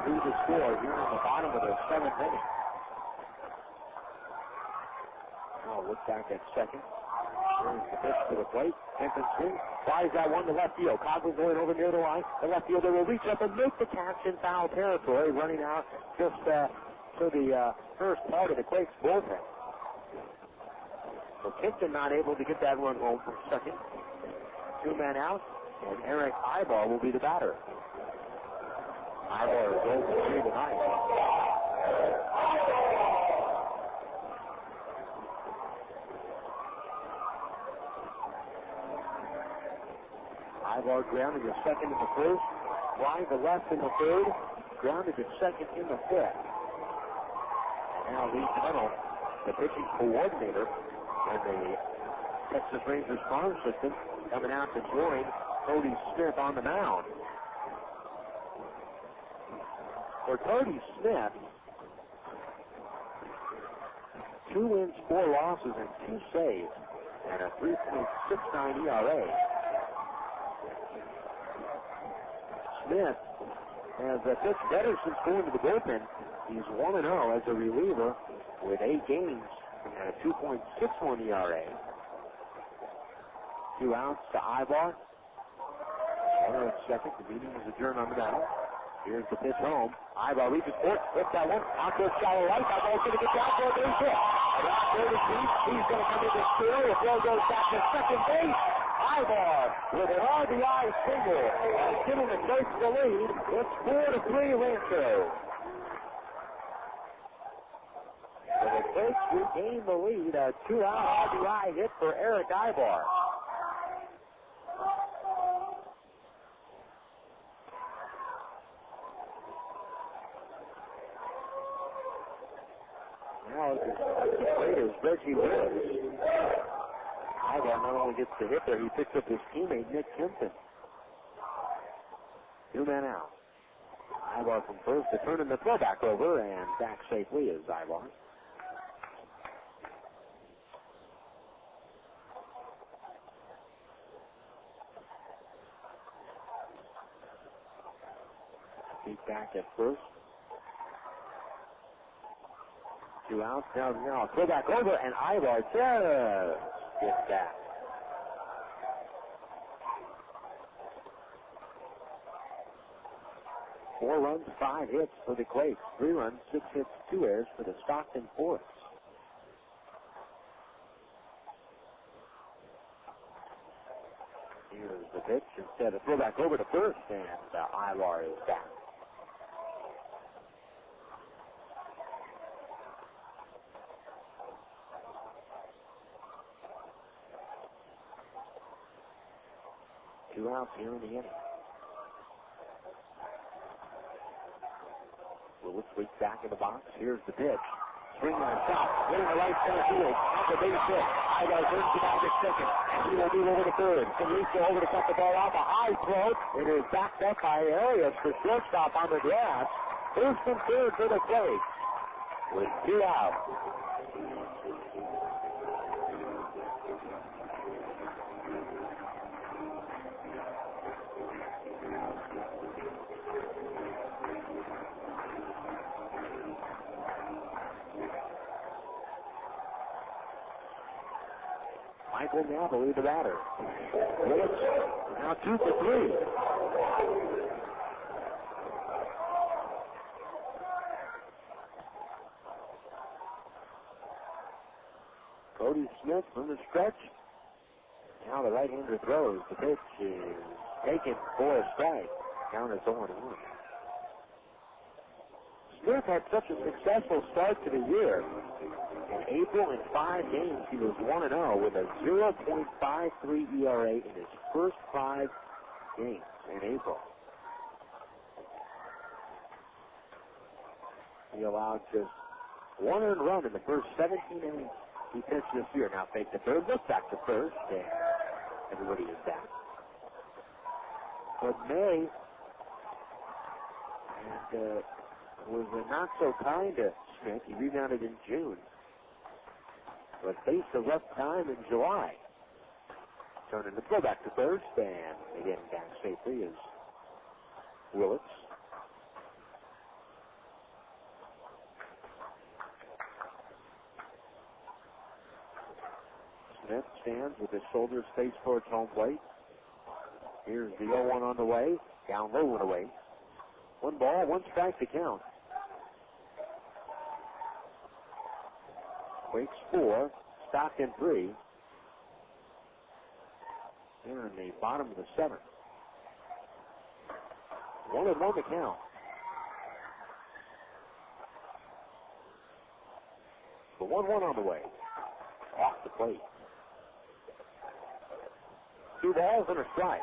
score here in the bottom of the 7th inning. Now look back at second. Here's the pitch to the plate. Timpton swings. Flies that one to left field. Coughlin going over near the line. The left fielder will reach up and make the catch in foul territory, running out just to the first part of the Quakes bullpen. So Timpton not able to get that run home from second. 2 men out, and Erick Aybar will be the batter. Aybar is 0 for 3 tonight. Aybar grounded to second in the first, flying to left in the third, grounded to second in the fifth. And now Lee Tunnell, the pitching coordinator and the Texas Rangers farm system, coming out to join Cody Smith on the mound. For Cody Smith, 2 wins, 4 losses, and 2 saves, and a 3.69 ERA. Smith has pitched better since going to the bullpen. He's 1-0 as a reliever with 8 games and a 2.61 ERA. 2 outs to Aybar. Runner at second. The meeting is adjourned on the mound. Here's the pitch home. Aybar reaches for it. Hits that one. Out to shallow right. Aybar's going to get down for a base hit. Around third and deep. He's going to come in to steal. The throw goes back to second base. Aybar with an RBI single. Giving the Quakes the lead. It's 4-3 Rancho. So the Quakes regain the lead. A 2-out RBI hit for Erick Aybar. Now the plate is Reggie Willits. Aybar not only gets the hit there, he picks up his teammate Nick Timpton. 2 men out. Aybar from first to turn the throw back over, and back safely is Aybar. He's back at first. 2 outs. Now throw back over, and Aybar just gets that. Four runs, 5 hits for the Quakes. 3 runs, 6 hits, 2 errors for the Stockton Force. pitch instead of throw back over to first, and Aybar is back. Two outs here in the inning. Willits waits back in the box. Here's the pitch. Swing on a shot. Hitting the right center field. Off the base hit. Aybar turns it back at second. He will move over to third. Finlisa over to cut the ball off. A high throw. It is backed up by Arias for shortstop on the grass. First and third for the Quakes with 2 outs. Michael Napoli, the batter. Willits now 2 for 3. Cody Smith from the stretch. Now the right-hander throws. The pitch is taken for a strike. Count is 0-1. Smith had such a successful start to the year. In April, in 5 games, he was 1-0 with a 0.53 ERA in his first 5 games in April. He allowed just 1 earned run in the first 17 innings he pitched this year. Now fake the third, look back to first, and everybody is back. But May was not so kind to Smith. He rebounded in June, but faced a rough time in July. Turning the throw back to first, and again back safely is Willits. Smith stands with his shoulders faced towards home plate. Here's the 0-1 on the way. Down low and away. 1 ball, 1 strike to count. Quakes 4, Stockton 3. Here in the bottom of the 7th. 1-1 to count. The 1-1 on the way. Off the plate. 2 balls and a strike.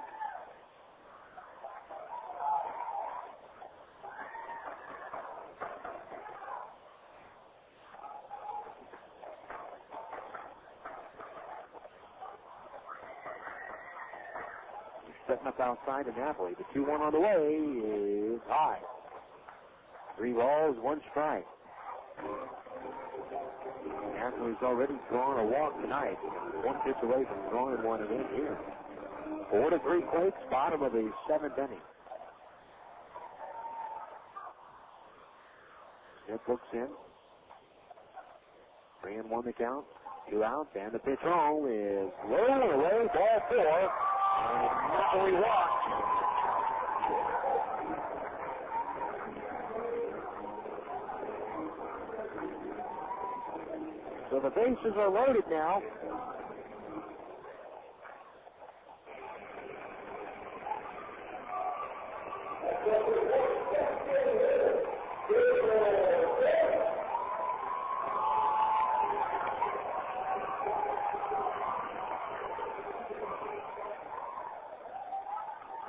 Setting up outside to Napoli. The 2-1 on the way is high. 3 balls, 1 strike. Napoli's already drawn a walk tonight. 1 pitch away from drawing one and in here. 4-3 Quakes, bottom of the 7th inning. Smith looks in. 3-1 the count. 2 outs, and the pitch home is low and away, ball 4. And Napoli walks. So the bases are loaded now.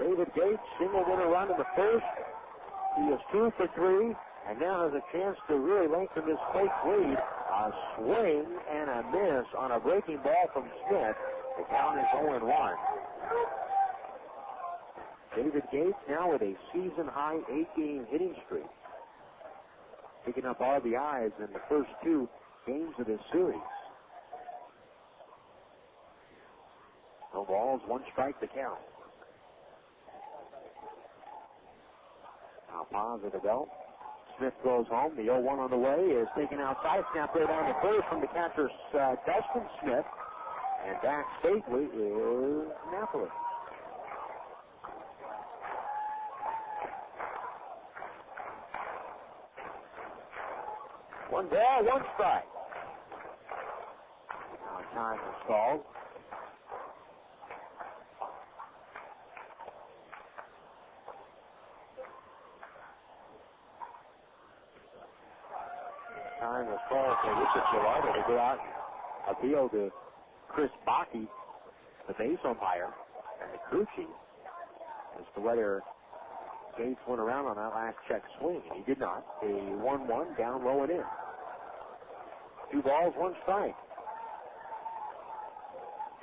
David Gates, single winner run in the first. He is 2 for 3, and now has a chance to really lengthen this Quake lead. A swing and a miss on a breaking ball from Smith. The count is 0-1. David Gates now with a season-high 8-game hitting streak. Picking up RBIs in the first 2 games of this series. No balls, 1 strike to count. Now pause at the belt. Smith goes home. The 0-1 on the way is taken outside. Snap right down the first from the catcher, Dustin Smith. And back safely is Napoli. One ball, 1 strike. Now time is called. Gerardo to go out and appeal to Chris Bakke, the base umpire, and the crew chief, as to whether Gates went around on that last check swing, and he did not. A 1-1 down low and in. 2 balls, 1 strike.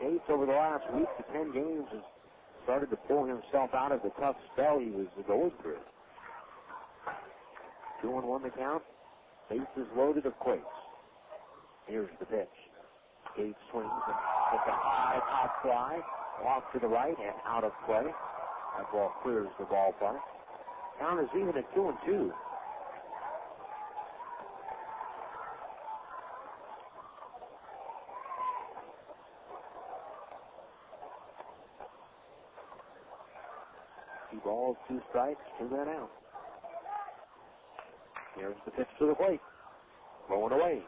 Gates over the last week to 10 games has started to pull himself out of the tough spell he was going through. 2-1 the count. Bases loaded of Quakes. Here's the pitch. Gates swings and hits a high pop fly off to the right and out of play. That ball clears the ballpark. Count is even at 2-2. Two balls, 2 strikes, 2 men out. Here's the pitch to the plate. Going away.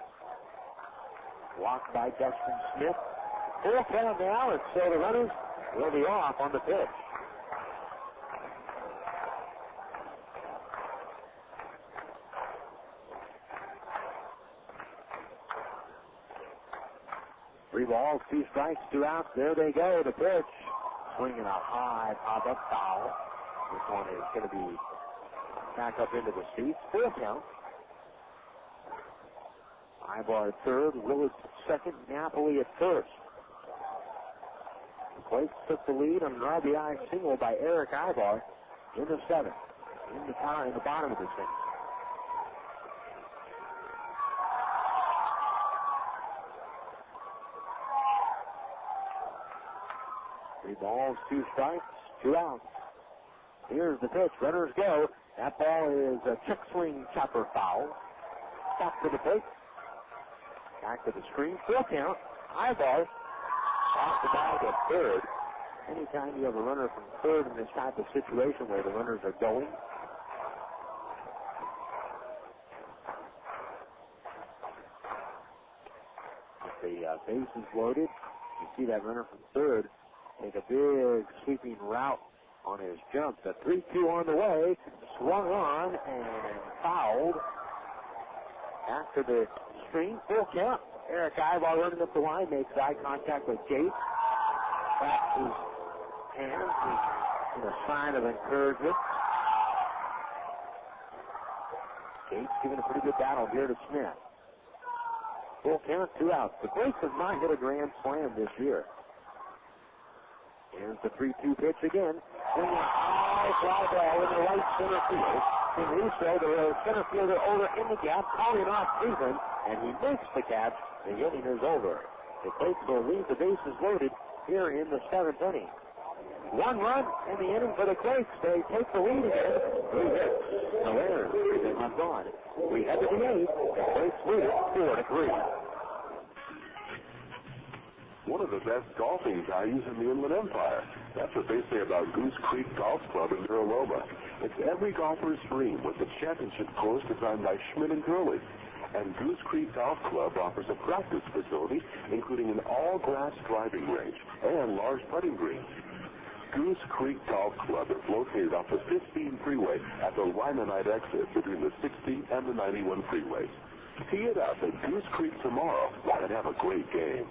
Blocked by Dustin Smith. Full count now, and so the runners will be off on the pitch. Three balls, 2 strikes, 2 outs. There they go. The pitch. Swinging a high pop-up foul. This one is going to be back up into the seats. Full count. Aybar at third, Willits at second, Napoli at first. The Quakes took the lead on an RBI single by Erick Aybar in the 7th, in the bottom of the 6th. Three balls, 2 strikes, 2 outs. Here's the pitch. Runners go. That ball is a check swing chopper foul. Back to the plate. Back to the screen. Full count. Aybar off the bag at third. Anytime you have a runner from third in this type of situation where the runners are going, if the base is loaded, you see that runner from third take a big sweeping route on his jump. The 3-2 on the way, swung on and fouled. After the screen, full count. Erick Aybar running up the line, makes eye contact with Gates. Claps his hands in a sign of encouragement. Gates giving a pretty good battle here to Smith. Full count, 2 outs. The Quakes have not hit a grand slam this year. Here's the 3-2 pitch again. Swinging a high fly ball in the right center field. And Russo, the center fielder, over in the gap, calling off Cleveland, and he makes the catch. The inning is over. The Quakes will leave the bases loaded here in the 7th inning. 1 run in the inning for the Quakes. They take the lead again. 3 hits, no errors, 3 men left on. We head to the 8th. The Quakes lead it 4-3. One of the best golfing values in the Inland Empire. That's what they say about Goose Creek Golf Club in Mira Loma. It's every golfer's dream with the championship course designed by Schmidt and Gurley. And Goose Creek Golf Club offers a practice facility, including an all-grass driving range and large putting greens. Goose Creek Golf Club is located off the 15 freeway at the Limonite exit between the 60 and the 91 freeways. Tee it up at Goose Creek tomorrow and have a great game.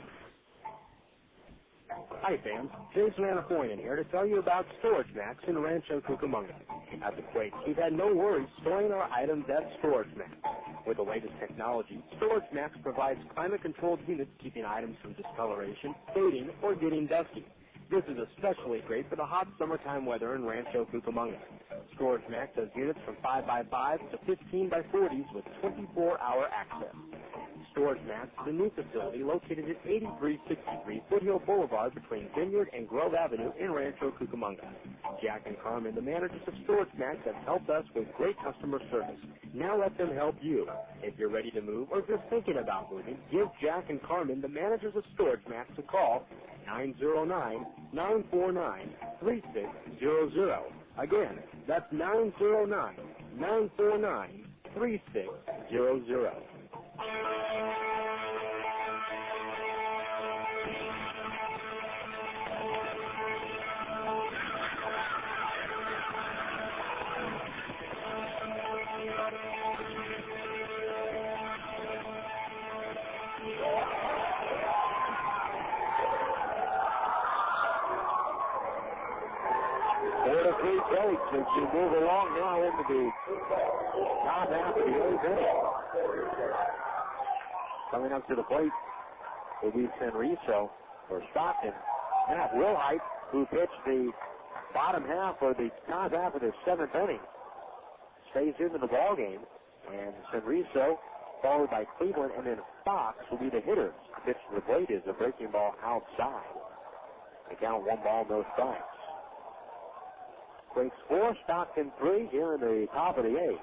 Hi fans, Jason Anapoyan here to tell you about Storage Max in Rancho Cucamonga. At the Quakes, we've had no worries storing our items at Storage Max. With the latest technology, Storage Max provides climate-controlled units keeping items from discoloration, fading, or getting dusty. This is especially great for the hot summertime weather in Rancho Cucamonga. Storage Max has units from 5x5s to 15x40s with 24-hour access. Storage Max is a new facility located at 8363 Foothill Boulevard between Vineyard and Grove Avenue in Rancho Cucamonga. Jack and Carmen, the managers of Storage Max, have helped us with great customer service. Now let them help you. If you're ready to move or just thinking about moving, give Jack and Carmen, the managers of Storage Max, a call. 909-949-3600. Again, that's 909-949-3600. 43 Quakes as we move along now into the top half of the 8th inning. Coming up to the plate will be Senriso for Stockton. Matt Wilhite, who pitched the bottom half or the top half of the 7th inning, stays into the ball game, and Senriso, followed by Cleveland, and then Fox will be the hitters. The pitch to the plate is a breaking ball outside. They count 1 ball, no strikes. Quakes 4, Stockton 3 here in the top of the 8th.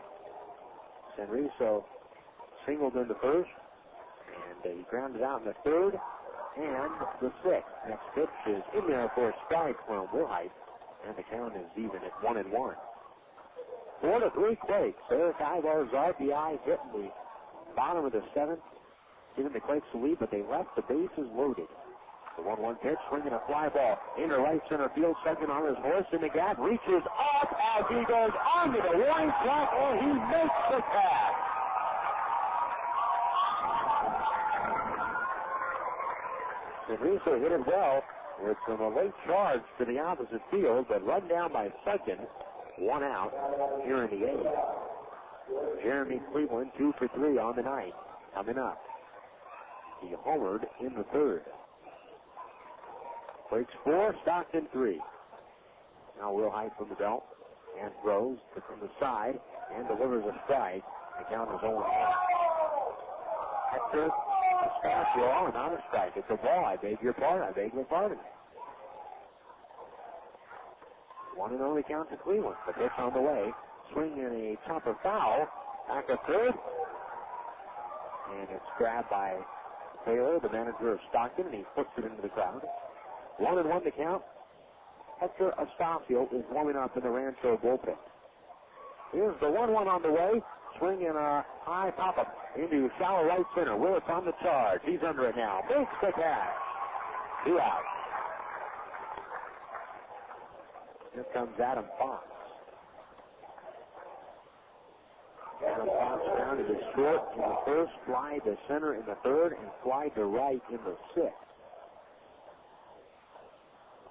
Senriso singled in the first, and he grounded out in the 3rd and the 6th. Next pitch is in there for a strike from Wilhite, and the count is even at 1-1. 4-3 Quakes. Erick Aybar's RBI hit in the bottom of the 7th, giving the Quakes a lead, but they left the bases loaded. The 1-1 pitch, swinging a fly ball into right center field. Second on his horse in the gap, reaches up as he goes onto the warning track, and he makes the catch. Senriso hit it well with some late charge to the opposite field, but run down by second, 1 out here in the 8th. Jeremy Cleveland 2 for 3 on the night. Coming up, he homered in the 3rd. Quakes 4, Stockton 3. Now Wilhite from the belt and throws from the side and delivers a strike. The count is 0-1. Hector Estasio, not a strike. It's a ball. I beg your pardon. 1-0 count to Cleveland. The pitch on the way. Swing in a chopper foul. Back to 3rd. And it's grabbed by Taylor, the manager of Stockton, and he puts it into the crowd. 1-1 to count. Hector Estasio is warming up in the Rancho bullpen. Here's the 1-1 on the way. Swing in a high pop-up into shallow right center. Willits on the charge. He's under it now. Makes the catch. 2 out. Here comes Adam Fox. Adam Fox grounded to short in the 1st, fly to center in the 3rd, and fly to right in the 6th.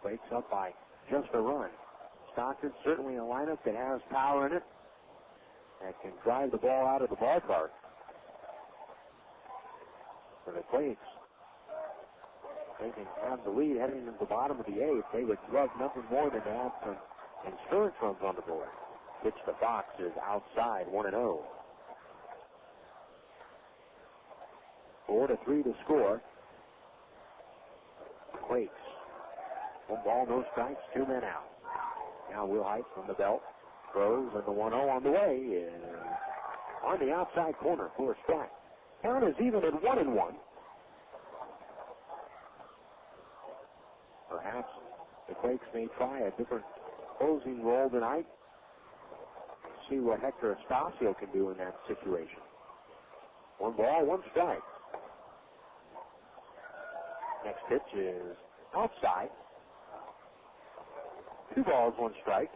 Quakes up by just a run. Stockton certainly a lineup that has power in it and can drive the ball out of the ballpark. For the Quakes, they can have the lead heading into the bottom of the 8th. They would love nothing more than to have some insurance runs on the board. Pitch to Fox is outside, 1-0. 4-3 to score. Quakes. 1 ball, no strikes, 2 men out. Now Wilhite from the belt throws, and the 1-0 on the way is on the outside corner for a strike. Count is even at 1-1. Perhaps the Quakes may try a different closing role tonight. See what Hector Estasio can do in that situation. 1 ball, 1 strike. Next pitch is outside. 2 balls, 1 strike.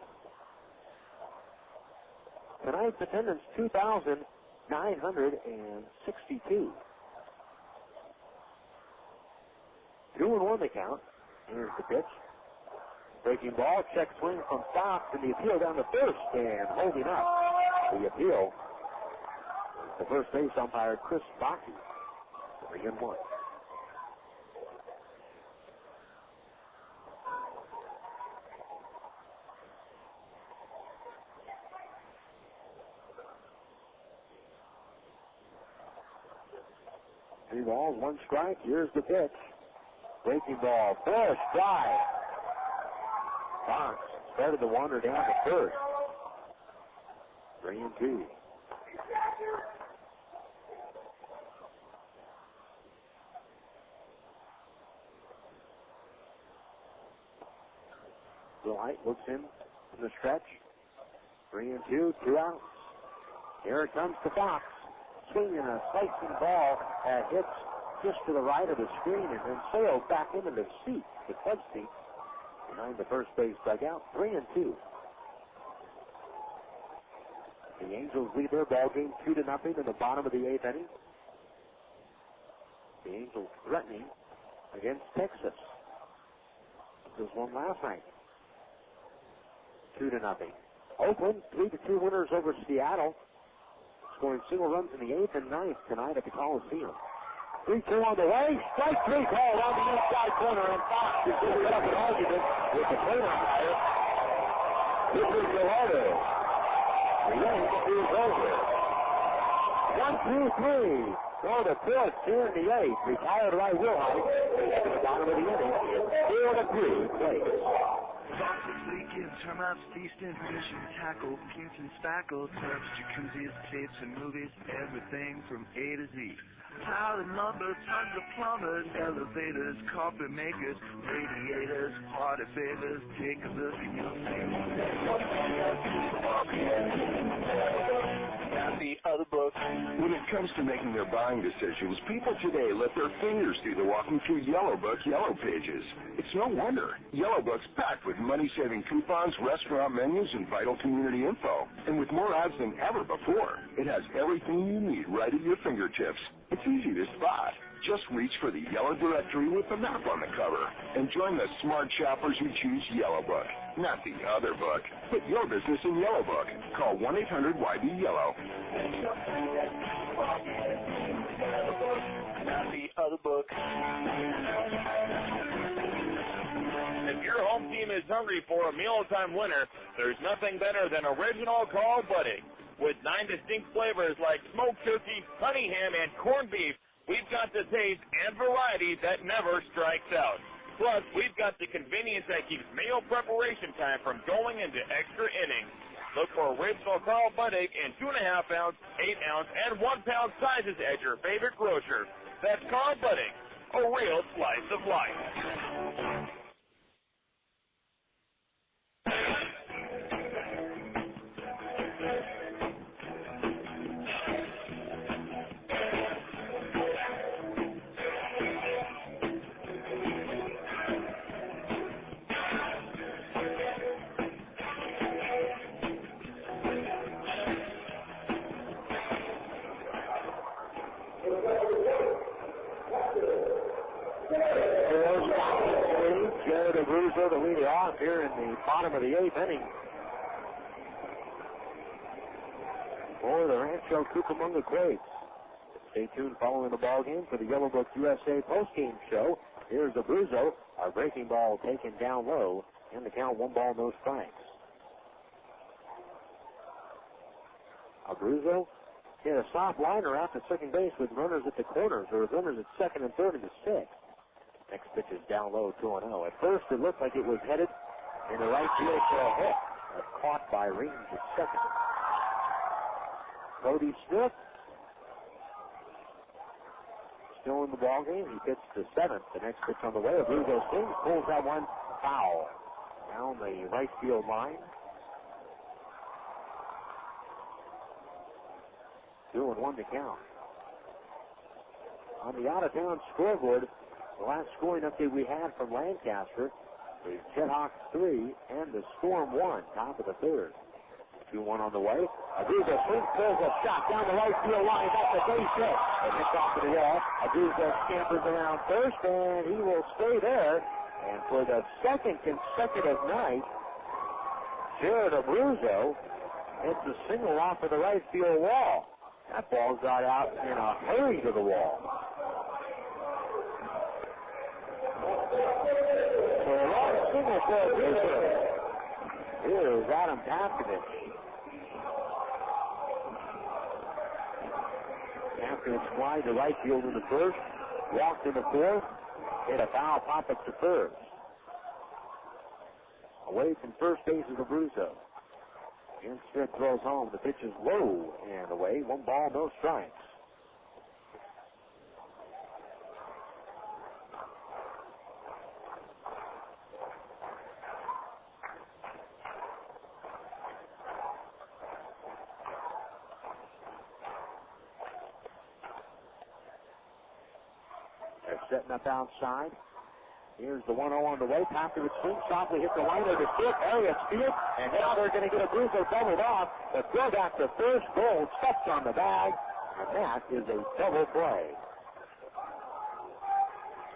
Tonight's attendance, 2,962. 2-1 the count. Here's the pitch. Breaking ball, check swing from Fox, and the appeal down to 1st, and holding up the appeal. The first base umpire, Chris Baki. 3-1. Three balls, 1 strike. Here's the pitch. Breaking ball, 4 strike. Fox started to wander down to 1st. 3-2. Wilhite looks in the stretch. 3-2, 2 outs. Here it comes to Fox. Swinging a slicing ball that hits just to the right of the screen and then sails back into the seat, the club seat, behind the first base dugout. 3-2. The Angels lead their ball game 2-0 in the bottom of the 8th inning. The Angels threatening against Texas. Just won last night. 2-0. Oakland, 3-2 winners over Seattle, scoring single runs in the 8th and 9th tonight at the Coliseum. 3-2 on the way. Strike 3 call on the inside corner, and Fox is going to set up an argument with the plate umpire. This is Gallardo. The inning is over. 1-2-3. Go to fourth here in the 8th. Retired right Wilhite. At the bottom of the inning, it's 4-3 Quakes. Foxes, leaking, termites, feasting, fishing, tackle, kinks and spackle, tubs, jacuzzis, tapes and movies, everything from A to Z. Tile and lumber, tons of plumbers, elevators, carpet makers, radiators, party favors. Take a look and you'll see. Not the other book. When it comes to making their buying decisions, people today let their fingers do the walking through Yellow Book Yellow Pages. It's no wonder. Yellow Book's packed with money-saving coupons, restaurant menus, and vital community info. And with more ads than ever before, it has everything you need right at your fingertips. It's easy to spot. Just reach for the yellow directory with the map on the cover and join the smart shoppers who choose Yellow Book, not the other book. Put your business in Yellow Book. Call 1-800-YB-YELLOW. Not the other book. If your home team is hungry for a mealtime winner, there's nothing better than Original Call Buddy. With 9 distinct flavors like smoked turkey, honey ham, and corned beef, we've got the taste and variety that never strikes out. Plus, we've got the convenience that keeps meal preparation time from going into extra innings. Look for Original Carl Buddig in 2.5-ounce, 8-ounce, and 1-pound sizes at your favorite grocer. That's Carl Buddig, a real slice of life. To lead it off here in the bottom of the 8th inning for the Rancho Cucamonga Quakes. Stay tuned following the ball game for the Yellow Book USA postgame show. Here's Abruzzo, our breaking ball taken down low, and the count 1 ball, no strikes. Abruzzo hit a soft liner out to second base with runners at the corners. There were runners at second and third in the 6th. Next pitch is down low, 2-0. At first, it looked like it was headed in the right field for a hit. But caught by Reams at second. Cody Smith still in the ballgame. He pitched to 7th. The next pitch on the way. Abruzzo swings, pulls that one foul down the right field line. 2-1 to count. On the out-of-town scoreboard, the last scoring update we had from Lancaster is Jethawks 3 and the Storm 1, top of the 3rd. 2-1 on the way. Abruzzo swings, pulls a shot down the right field line. That's a base hit. And it's off to the wall. Abruzzo scampers around first, and he will stay there. And for the second consecutive night, Jared Abruzzo hits a single off of the right field wall. That ball got out in a hurry to the wall. So a long single for Abruzzo. Here's Adam Paskovich. Paskovich flied to right field in the first, walked in the fourth, hit a foul pop up to first. Away from first base is Abruzzo. And Smith throws home. The pitch is low and away. 1 ball, no strikes. Setting up outside. Here's the 1-0 on the way. Paskovich swings softly, hits the liner to fifth. Arias field, and now they're going to get Abruzzo doubled off. The throw back to first, goal steps on the bag, and that is a double play.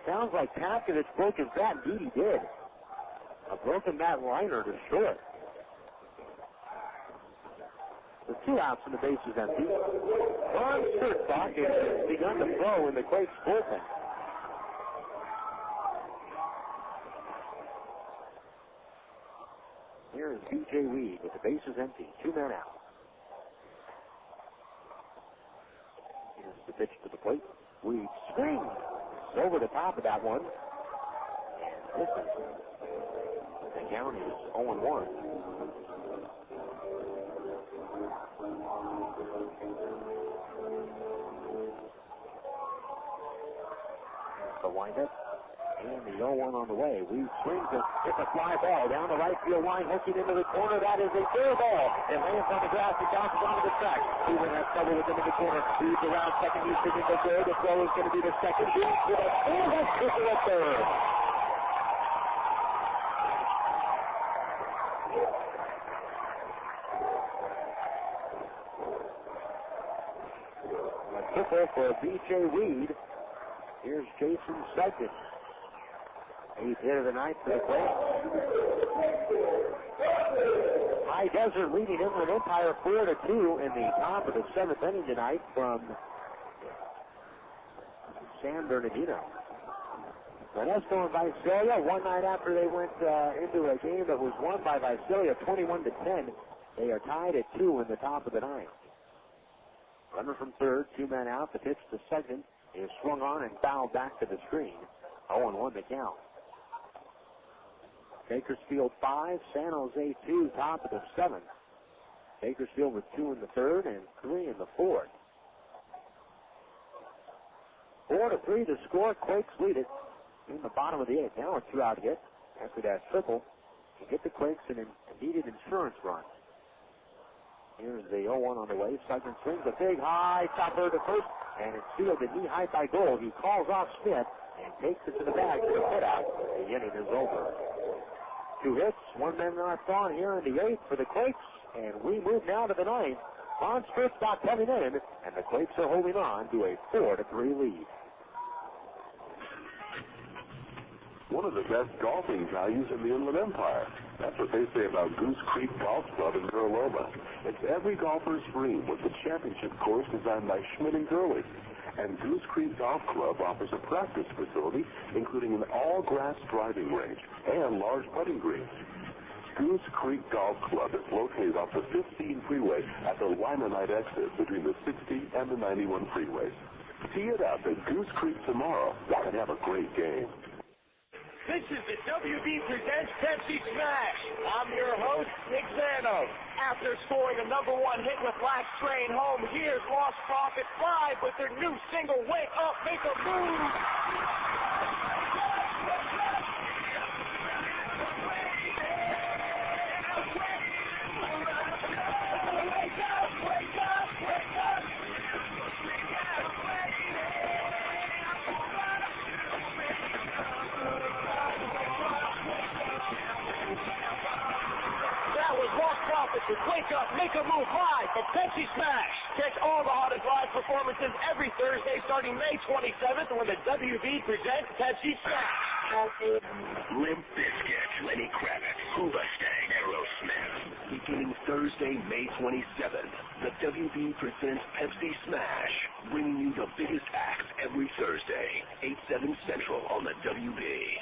Sounds like Paskovich broke his bat. Indeed, he did. A broken bat liner to short. with 2 outs and the bases empty. Ron Sturzbach has begun to throw in the Quakes bullpen. Here is B.J. Weed with the bases empty, 2 men out. Here's the pitch to the plate. Weed swings over the top of that one. And this is, the count is 0-1. The windup. And the 0-1 on the way. Weed swings it. It's a fly ball down the right field line, hooking into the corner. That is a fair ball. It lands on the grass and bounces onto the track. Cleveland has trouble with him in the corner. Weeds around second. He's thinking the third. The throw is going to be the second. Weeds with a full kicker at third. A kicker for B.J. Weed. Here's Jason Stockton. 8th hit of the night for the Quakes. High Desert leading Inland Empire 4-2 in the top of the 7th inning tonight from San Bernardino. Modesto and Visalia, one night after they went into a game that was won by Visalia 21-10, they are tied at 2 in the top of the 9th. Runner from third, 2 men out. The pitch to second is swung on and fouled back to the screen. 0-1 the count. Bakersfield 5, San Jose 2, top of the 7th. Bakersfield with 2 in the third and 3 in the fourth. 4-3 to score. Quakes lead it in the bottom of the 8th. Now a 2-out hit after that triple to get the Quakes an needed insurance run. Here's the 0-1 on the way. Sugden swings a big high chopper to first, and it's fielded knee-high by Gold. He calls off Smith and takes it to the bag for the put-out. The inning is over. 2 hits, 1 man left on here in the 8th for the Quakes, and we move now to the 9th. Ron Sturzbach coming in, and the Quakes are holding on to a 4-3 lead. One of the best golfing values in the Inland Empire. That's what they say about Goose Creek Golf Club in Mira Loma. It's every golfer's dream with the championship course designed by Schmidt and Gurley. And Goose Creek Golf Club offers a practice facility, including an all-grass driving range and large putting greens. Goose Creek Golf Club is located off the 15 freeway at the Limonite exit between the 60 and the 91 freeways. Tee it up at Goose Creek tomorrow and have a great game. This is the WB Presents Pepsi Smash. I'm your host, Nick Zano. After scoring a #1 hit with Last Train Home, here's Lost Prophet 5 with their new single, Wake Up, Make a Move. Wake Up, Make a Move live at Pepsi Smash. Catch all the hottest live performances every Thursday starting May 27th when the WB presents Pepsi Smash. Limp Bizkit, Lenny Kravitz, Hoobastank, Aerosmith. Beginning Thursday, May 27th, the WB presents Pepsi Smash, bringing you the biggest acts every Thursday, 8/7 Central on the WB.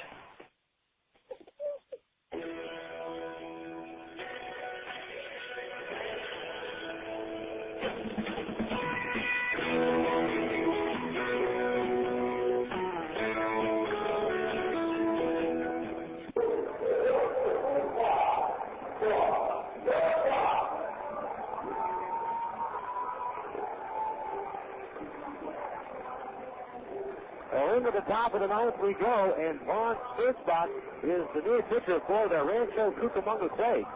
Into the top of the 9th we go, and Ron Sturzbach is the new pitcher for the Rancho Cucamonga Quakes.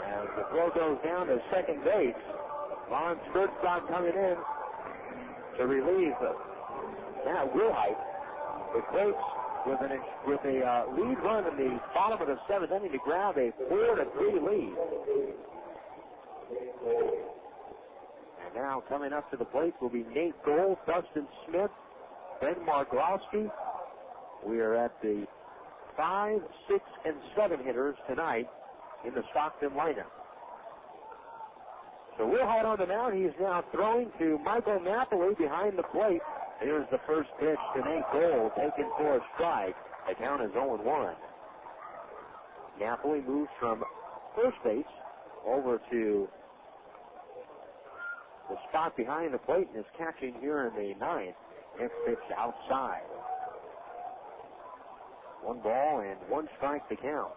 As the throw goes down to second base, Ron Sturzbach coming in to relieve Matt Wilhite. The Quakes with a lead run in the bottom of the 7th inning to grab a 4-3 lead. And now coming up to the plate will be Nate Gold, Dustin Smith, Ben Marglowski. We are at the 5, 6, and 7 hitters tonight in the Stockton lineup. So we'll head on the mound. He's now throwing to Michael Napoli behind the plate. Here's the first pitch to Nate Gold, taken for a strike. The count is 0-1. Napoli moves from first base over to the spot behind the plate and is catching here in the ninth. Next pitch outside. 1 ball and 1 strike to count.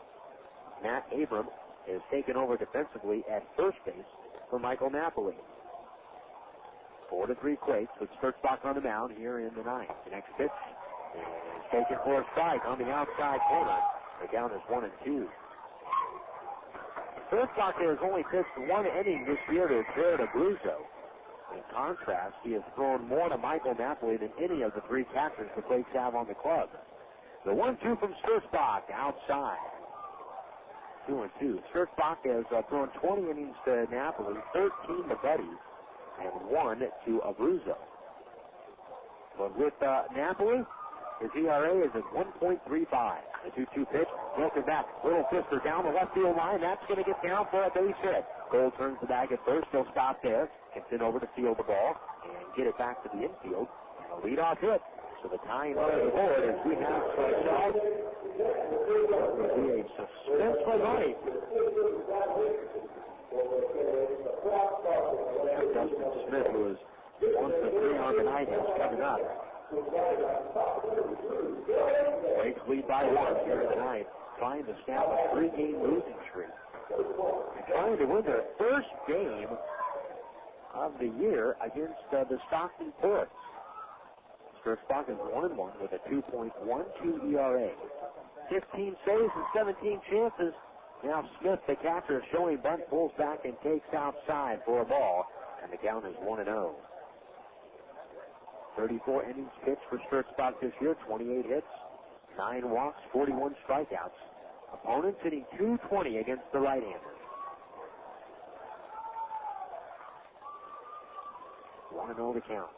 Matt Abram is taken over defensively at first base for Michael Napoli. 4-3 Quakes with Sturzbach on the mound here in the ninth. The next pitch is taken for a strike on the outside corner. The count is 1-2. Sturzbach has only pitched 1 inning this year to Jared Abruzzo. In contrast, he has thrown more to Michael Napoli than any of the 3 catchers the Quakes have on the club. The 1-2 from Sturzbach outside. 2-2. Sturzbach has thrown 20 innings to Napoli, 13 to Buddy, and 1 to Abruzzo. But with Napoli, his ERA is at 1.35. The 2-2 pitch, broken back. Little Fister down the left field line. That's going to get down for a base hit. Gold turns the bag at first. He'll stop there. Gets in over to field the ball and get it back to the infield. And a leadoff hit. So the tying run on the board as we have ourselves will be a suspenseful night. Dustin Smith, who is 1-for-3 on the night, is coming up. Quakes lead by 1 here tonight, trying to snap a 3-game losing streak. And trying to win their first game of the year against the Stockton Ports. Sturzbach is 1-1 with a 2.12 ERA. 15 saves and 17 chances. Now Smith, the catcher, showing bunt, pulls back and takes outside for a ball, and the count is 1-0. 34 innings pitched for Sturzbach this year, 28 hits, 9 walks, 41 strikeouts. Opponents hitting .220 against the right-hander. 1-0 to count.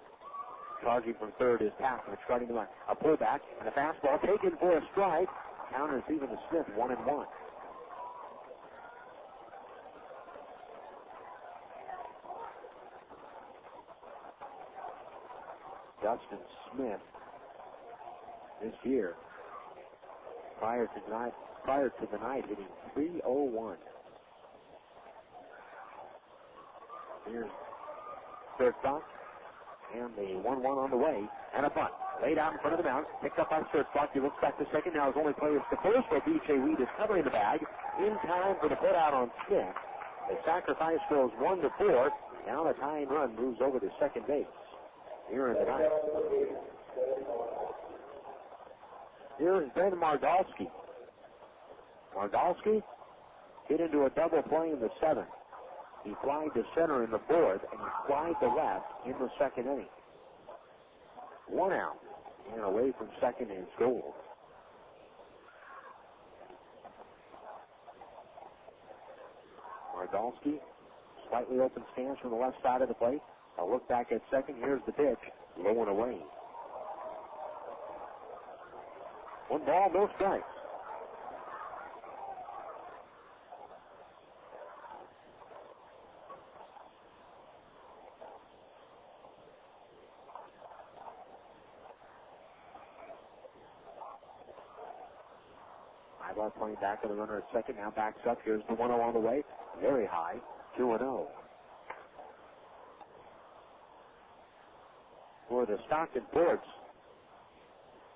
Charging from third is Passman, starting the line. A pullback and a fastball taken for a strike. Counters even to Smith, 1-1. Dustin Smith this year, prior to the night, hitting .301. Here's Sturzbach, and the 1-1 on the way, and a bunt. Laid out in front of the mound, picked up by Sturzbach. He looks back to second. Now his only play is to first, but B.J. Weed is covering the bag in time for the put out on Smith. The sacrifice goes 1-4. Now the tying run moves over to second base here in the ninth. Here's Ben Mardalski. Mardalski hit into a double play in the seventh. He flied to center in the fourth, and he flied to left in the second inning. 1 out, and away from second is Gold. Mardalski, slightly open stance from the left side of the plate. A look back at second. Here's the pitch, low and away. 1 ball, no strikes. Aybar playing back with the runner at second. Now backs up. Here's the 1-0 on the way. Very high. 2-0. For the Stockton Ports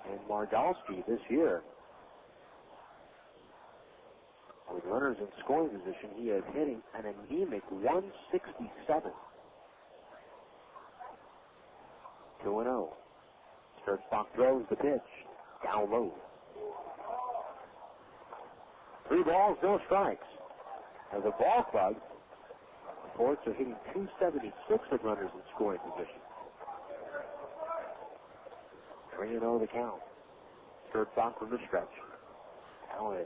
and Mardalski this year, with runners in scoring position, he is hitting an anemic 167. 2-0. Sturzbach throws the pitch down low. 3 balls, no strikes. As a ball club, the Ports are hitting 276 with runners in scoring position. 3-0 the count. Sturzbach from the stretch. Now a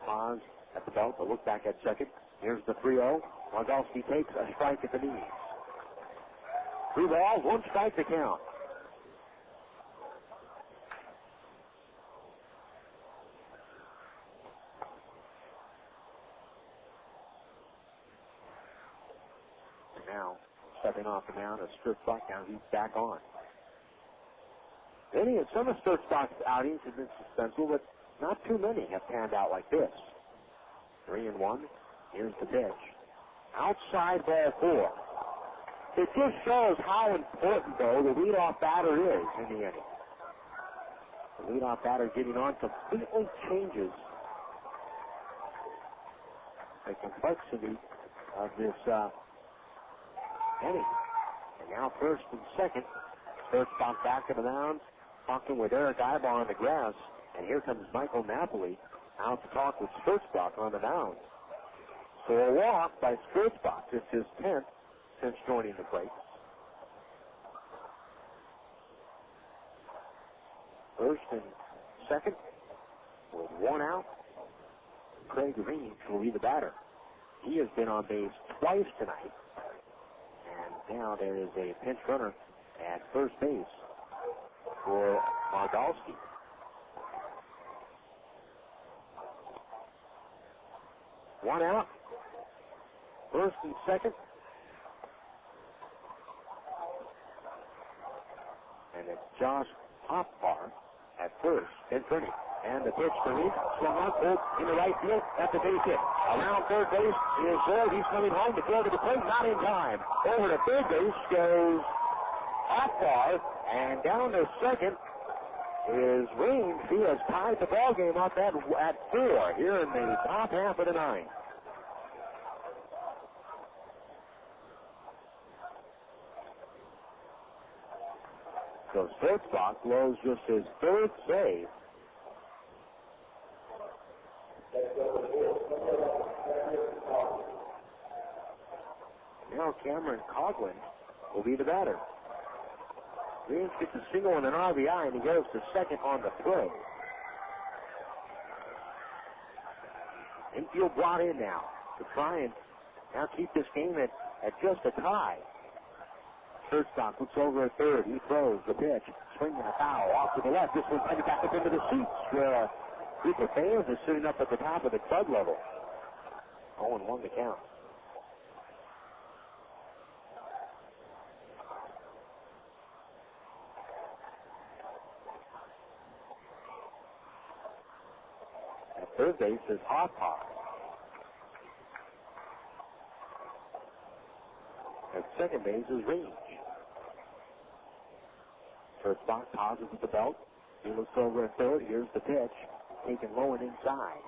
pause at the belt, a look back at second. Here's the 3-0. Mardalski takes a strike at the knees. 3 balls, 1 strike to count. now stepping off the mound as Sturzbach. Now he's back on. Many of some of Sturzbach's outings have been suspenseful, but not too many have panned out like this. 3-1. Here's the pitch. Outside ball 4. It just shows how important, though, the leadoff batter is in the inning. The leadoff batter getting on completely changes the complexity of this inning. And now first and second. Sturzbach back to the mound, talking with Erick Aybar on the grass. And here comes Michael Napoli out to talk with Sturzbach on the mound. So a walk by Sturzbach. It's his 10th since joining the Quakes. First and second with 1 out. Craig Reeves will be the batter. He has been on base twice tonight. And now there is a pinch runner at first base for Margalski. One out. First and second. And it's Josh Aybar at first. Then turning. And the pitch to Reed. Swung out, pulled in the right field. That's a base hit. Around third base is Ward. He's coming home to throw to the plate. Not in time. Over to third base goes Aybar. And down to second is Reeves. He has tied the ball game up at 4 here in the top half of the 9th. So Sturzbach blows just his 3rd save. Now Cameron Coughlin will be the batter. Reeves gets a single and an RBI, and he goes to second on the throw. Infield brought in now to try and now keep this game at just a tie. Sturzbach looks over at third. He throws the pitch. Swinging a foul off to the left. This one's headed back up into the seats where a group of fans is sitting up at the top of the club level. 0-1 to count. At third base is Aybar. At second base is Reeves. Sturzbach pauses at the belt. He looks over at third. Here's the pitch. Taken low and inside.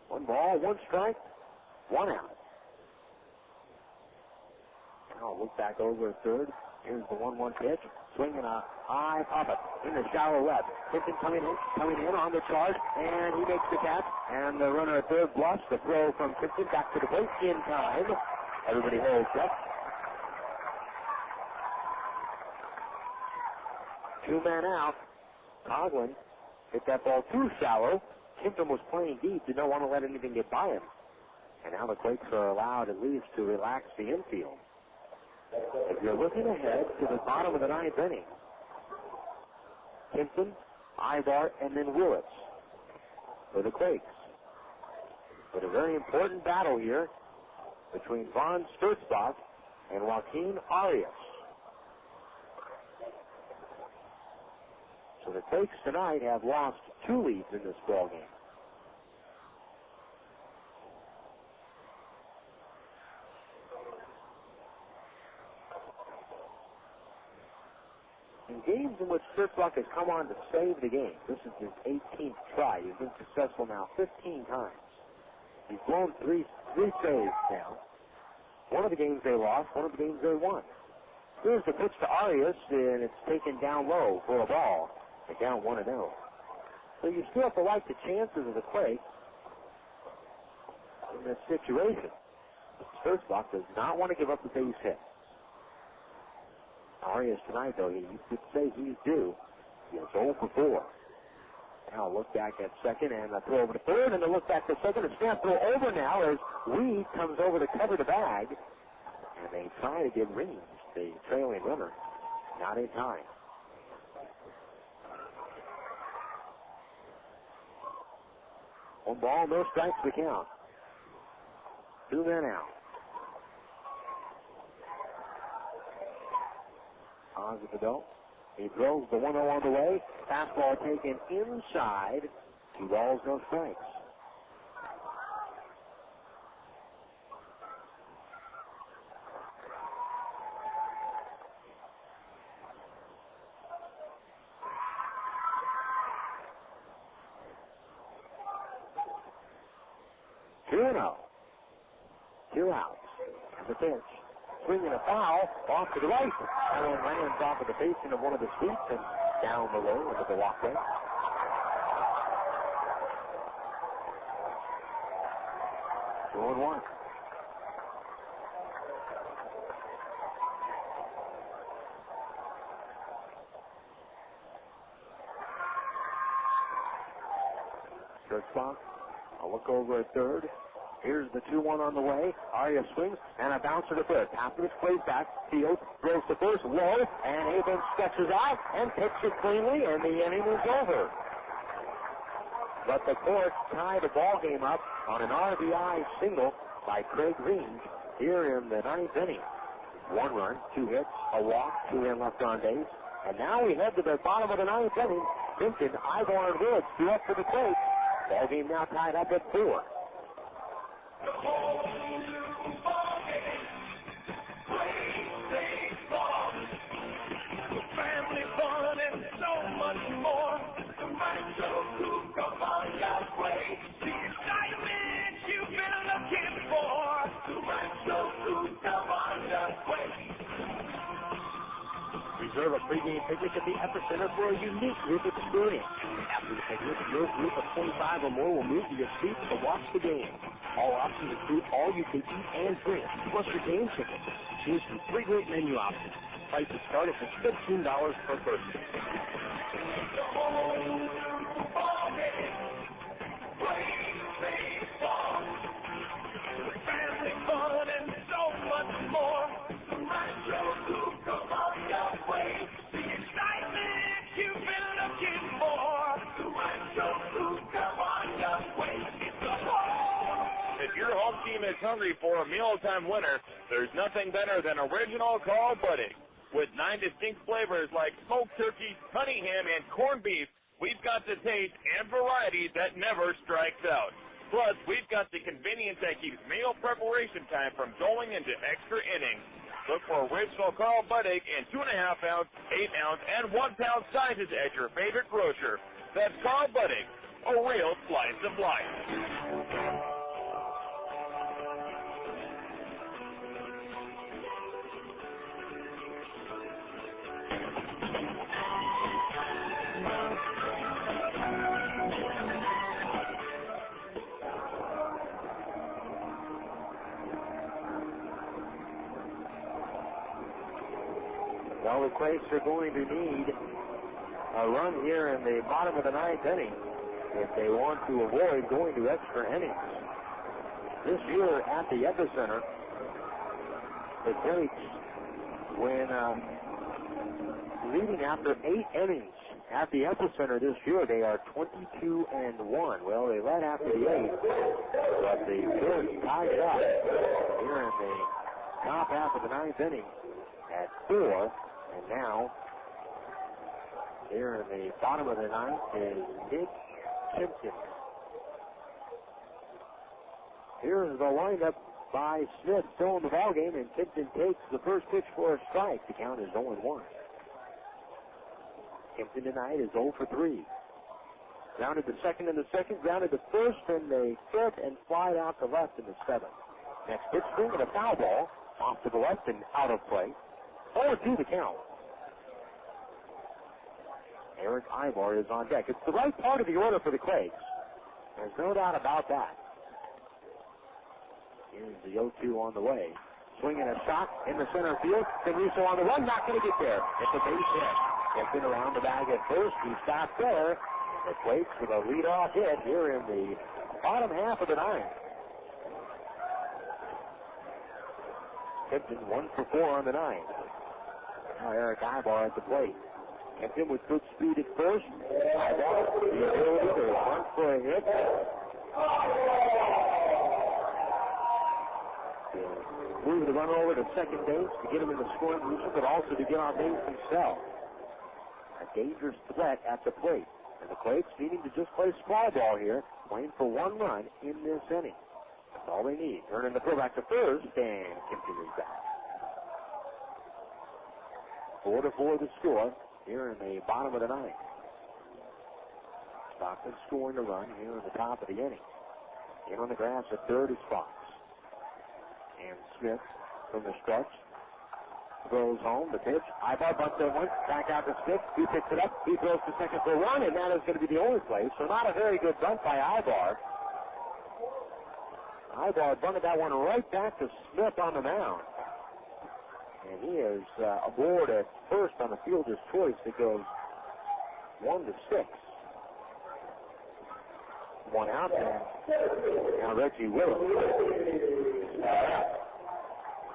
One ball, 1 strike, 1 out. Now look back over at third. Here's the 1-1 pitch. Swinging a high pop it in the shallow left. Hinton coming in on the charge, and he makes the catch. And the runner at third bluffs the throw from Hinton back to the plate in time. Everybody holds up. 2 men out. Coughlin hit that ball too shallow. Hinton was playing deep. Did not want to let anything get by him. And now the Quakes are allowed at least to relax the infield. If you're looking ahead to the bottom of the 9th inning, Hinton, Aybar, and then Willits for the Quakes. But a very important battle here between Von Sturzbach and Joaquin Arias. So the Quakes tonight have lost 2 leads in this ball game. In games in which Sturzbach has come on to save the game, this is his 18th try. He's been successful now 15 times. He's blown three saves now. One of the games they lost, one of the games they won. Here's the pitch to Arias, and it's taken down low for a ball. They're down 1-0. So you still have to like the chances of the Quakes in this situation. Sturzbach does not want to give up the base hit. Arias tonight, though, you could say he's due. He is 0 for 4. Now look back at second and a throw over to third, and a look back to second. A snap throw over now as Weed comes over to cover the bag. And they try to give Reeves, the trailing runner, not in time. One ball, no strikes to count. 2 men out. Osvaldo. He throws the 1-0 on the way. Fastball taken inside. 2 balls, no strikes. Two outs. And the pitch. Swinging a foul off to the right. That one lands off of the facing of one of the seats and down below into the walkway. Two and one. Shortstop. A look over at third. Here's the 2-1 on the way. Arias swings and a bouncer to third. Pappers plays back. Field throws to first. Low. And Abrams stretches out and picks it cleanly, and the inning is over. But the court tied the ball game up on an RBI single by Craig Green here in the 9th inning. 1 run, 2 hits, a walk, 2 in left on base. And now we head to the bottom of the 9th inning. Vincent, Aybar, and Willits do up for the Quakes. Ball game now tied up at 4. Family fun and so much more. The Rancho Cucamonga Quakes. The excitement you've been looking for. The Rancho Cucamonga Quakes. Reserve a pregame picnic at the Epicenter for a unique group experience. After the picnic, your group of 25 or more will move to your seats to watch the game. All options include all you can eat and drink, plus your game ticket. Choose from 3 great menu options. Prices start at just $15 per person. Family fun and so much more. The Rancho Cucamonga Quakes. The excitement you've been looking for. The Rancho Cucamonga Quakes. If your home team is hungry for a mealtime winner, there's nothing better than original called pudding. With 9 distinct flavors like smoked turkey, honey ham, and corned beef, we've got the taste and variety that never strikes out. Plus, we've got the convenience that keeps meal preparation time from going into extra innings. Look for original Carl Buddig in 2.5-ounce, 8-ounce, and 1-pound sizes at your favorite grocer. That's Carl Buddig, a real slice of life. Well, the Quakes are going to need a run here in the bottom of the 9th inning if they want to avoid going to extra innings. This year at the Epicenter, the Quakes, when leading after 8 innings at the Epicenter this year, they are 22-1. Well, they led after the 8th, but the Quakes tied it up here in the top half of the 9th inning at 4. And now, here in the bottom of the 9th is Nick Simpson. Here's the windup by Smith, still in the ballgame, and Simpson takes the first pitch for a strike. The count is 0-1. Simpson tonight is 0 for 3. Grounded to second in the second, grounded to first in the fifth, and flied out to left in the seventh. Next pitch, swing and a foul ball off to the left and out of play. 0-2 the count. Erick Aybar is on deck. It's the right part of the order for the Quakes. There's no doubt about that. Here's the 0-2 on the way. Swinging a shot in the center field. Caruso on the run, not going to get there. It's a base hit. Gets it around the bag at first. He stopped there. The Quakes with a leadoff hit here in the bottom half of the ninth. Tipton 1 for 4 on the ninth. Now Erick Aybar at the plate. Tipton with good speed at first. Aybar, the ability to run for a hit. Move the runner over to second base to get him in the scoring position, but also to get on base himself. A dangerous threat at the plate. And the Quakes needing to just play small ball here, playing for 1 run in this inning. That's all they need. Turning the throw back to first, and continues back. 4-4 the score here in the bottom of the ninth. Stockton scoring a run here in the top of the inning. In on the grass at third is Fox. And Smith from the stretch throws home the pitch. Aybar bunts that one. Back out to Smith. He picks it up. He throws to second for 1, and that is going to be the only play. So not a very good bunt by Aybar. Aybar bunted that one right back to Smith on the mound. And he is aboard at first on the fielder's choice. It goes 1-6. 1 out there. Now Reggie Willits.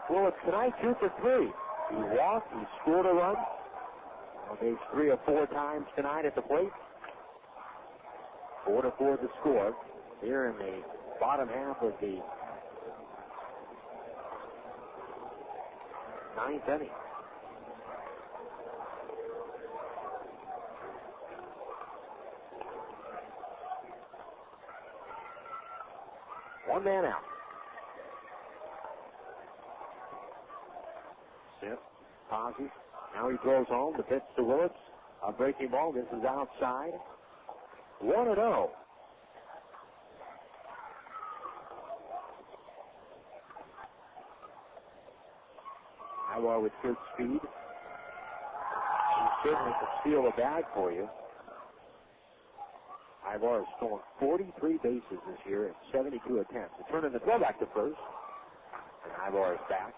Willits tonight 2 for 3. He walked, he scored a run. He's 3 or 4 times tonight at the plate. 4-4 the score here in the bottom half of the ninth inning. One man out. Smith pauses. Now he throws home. The pitch to Willits. A breaking ball. This is outside. 1-0. Aybar with good speed. He certainly can steal a bag for you. Aybar has stolen 43 bases this year in 72 attempts. They turn in the throw back to first. And Aybar is back.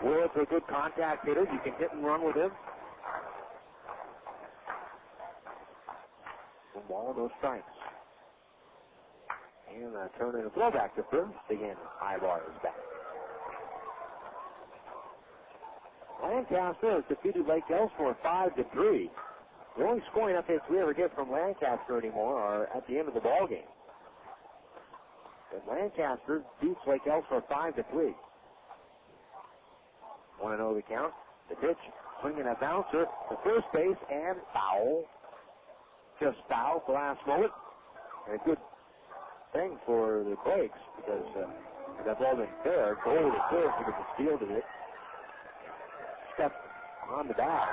Willits a good contact hitter. You can hit and run with him. 1 ball, no strikes. And turn in the throw back to first. Again, Aybar is back. Lancaster has defeated Lake Elsinore 5-3. The only scoring updates we ever get from Lancaster anymore are at the end of the ball game. But Lancaster beats Lake Elsinore 5-3. 1-0 the count. The pitch, swinging a bouncer to first base and foul. Just foul at the last moment. And a good thing for the Quakes because that ball been fair. Goal to third because the field of it. Step on the bag.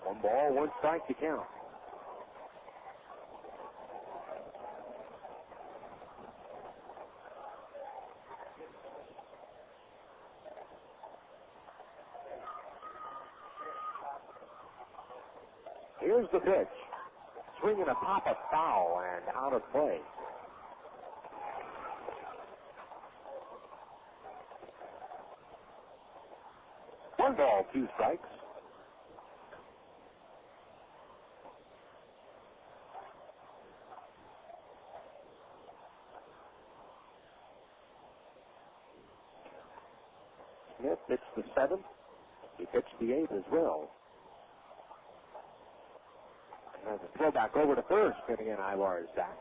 One ball, 1 strike to count. Here's the pitch. Swinging a pop of foul and out of play. One ball, 2 strikes. Smith pitched the 7th. He pitched the 8th as well. And a throwback over to first, and again, Aybar is back.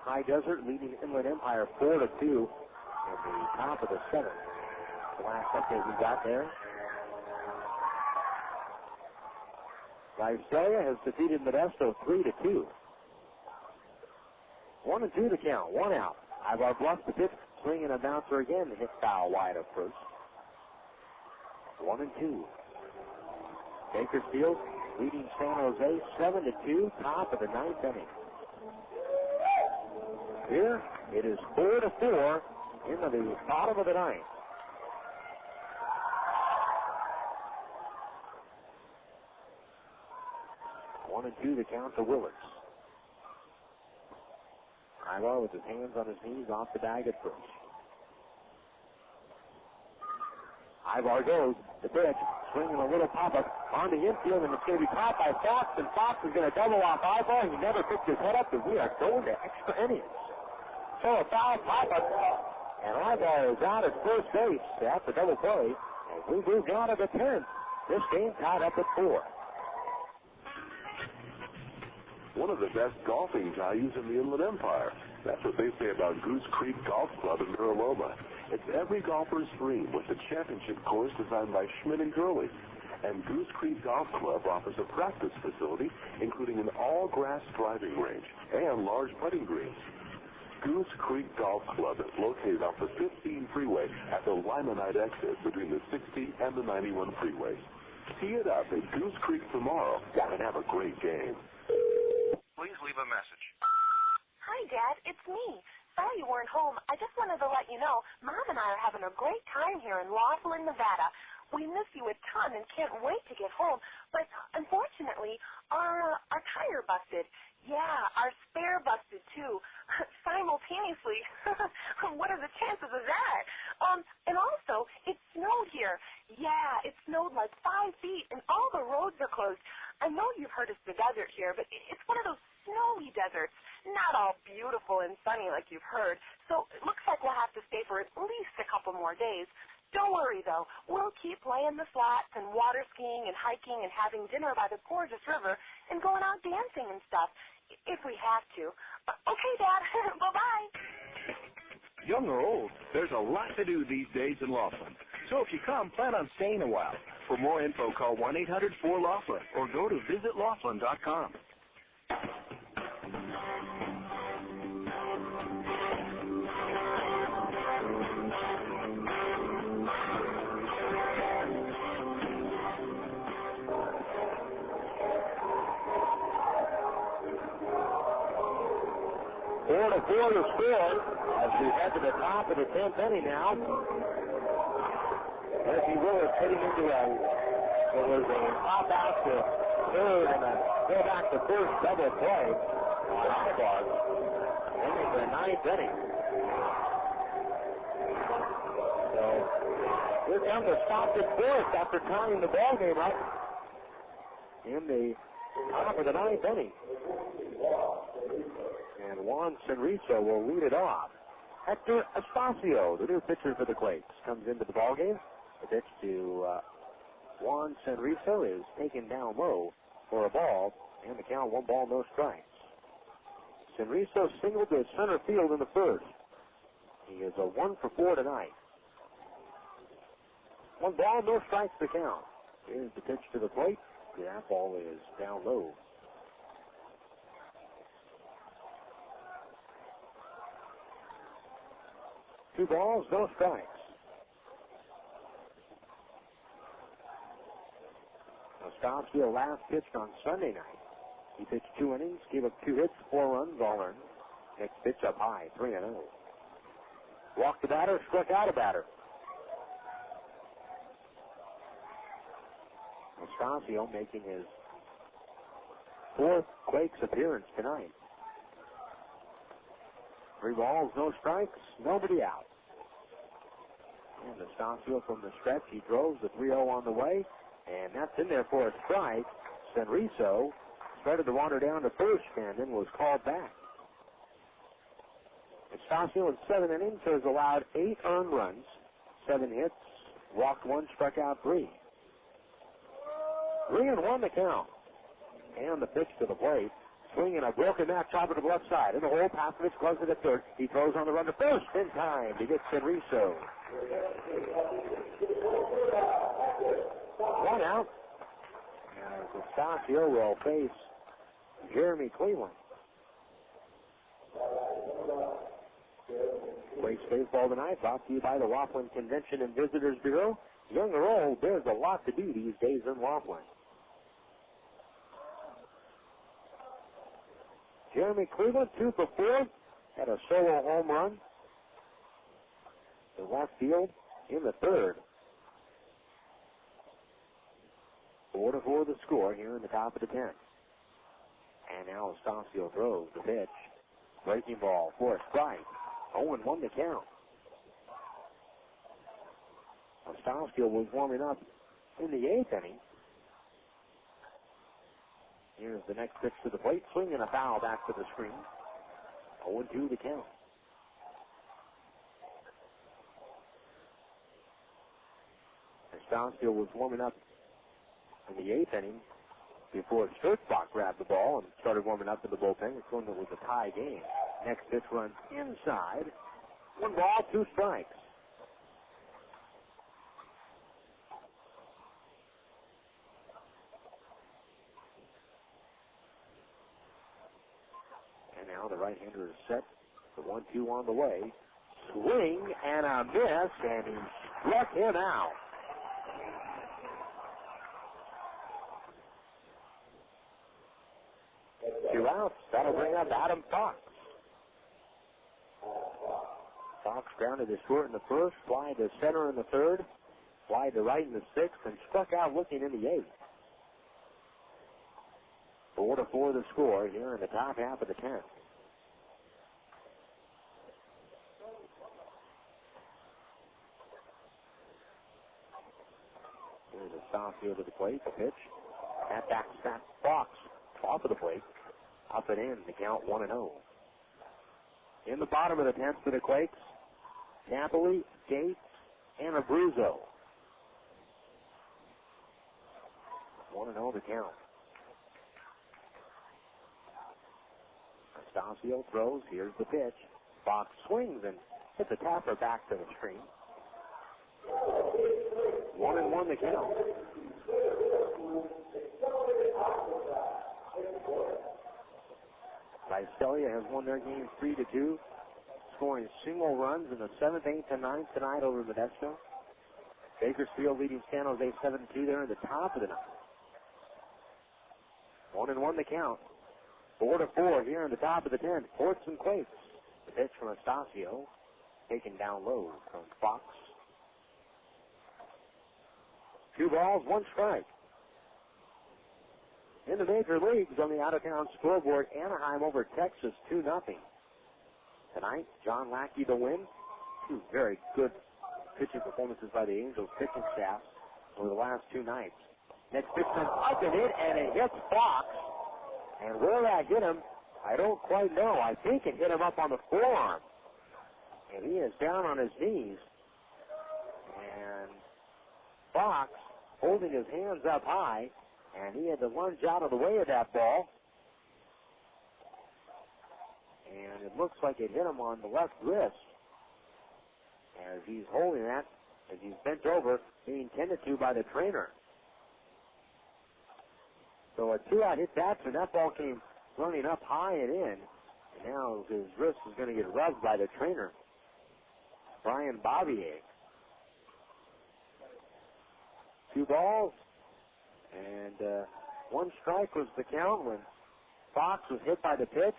High Desert leading Inland Empire 4-2 at the top of the 7th. The last update we got there. Visalia has defeated Modesto 3-2. 1-2 to count. 1 out. Aybar bluffs the pitch, swinging a bouncer again to hit foul wide of first. 1-2. Bakersfield leading San Jose 7-2, top of the 9th inning. Here it is 4-4 into the bottom of the 9th. One and two to count to Willits. Aybar with his hands on his knees off the bag at first. Aybar goes. The pitch, swinging a little pop-up on the infield, and it's going to be caught by Fox, and Fox is going to double off Aybar. He never picked his head up, and we are going to extra innings. So a foul pop-up, and Aybar is out at first base after double play, and we move down to the 10th. This game tied up at 4. One of the best golfing values in the Inland Empire. That's what they say about Goose Creek Golf Club in Mira Loma. It's every golfer's dream with the championship course designed by Schmidt and Gurley. And Goose Creek Golf Club offers a practice facility, including an all-grass driving range and large putting greens. Goose Creek Golf Club is located off the 15 freeway at the Limonite exit between the 60 and the 91 freeways. Tee it up at Goose Creek tomorrow and have a great game. Please leave a message. Hi, Dad. It's me. Sorry you weren't home. I just wanted to let you know Mom and I are having a great time here in Laughlin, Nevada. We miss you a ton and can't wait to get home. But unfortunately, our tire busted. Yeah, our spare busted too, simultaneously. What are the chances of that? And also, it snowed here. Yeah, it snowed like 5 feet, and all the roads are closed. I know you've heard it's the desert here, but it's one of those snowy deserts, not all beautiful and sunny like you've heard. So it looks like we'll have to stay for at least a couple more days. Don't worry, though. We'll keep playing the slots and water skiing and hiking and having dinner by the gorgeous river and going out dancing and stuff, if we have to. Okay, Dad. Bye-bye. Young or old, there's a lot to do these days in Laughlin. So if you come, plan on staying a while. For more info, call 1-800-4-LAUGHLIN or go to visitlaughlin.com. Four to four to score as we head to the top of the 10th inning now. Reggie Willits hitting into it was a pop out to third and a go back to first double play on Aybar. Ending the 9th inning. So here comes the Stockton fourth after tying the ball game up in the top of the 9th inning. And Juan Senrizo will lead it off. Hector Estacio, the new pitcher for the Quakes, comes into the ballgame. The pitch to Juan Senrizo is taken down low for a ball, and the count 1 ball, no strikes. Senrizo singled to center field in the first. He is a 1 for 4 tonight. 1 ball, no strikes to count. Here's the pitch to the plate. That ball is down low. 2 balls, no strikes. Estacio last pitched on Sunday night. He pitched 2 innings, gave up 2 hits, 4 runs, all earned. Next pitch up high, 3-0. Walked the batter, struck out a batter. Estacio making his 4th Quakes appearance tonight. 3 balls, no strikes, nobody out. And Estacio from the stretch, he drove the 3-0 on the way, and that's in there for a strike. Senrizo started to wander down to first and then was called back. Estacio in 7 innings has allowed 8 earned runs, 7 hits, walked 1, struck out 3. 3-1 the count. And the pitch to the plate. Swinging a broken back chopper to the left side. In the hole, Paskovich closes it at third. He throws on the run to first in time to get Senrizo. 1 out. As Estacio will face Jeremy Cleveland. Quakes baseball tonight brought to you by the Laughlin Convention and Visitors Bureau. Young or old, there's a lot to do these days in Laughlin. Jeremy Cleveland, 2 for 4, had a solo home run to left field in the 3rd. 4-4 the score here in the top of the 10th. And now Estacio throws the pitch. Breaking ball for a strike. 0-1 to count. Stockton was warming up in the 8th inning. Here's the next pitch to the plate. Swing and a foul back to the screen. 0-2 the count. Stockton was warming up in the 8th inning before Sturtzbach grabbed the ball and started warming up in the bullpen. It's one that was a tie game. Next pitch runs inside. 1 ball, 2 strikes. And now the right-hander is set. The 1-2 on the way. Swing and a miss, and he struck him out. Two outs. That'll bring up Adam Fox. Fox grounded to short in the first, fly to center in the third, fly to right in the 6th, and struck out looking in the 8th. 4-4 the score here in the top half of the 10th. Here's a stop here to the plate. The pitch. That back Fox off of the plate. Up and in. The count 1-0. In the bottom of the 10th for the Quakes, Napoli, Gates, and Abruzzo. 1-0 the count. Stockton throws. Here's the pitch. Fox swings and hits a tapper back to the screen. 1-1 the count. Visalia has won their game 3-2, scoring single runs in the 7th, 8th, and 9th tonight over Modesto. Bakersfield leading San Jose 7-2 there in the top of the 9th. 1-1 the count. 4-4 here in the top of the 10th. Ports and Quakes. The pitch from Astacio, taken down low from Fox. 2 balls, 1 strike. In the major leagues on the out-of-town scoreboard, Anaheim over Texas 2-0. Tonight, John Lackey to win. 2 very good pitching performances by the Angels pitching staff over the last 2 nights. Next pitch comes up and it hits Fox. And where that hit him, I don't quite know. I think it hit him up on the forearm. And he is down on his knees. And Fox holding his hands up high. And he had to lunge out of the way of that ball. And it looks like it hit him on the left wrist. As he's holding that, as he's bent over, being tended to by the trainer. So a 2-out hit batsman, that ball came running up high and in. And now his wrist is going to get rubbed by the trainer, Brian Bobbier. 2 balls. And 1 strike was the count when Fox was hit by the pitch.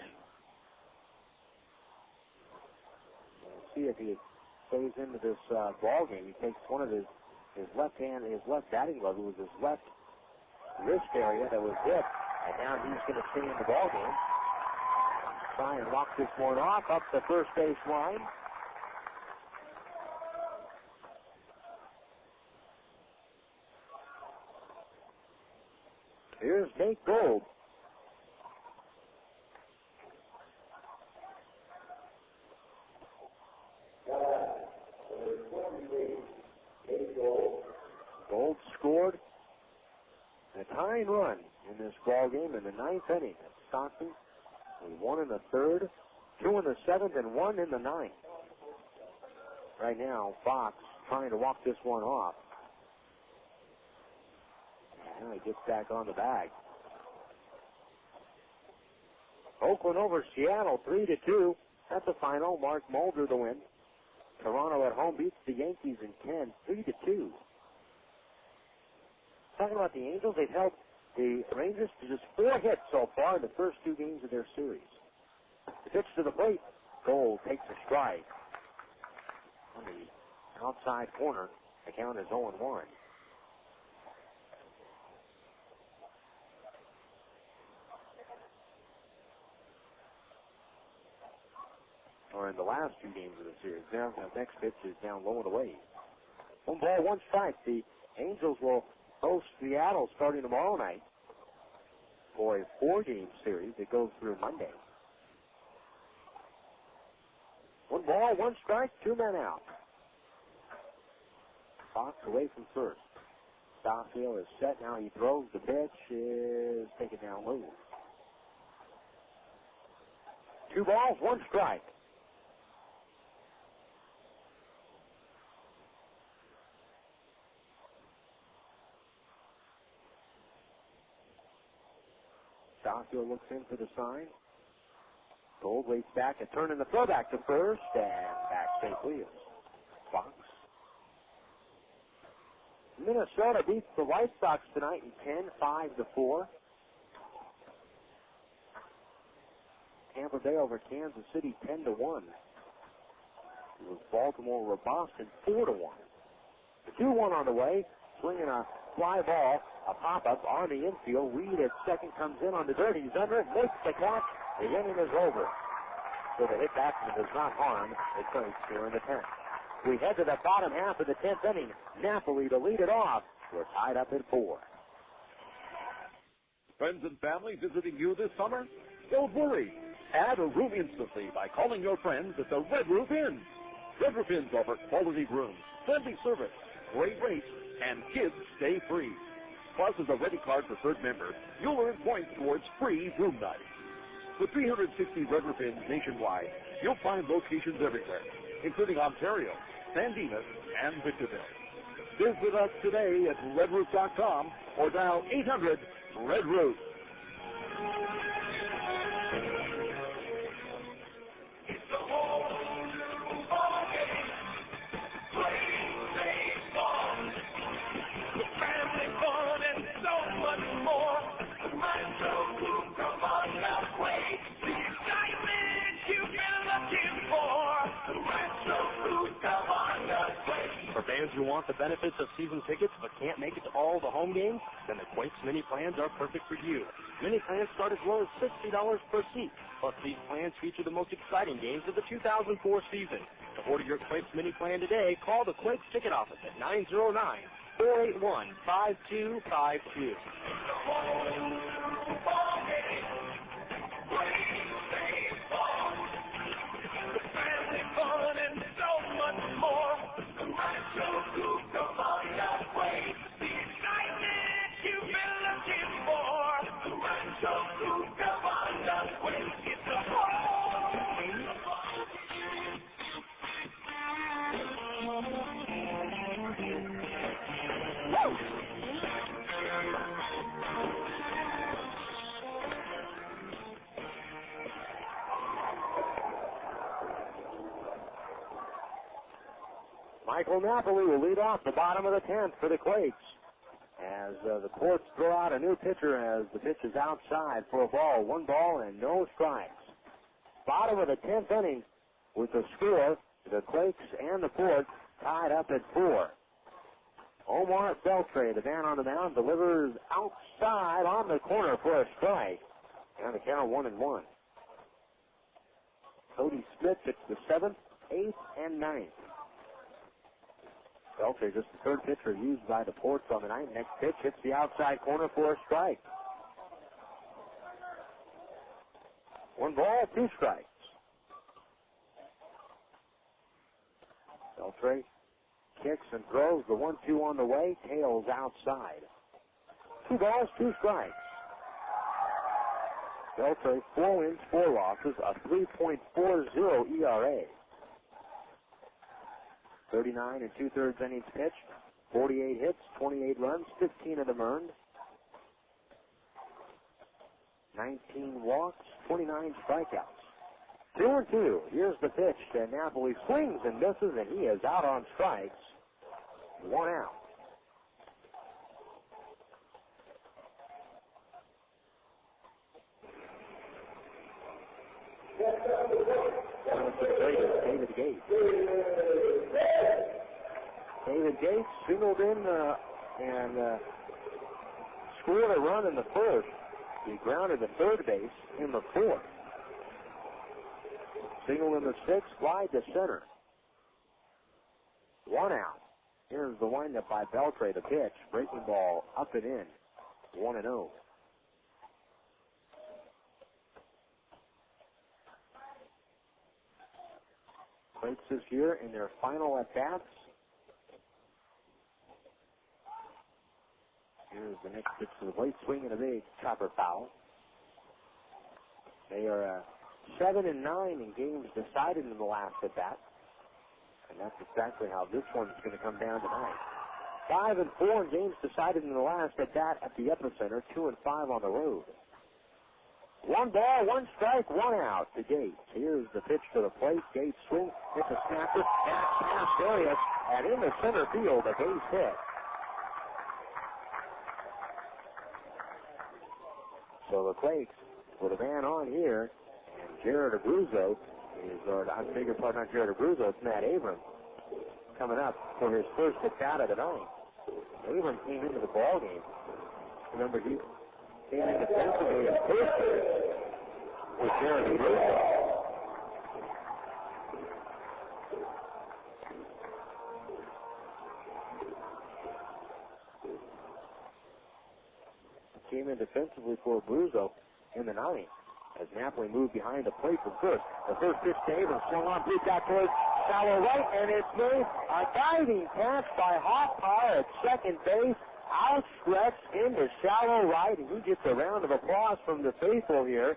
We'll see if he stays into this ball game. He takes one of his left hand, his left batting glove. It was his left wrist area that was hit. And now he's going to stay in the ball game. Try and walk this one off up the first base line. Here's Nate Gold. Gold scored a tying run in this ball game in the 9th inning. Stockton with 1 in the 3rd, 2 in the 7th, and 1 in the 9th. Right now, Fox trying to walk this one off. Now he gets back on the bag. Oakland over Seattle, 3-2. That's the final. Mark Mulder the win. Toronto at home beats the Yankees in 10, 3-2. Talking about the Angels, they've held the Rangers to just 4 hits so far in the first 2 games of their series. The pitch to the plate. Gold takes a strike. On the outside corner, the count is 0-1. Or in the last 2 games of the series. Now, the next pitch is down low and away. 1 ball, 1 strike. The Angels will host Seattle starting tomorrow night for a 4-game series that goes through Monday. 1 ball, 1 strike, 2 men out. Fox away from first. Stockfield is set. Now he throws. The pitch is taken down low. 2 balls, 1 strike. Stockfield looks in for the sign. Gold waits back, a turn in the throwback to first, and back safely is Fox. Minnesota beats the White Sox tonight in 10, 5-4. Tampa Bay over Kansas City 10-1. It was Baltimore over Boston 4-1. The 2-1 on the way, swinging a fly ball, a pop-up on the infield. Reed at second comes in on the dirt. He's under it, makes the catch. The inning is over. So the hit batsman does not harm the Quakes here in the 10th. We head to the bottom half of the 10th inning. Napoli to lead it off. We're tied up at 4. Friends and family visiting you this summer? Don't worry. Add a room instantly by calling your friends at the Red Roof Inn. Red Roof Inns offer quality rooms, friendly service, great rates, and kids stay free. Plus, as a Ready Card Preferred member, you'll earn points towards free room nights. With 360 Red Roof Inns nationwide, you'll find locations everywhere, including Ontario, San Dimas, and Victorville. Visit us today at redroof.com or dial 800-RED-ROOF. For fans who want the benefits of season tickets but can't make it to all the home games, then the Quakes mini plans are perfect for you. Mini plans start as low as $60 per seat. Plus, these plans feature the most exciting games of the 2004 season. To order your Quakes mini plan today, call the Quakes ticket office at 909-481-5252. Rancho Cucamonga Quakes, the excitement you've been looking for. Rancho Cucamonga Quakes, it's a Michael Napoli will lead off the bottom of the 10th for the Quakes as the Ports throw out a new pitcher as the pitch is outside for a ball. 1 ball and no strikes. Bottom of the 10th inning with the score, the Quakes and the Ports tied up at 4. Omar Beltre, the man on the mound, delivers outside on the corner for a strike. And the count 1-1. Cody Smith hits the 7th, 8th, and 9th. Beltre, just the third pitcher used by the Ports on the night. Next pitch hits the outside corner for a strike. 1 ball, 2 strikes. Beltre kicks and throws the 1-2 on the way. Tails outside. 2 balls, 2 strikes. Beltre, 4 wins, 4 losses, a 3.40 ERA. 39 2/3 innings pitched, 48 hits, 28 runs, 15 of them earned, 19 walks, 29 strikeouts. 2-2. Here's the pitch, and Napoli swings and misses, and he is out on strikes. 1 out. David Gates. David Gates singled in and scored a run in the first. He grounded the third base in the fourth. Single in the sixth, wide to center. 1 out. Here's the windup by Beltre, the pitch. Breaking ball up and in. 1-0. Quakes is here in their final at-bats. Here's the next pitch to the plate. Swing and a big chopper foul. They are 7-9 in games decided in the last at-bat. And that's exactly how this one's going to come down tonight. 5-4 in games decided in the last at-bat at the epicenter. 2-5 on the road. 1 ball, 1 strike, 1 out to Gates. Here's the pitch to the plate. Gates swing, hits a snapper, and past Arias, and in the center field, a base hit. So the Quakes with a man on here, and Jared Abruzzo is, or I beg your pardon, not Jared Abruzzo, it's Matt Abram coming up for his first at-bat of the night. Abram came into the ball game. Remember, he came in defensively at first with Jared Abruzzo. Came in defensively for Abruzzo in the ninth as Napoli moved behind the plate from first. The first pitch to Abram swung on, blew back towards shallow right, and it's made a diving catch by Hoffmeyer at second base, outstretched into shallow right, and he gets a round of applause from the faithful here.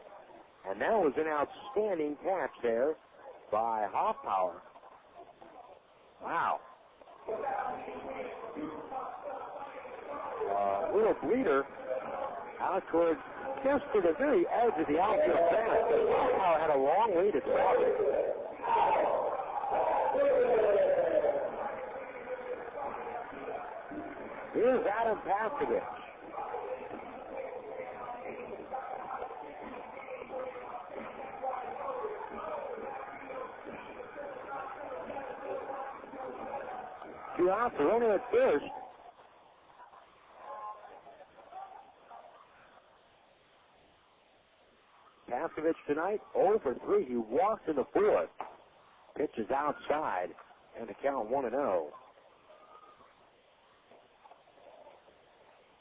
And that was an outstanding catch there by Hoffmeyer. Wow. Little bleeder out towards just to the very edge of the outfield fence, but Hoffmeyer had a long way to travel. Here's Adam Pastovich. Two outs, a runner at first. Pastovich tonight, 0 for 3. He walked in the fourth. Pitch is outside, and the count 1-0.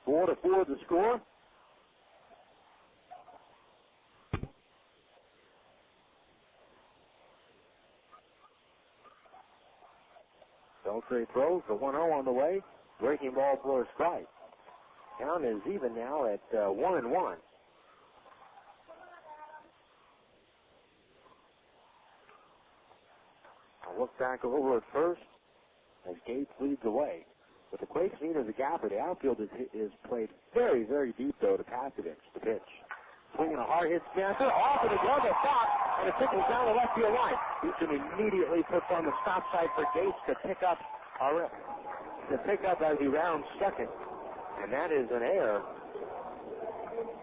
4-4 the score. Beltre throws the 1-0 on the way. Breaking ball for a strike. Count is even now at 1-1. I'll look back over at first as Gates leads the way. But the Quakes need as a gapper. The outfield is played very, very deep, though, to Pastovich, the pitch. Swinging a hard hit snapper, off of the glove of Fox, and it tickles down the left field line. Houston immediately puts on the stop side for Gates to pick up as he rounds second. And that is an error.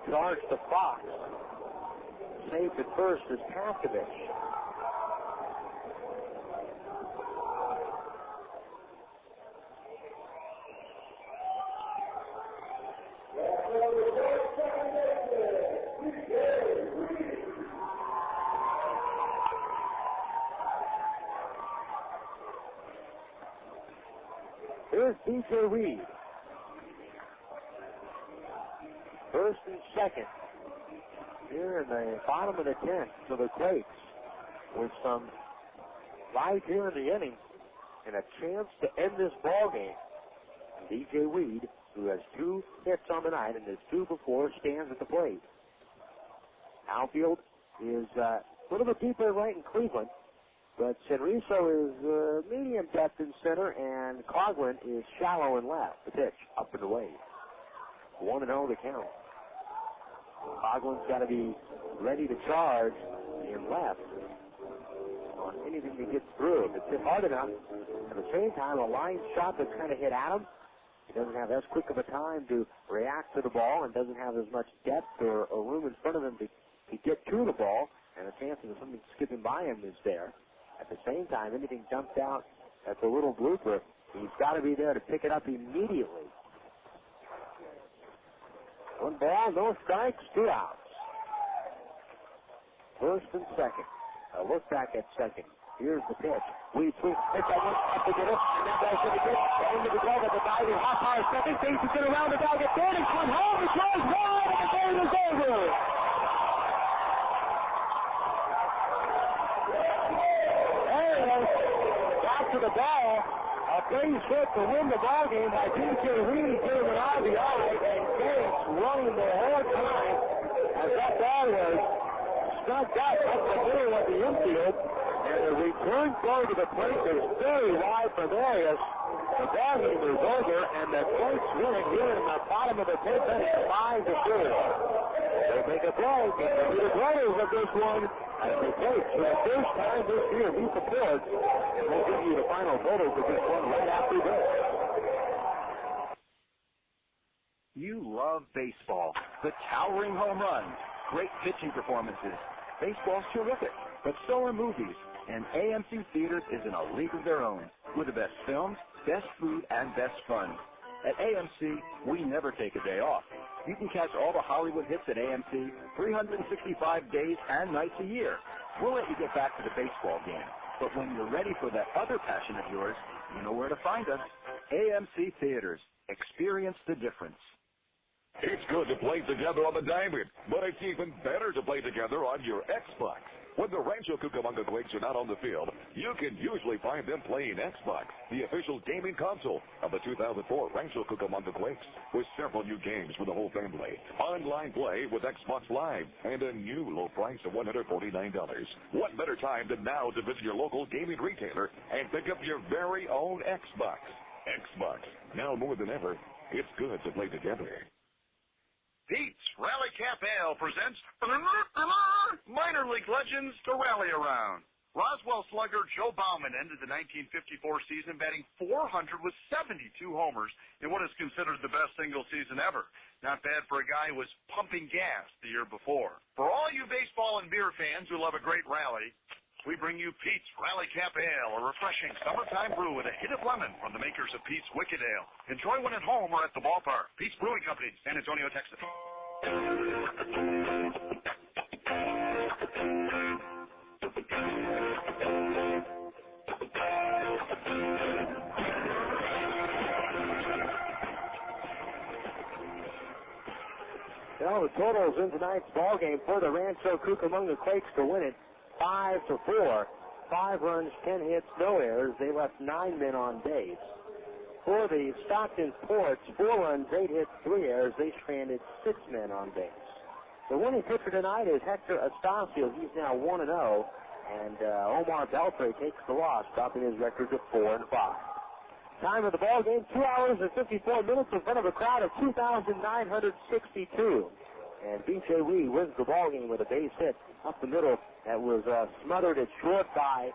Charge to Fox. Safe at first is Pastovich. Here's DJ Reed. First and second. Here in the bottom of the 10th for the Quakes with some life here in the inning and a chance to end this ball game. DJ Reed, who has 2 hits on the night and has 2 before, stands at the plate. Outfield is a little bit deeper right in Cleveland, but Senriso is medium depth in center, and Coughlin is shallow in left. The pitch, up and away. 1-0 the count. Coughlin's got to be ready to charge in left on anything that gets through. If it's hit hard enough, at the same time, a line shot that's kind of hit at him, he doesn't have as quick of a time to react to the ball and doesn't have as much depth or room in front of him to get to the ball, and the chances of something skipping by him is there. At the same time, anything dumped out at the little blooper, he's got to be there to pick it up immediately. 1 ball, no strikes, 2 outs. First and second. A look back at second. Here's the pitch. We swing, hit that one up to get it, and that guy's going to get it, and I think Quakes is going to round it out at third and come home. It goes wide, and the game is over. Arias got to the ball. A base hit to win the ball game by DJ Reed getting an RBI, and Quakes running the whole time as that ball was stuck up the middle of the infield. And the return throw to the plate is very wide from Arias. The ball game is over, and the Quakes win it here in the bottom of the 10th inning, 5-4. They make a play, continue the players of this one, and the Quakes, for the first time this year, beat the Fords. And we'll give you the final totals of this one right after this. You love baseball. The towering home runs, great pitching performances. Baseball's terrific, but so are movies. And AMC Theaters is in a league of their own, with the best films, best food, and best fun. At AMC, we never take a day off. You can catch all the Hollywood hits at AMC 365 days and nights a year. We'll let you get back to the baseball game. But when you're ready for that other passion of yours, you know where to find us. AMC Theaters. Experience the difference. It's good to play together on the diamond, but it's even better to play together on your Xbox. When the Rancho Cucamonga Quakes are not on the field, you can usually find them playing Xbox, the official gaming console of the 2004 Rancho Cucamonga Quakes, with several new games for the whole family. Online play with Xbox Live and a new low price of $149. What better time than now to visit your local gaming retailer and pick up your very own Xbox. Xbox, now more than ever, it's good to play together. Pete's Rally Cap Ale presents Minor League Legends to Rally Around. Roswell slugger Joe Bauman ended the 1954 season batting .400 with 72 homers in what is considered the best single season ever. Not bad for a guy who was pumping gas the year before. For all you baseball and beer fans who love a great rally, we bring you Pete's Rally Cap Ale, a refreshing summertime brew with a hint of lemon from the makers of Pete's Wicked Ale. Enjoy one at home or at the ballpark. Pete's Brewing Company, San Antonio, Texas. Well, the totals in tonight's ball game for the Rancho Cucamonga Quakes to win it, 5-4. 5 runs, 10 hits, no errors. They left 9 men on base. For the Stockton Ports, 4 runs, 8 hits, 3 errors. They stranded 6 men on base. The winning pitcher tonight is Hector Estacio. He's now 1-0, and Omar Beltre takes the loss, dropping his record to 4-5. Time of the ball game, 2 hours and 54 minutes in front of a crowd of 2,962. And B.J. Reed wins the ball game with a base hit up the middle that was smothered at short by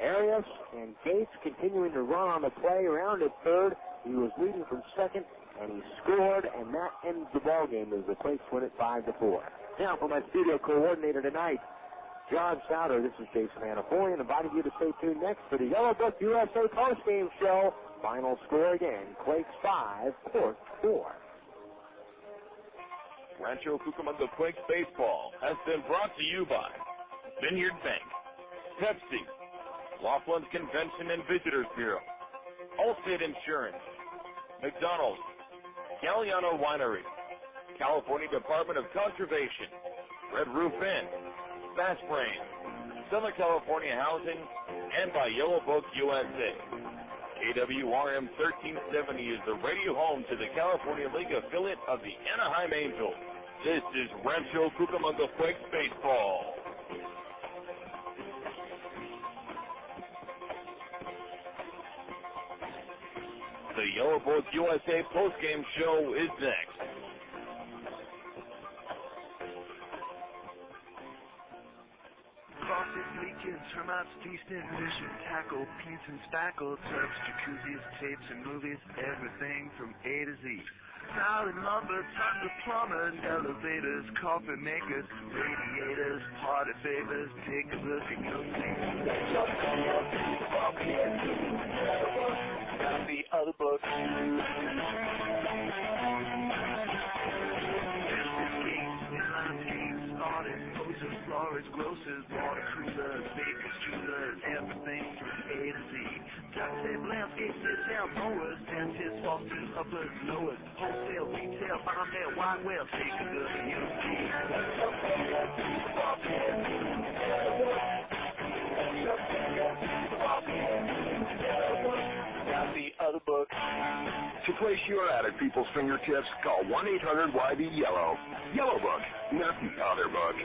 Arias, and Gates continuing to run on the play around at third. He was leading from second, and he scored, and that ends the ball game as the Quakes win it 5-4. Now for my studio coordinator tonight, John Souter, this is Jason Anaforian, inviting you to stay tuned next for the Yellow Book USA postgame show. Final score again, Quakes 5, Port 4. Rancho Cucamonga Quakes baseball has been brought to you by Vineyard Bank, Pepsi, Laughlin's Convention and Visitors Bureau, Allstate Insurance, McDonald's, Galliano Winery, California Department of Conservation, Red Roof Inn, Fast Brain, Southern California Housing, and by Yellow Book USA. KWRM 1370 is the radio home to the California League affiliate of the Anaheim Angels. This is Rancho Cucamonga Quakes baseball. The Yellow Book USA postgame show is next. Faucets leaking, termites feasting, fishing, tackle, paints and spackle, tubs, jacuzzis, tapes and movies, everything from A to Z. Tile and lumber, tons of plumbers, elevators, coffee makers, radiators, party favors. Take a look and you'll see that the other book. Florists, grocers, water coolers, bakers, jewelers, everything from A to Z. Shot tape, landscape, sit-down mowers, dentists, walk-throughs, uppers, lowers, wholesale, retail, farm there, wide well, take a look and you'll see. Got the other book. To place your ad at people's fingertips, call 1-800-YB-YELLOW. Yellow Book, not the other book.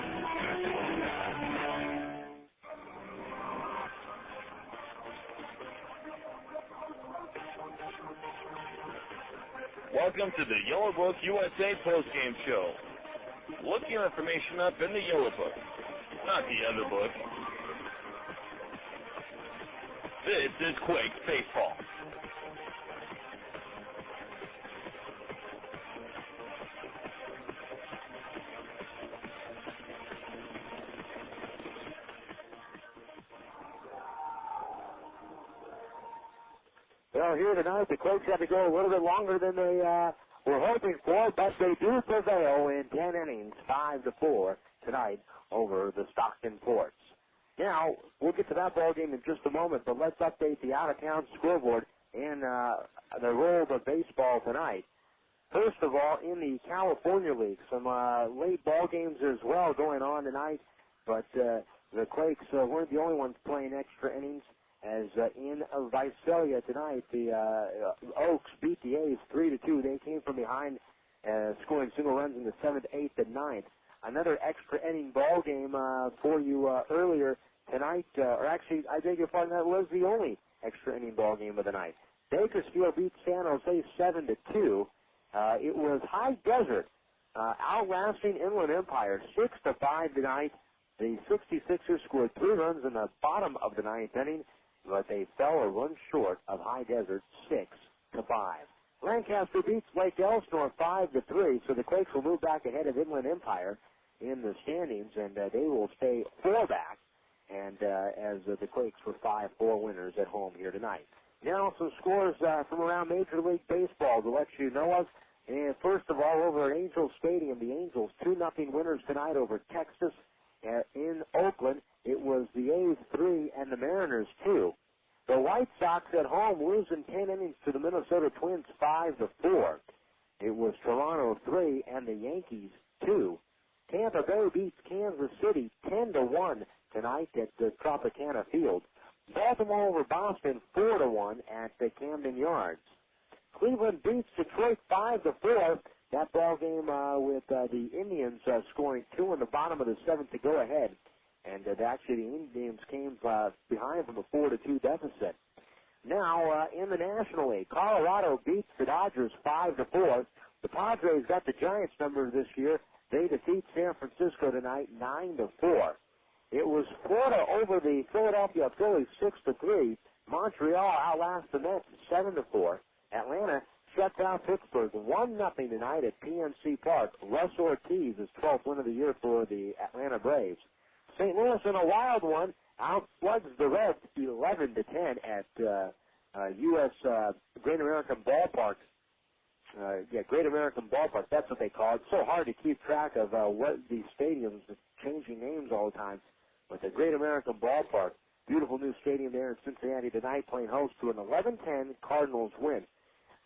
Welcome to the Yellow Book USA postgame show. Look your information up in the Yellow Book, not the other book. This is Quakes Baseball. Well, here tonight, the Quakes had to go a little bit longer than they were hoping for, but they do prevail in 10 innings, 5-4 tonight over the Stockton Ports. Now, we'll get to that ball game in just a moment, but let's update the out-of-town scoreboard and the roll of baseball tonight. First of all, in the California League, some late ball games as well going on tonight, but the Quakes weren't the only ones playing extra innings. As in Visalia tonight, the Oaks beat the A's 3-2. They came from behind, scoring single runs in the 7th, 8th, and 9th. Another extra inning ball game for you earlier tonight, or actually, I beg your pardon, that was the only extra inning ball game of the night. Bakersfield beat San Jose 7-2. It was High Desert outlasting Inland Empire 6-5 tonight. The 66ers scored 3 runs in the bottom of the 9th inning, but they fell a run short of High Desert 6-5. Lancaster beats Lake Elsinore 5-3, so the Quakes will move back ahead of Inland Empire in the standings, and they will stay 4 back, and as the Quakes were 5-4 winners at home here tonight. Now some scores from around Major League Baseball to let you know of. And first of all, over at Angels Stadium, the Angels 2-0 winners tonight over Texas. In Oakland, it was the A's 3 and the Mariners 2. The White Sox at home losing 10 innings to the Minnesota Twins 5-4. It was Toronto 3 and the Yankees 2. Tampa Bay beats Kansas City 10-1 tonight at the Tropicana Field. Baltimore over Boston 4-1 at the Camden Yards. Cleveland beats Detroit 5-4. That ball game with the Indians scoring 2 in the bottom of the 7th to go ahead. And actually the Indians came behind from a 4-2 deficit. Now, in the National League, Colorado beats the Dodgers 5-4. The Padres got the Giants number this year. They defeat San Francisco tonight 9-4. It was Florida over the Philadelphia Phillies 6-3. Montreal outlasts the Mets 7-4. Atlanta shuts out Pittsburgh 1-0 tonight at PNC Park. Russ Ortiz is 12th win of the year for the Atlanta Braves. St. Louis in a wild one outslugs the Reds 11-10 at U.S. Great American Ballpark. Great American Ballpark. That's what they call it. It's so hard to keep track of what these stadiums are changing names all the time. But the Great American Ballpark, beautiful new stadium there in Cincinnati tonight, playing host to an 11-10 Cardinals win.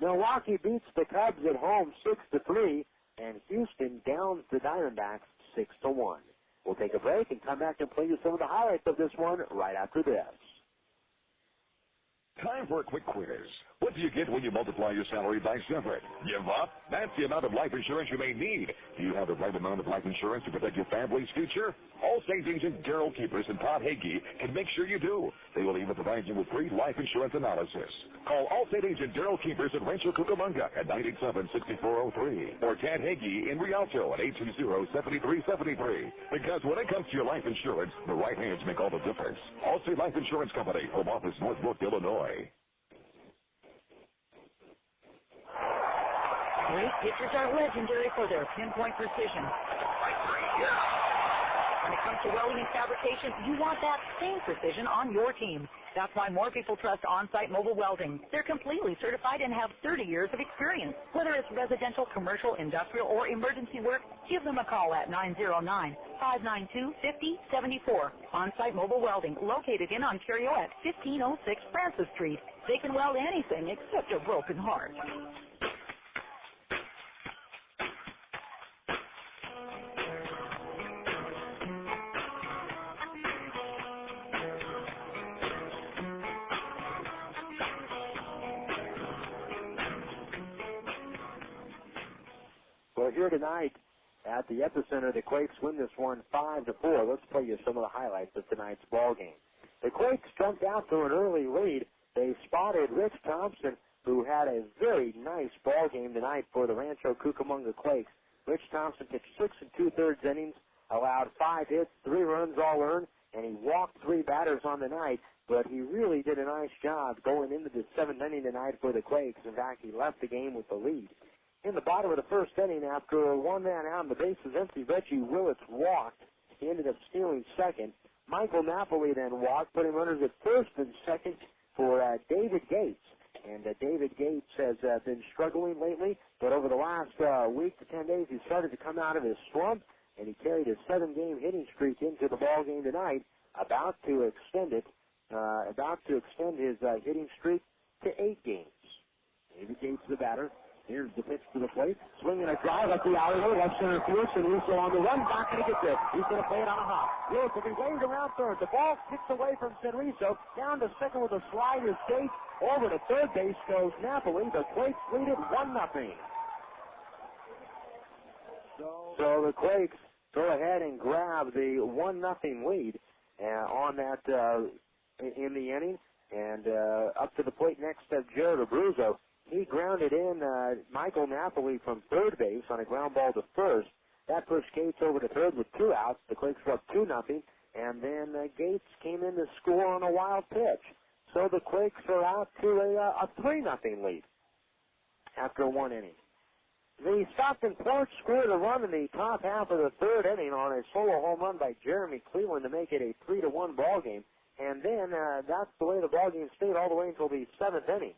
Milwaukee beats the Cubs at home 6-3, and Houston downs the Diamondbacks 6-1. We'll take a break and come back and play you some of the highlights of this one right after this. Time for a quick quiz. What do you get when you multiply your salary by 7? Give up? That's the amount of life insurance you may need. Do you have the right amount of life insurance to protect your family's future? Allstate agent Daryl Keepers and Todd Hagee can make sure you do. They will even provide you with free life insurance analysis. Call Allstate agent Daryl Keepers at Rancho Cucamonga at 987-6403 or Tad Hagee in Rialto at 820-7373. Because when it comes to your life insurance, the right hands make all the difference. Allstate Life Insurance Company, Home Office, Northbrook, Illinois. Great pitchers are legendary for their pinpoint precision. When it comes to welding and fabrication, you want that same precision on your team. That's why more people trust on-site mobile welding. They're completely certified and have 30 years of experience. Whether it's residential, commercial, industrial, or emergency work, give them a call at 909-592-5074. On-site mobile welding, located in Ontario at 1506 Francis Street. They can weld anything except a broken heart. Well, here tonight at the epicenter, the Quakes win this one 5-4. Let's play you some of the highlights of tonight's ball game. The Quakes jumped out to an early lead. They spotted Rich Thompson, who had a very nice ball game tonight for the Rancho Cucamonga Quakes. Rich Thompson pitched 6 2/3 innings, allowed 5 hits, 3 runs all earned, and he walked 3 batters on the night. But he really did a nice job going into the 7th inning tonight for the Quakes. In fact, he left the game with the lead. In the bottom of the first inning, after one man out and the bases empty, Reggie Willits walked. He ended up stealing second. Michael Napoli then walked, put him runners at first and second for David Gates. And David Gates has been struggling lately, but over the last week to 10 days, he started to come out of his slump, and he carried his 7-game hitting streak into the ball game tonight, about to extend his hitting streak to 8 games. David Gates, the batter. Here's the pitch to the plate. Swinging a drive up the alleyway. Left center field. Russo on the run. Not going to get there. He's going to play it on a hop. Willis will be waved around third. The ball kicks away from Russo. Down to second with a slide is Gates. Over to third base goes Napoli. The Quakes lead it 1-0. So the Quakes go ahead and grab the 1-0 lead on that in the inning. And up to the plate next to Jared Abruzzo. He grounded in Michael Napoli from third base on a ground ball to first. That pushed Gates over to third with 2 outs. The Quakes were up 2-0, and then Gates came in to score on a wild pitch. So the Quakes are out to a 3-0 lead after 1 inning. The Stockton Porch scored a run in the top half of the 3rd inning on a solo home run by Jeremy Cleveland to make it a 3-1 ball game. And then that's the way the ball game stayed all the way until the 7th inning.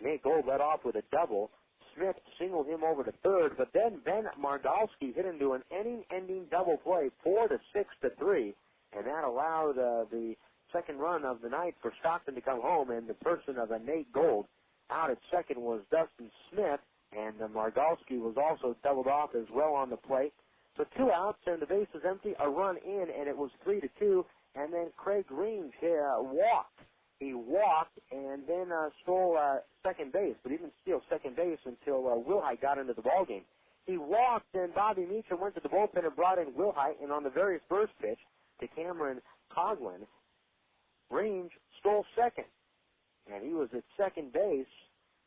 Nate Gold led off with a double. Smith singled him over to third, but then Ben Mardalski hit into an inning-ending double play, 4-6-3, and that allowed the second run of the night for Stockton to come home, and the person of Nate Gold. Out at second was Dustin Smith, and Mardalski was also doubled off as well on the plate. So 2 outs, and the base is empty, a run in, and it was 3-2, and then Craig Green walked. He walked and then stole second base, but he didn't steal second base until Wilhite got into the ballgame. He walked, and Bobby Meacham went to the bullpen and brought in Wilhite, and on the very first pitch to Cameron Coughlin, Range stole second, and he was at second base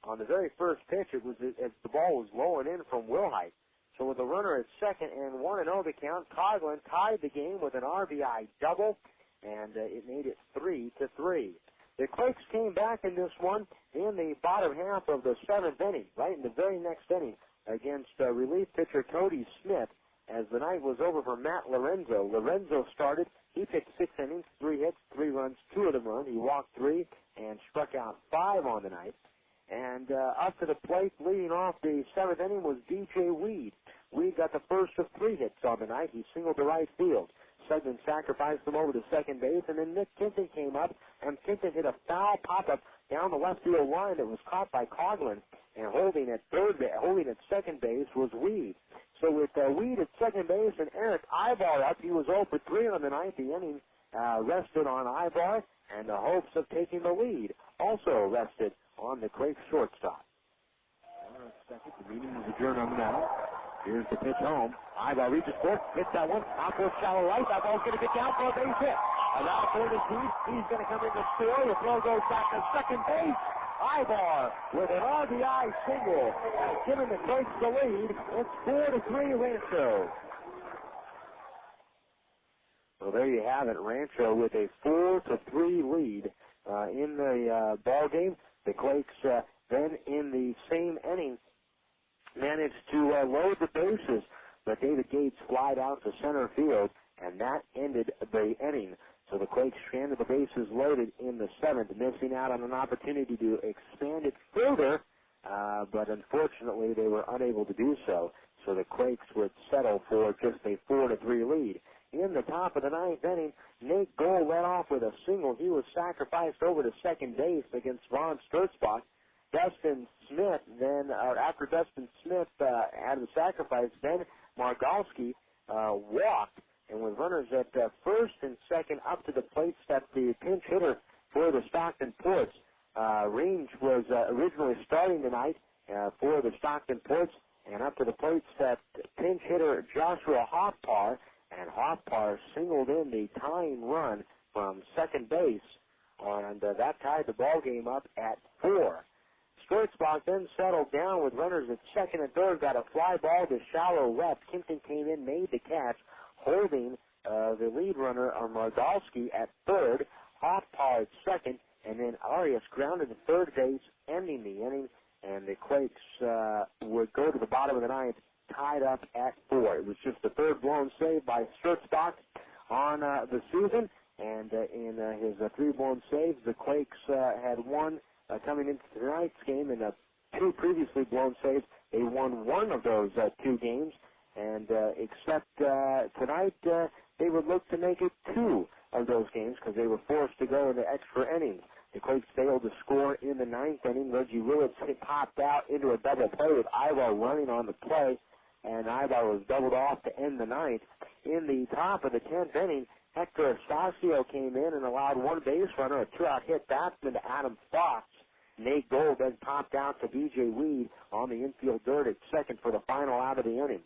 on the very first pitch. It was as the ball was blowing in from Wilhite. So with the runner at second and 1-0 to count, Coughlin tied the game with an RBI double, and it made it 3-3. The Quakes came back in this one in the bottom half of the 7th inning, right in the very next inning, against relief pitcher Cody Smith. As the night was over for Matt Lorenzo. Lorenzo started. He pitched 6 innings, 3 hits, 3 runs, 2 of them earned. He walked 3 and struck out 5 on the night. And up to the plate, leading off the 7th inning, was DJ Weed. Weed got the first of 3 hits on the night. He singled to right field. Sugden sacrificed him over to second base, and then Nick Kinton came up, and Kinton hit a foul pop-up down the left field line that was caught by Coughlin, and holding at second base was Weed. So with Weed at second base and Erick Aybar up, he was 0 for 3 on the night. The inning rested on Aybar, and the hopes of taking the lead also rested on the Quakes shortstop. Second, the meeting is adjourned on the now. Here's the pitch home. Aybar reaches for it, hits that one, out goes shallow right. That ball's going to get down for a base hit. Around third is deep. He's going to come in to score. The throw goes back to second base. Aybar with an RBI single, giving the Quakes the lead. It's 4-3 Rancho. So there you have it, Rancho with a 4-3 lead in the ball game. The Quakes then in the same inning managed to load the bases, but David Gates flied out to center field, and that ended the inning. So the Quakes stranded the bases loaded in the 7th, missing out on an opportunity to expand it further, but unfortunately they were unable to do so. So the Quakes would settle for just a 4-3 lead. In the top of the 9th inning, Nate Gold led off with a single. He was sacrificed over to second base against Von Sturzbach. Dustin Smith, after Dustin Smith had the sacrifice, then Margalski walked. And with runners at first and second, up to the plate stepped the pinch hitter for the Stockton Ports. Range was originally starting tonight for the Stockton Ports, and up to the plate stepped pinch hitter Joshua Hoffpar, and Hoffpar singled in the tying run from second base, and that tied the ball game up at 4. Sturzbach then settled down with runners at second and third, got a fly ball to shallow left. Kimpton came in, made the catch, holding the lead runner, Margalski, at third, Hoffpar at second, and then Arias grounded to third base, ending the inning, and the Quakes would go to the bottom of the 9th, tied up at 4. It was just the third blown save by Sturzbach on the season, and in his 3 blown saves, the Quakes had won coming into tonight's game. In 2 previously blown saves, they won 1 of those 2 games. And except tonight, they would look to make it 2 of those games because they were forced to go into extra innings. The Quakes failed to score in the 9th inning. Reggie Willits popped out into a double play with Aybar running on the play, and Aybar was doubled off to end the 9th. In the top of the 10th inning, Hector Estacio came in and allowed 1 base runner, a 2-out hit batsman to Adam Fox. Nate Gold then popped out to B.J. Weed on the infield dirt at second for the final out of the inning.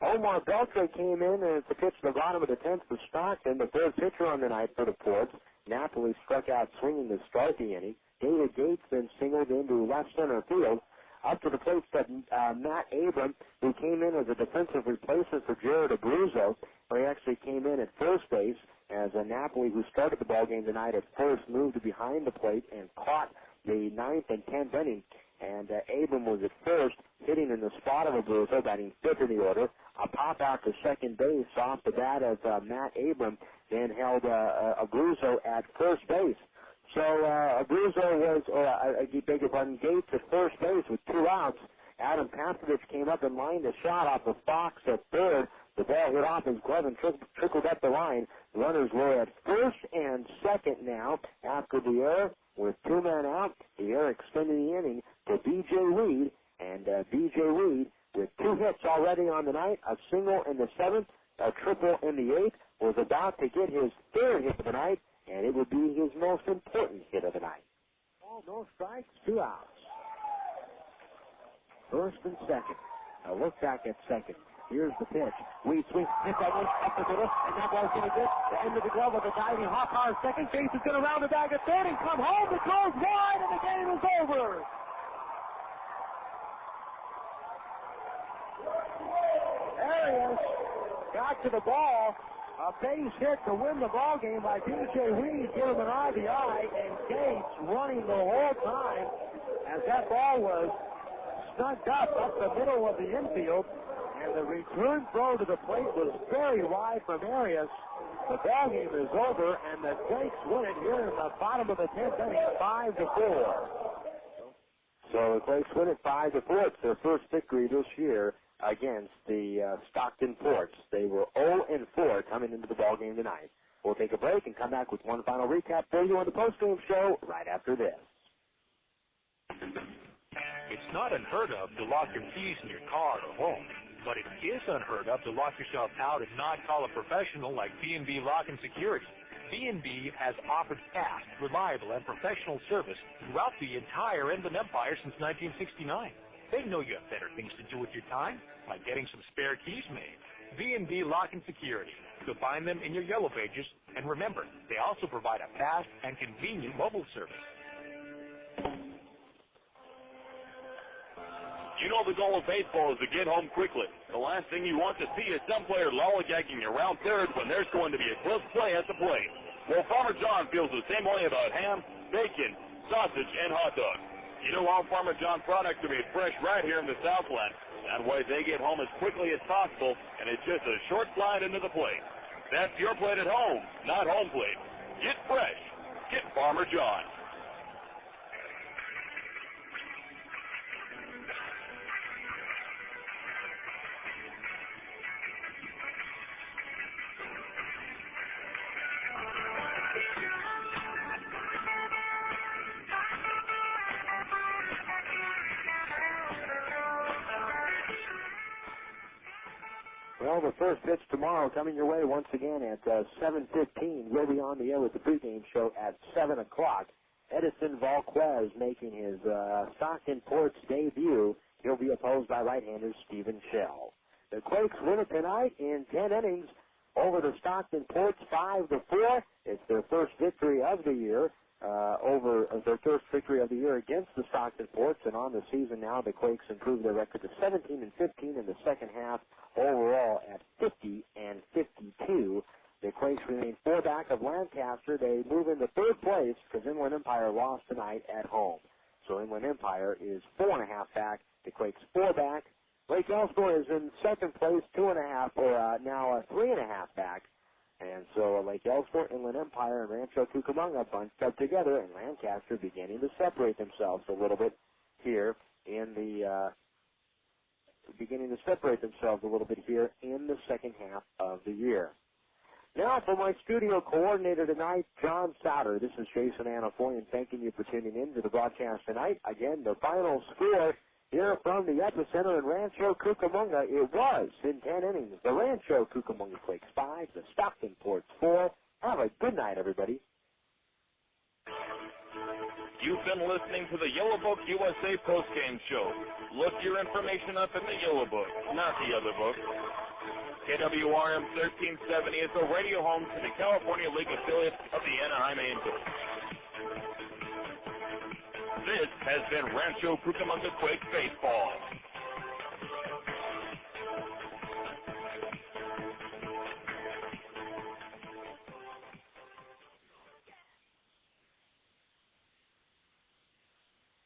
Omar Beltre came in and to pitch the bottom of the 10th for Stockton, the third pitcher on the night for the Ports. Napoli struck out swinging to start the inning. David Gates then singled into left center field. Up to the plate stepped Matt Abram, who came in as a defensive replacement for Jared Abruzzo, where he actually came in at first base as Napoli, who started the ballgame tonight at first, moved behind the plate and caught the 9th and 10th inning. And Abram was at first, hitting in the spot of Abruzzo, batting 5th in the order. A pop out to second base off the bat of Matt Abram, then held Abruzzo at first base. So Abruzzo was, beg your pardon, Gates at first base with 2 outs. Adam Pastovich came up and lined a shot off of Fox at third. The ball hit off his glove and trickled up the line. Runners were at first and second now after the error. With 2 men out, the error extended the inning to B.J. Weed, and B.J. Weed, with 2 hits already on the night, a single in the 7th, a triple in the 8th, was about to get his 3rd hit of the night, and it would be his most important hit of the night. Ball, no strikes, 2 outs. First and second. A look back at second. Here's the pitch. Weed swings, hit that one up the middle, and that ball's going to get the end of the glove of the diving Hoffpar. Second base is going to round the bag at third and come home. It goes wide, and the game is over. Arias got to the ball. A base hit to win the ball game by B.J. Weed, give him an RBI, and Gates running the whole time as that ball was snugged up the middle of the infield. And the return throw to the plate was very wide from Arias. The ball game is over, and the Quakes win it here in the bottom of the 10th inning, 5-4. So the Quakes win it 5-4. It's their first victory this year against the Stockton Ports. They were 0-4 coming into the ball game tonight. We'll take a break and come back with one final recap for you on the postgame show right after this. It's not unheard of to lock your keys in your car or home. But it is unheard of to lock yourself out and not call a professional like B&B Lock and Security. B&B has offered fast, reliable, and professional service throughout the entire Inland Empire since 1969. They know you have better things to do with your time, like getting some spare keys made. B&B Lock and Security. You'll find them in your yellow pages. And remember, they also provide a fast and convenient mobile service. You know the goal of baseball is to get home quickly. The last thing you want to see is some player lollygagging around third when there's going to be a close play at the plate. Well, Farmer John feels the same way about ham, bacon, sausage, and hot dogs. You know all Farmer John products are made fresh right here in the Southland. That way they get home as quickly as possible, and it's just a short slide into the plate. That's your plate at home, not home plate. Get fresh. Get Farmer John. Well, the first pitch tomorrow coming your way once again at 7:15. We'll be on the air with the pregame show at 7 o'clock. Edison Valquez making his Stockton Ports debut. He'll be opposed by right-hander Stephen Shell. The Quakes win it tonight in 10 innings over the Stockton Ports 5-4. It's their first victory of the year. Against the Stockton Ports, and on the season now, the Quakes improved their record to 17-15 in the second half, overall at 50-52. The Quakes remain 4 back of Lancaster. They move into third place because Inland Empire lost tonight at home. So Inland Empire is 4.5 back. The Quakes 4 back. Lake Elsinore is in second place, 2.5, or now 3.5 back. And so Lake Elsinore, Inland Empire, and Rancho Cucamonga bunched up together, and Lancaster beginning to separate themselves a little bit here in the second half of the year. Now for my studio coordinator tonight, John Sauter. This is Jason Anafoyan thanking you for tuning in to the broadcast tonight. Again, the final score here from the epicenter in Rancho Cucamonga, it was in 10 innings. The Rancho Cucamonga Quakes 5, the Stockton Ports 4. Have a good night, everybody. You've been listening to the Yellow Book USA postgame show. Look your information up in the Yellow Book, not the other book. KWRM 1370 is the radio home to the California League affiliate of the Anaheim Angels. This has been Rancho Cucamonga Quakes Baseball.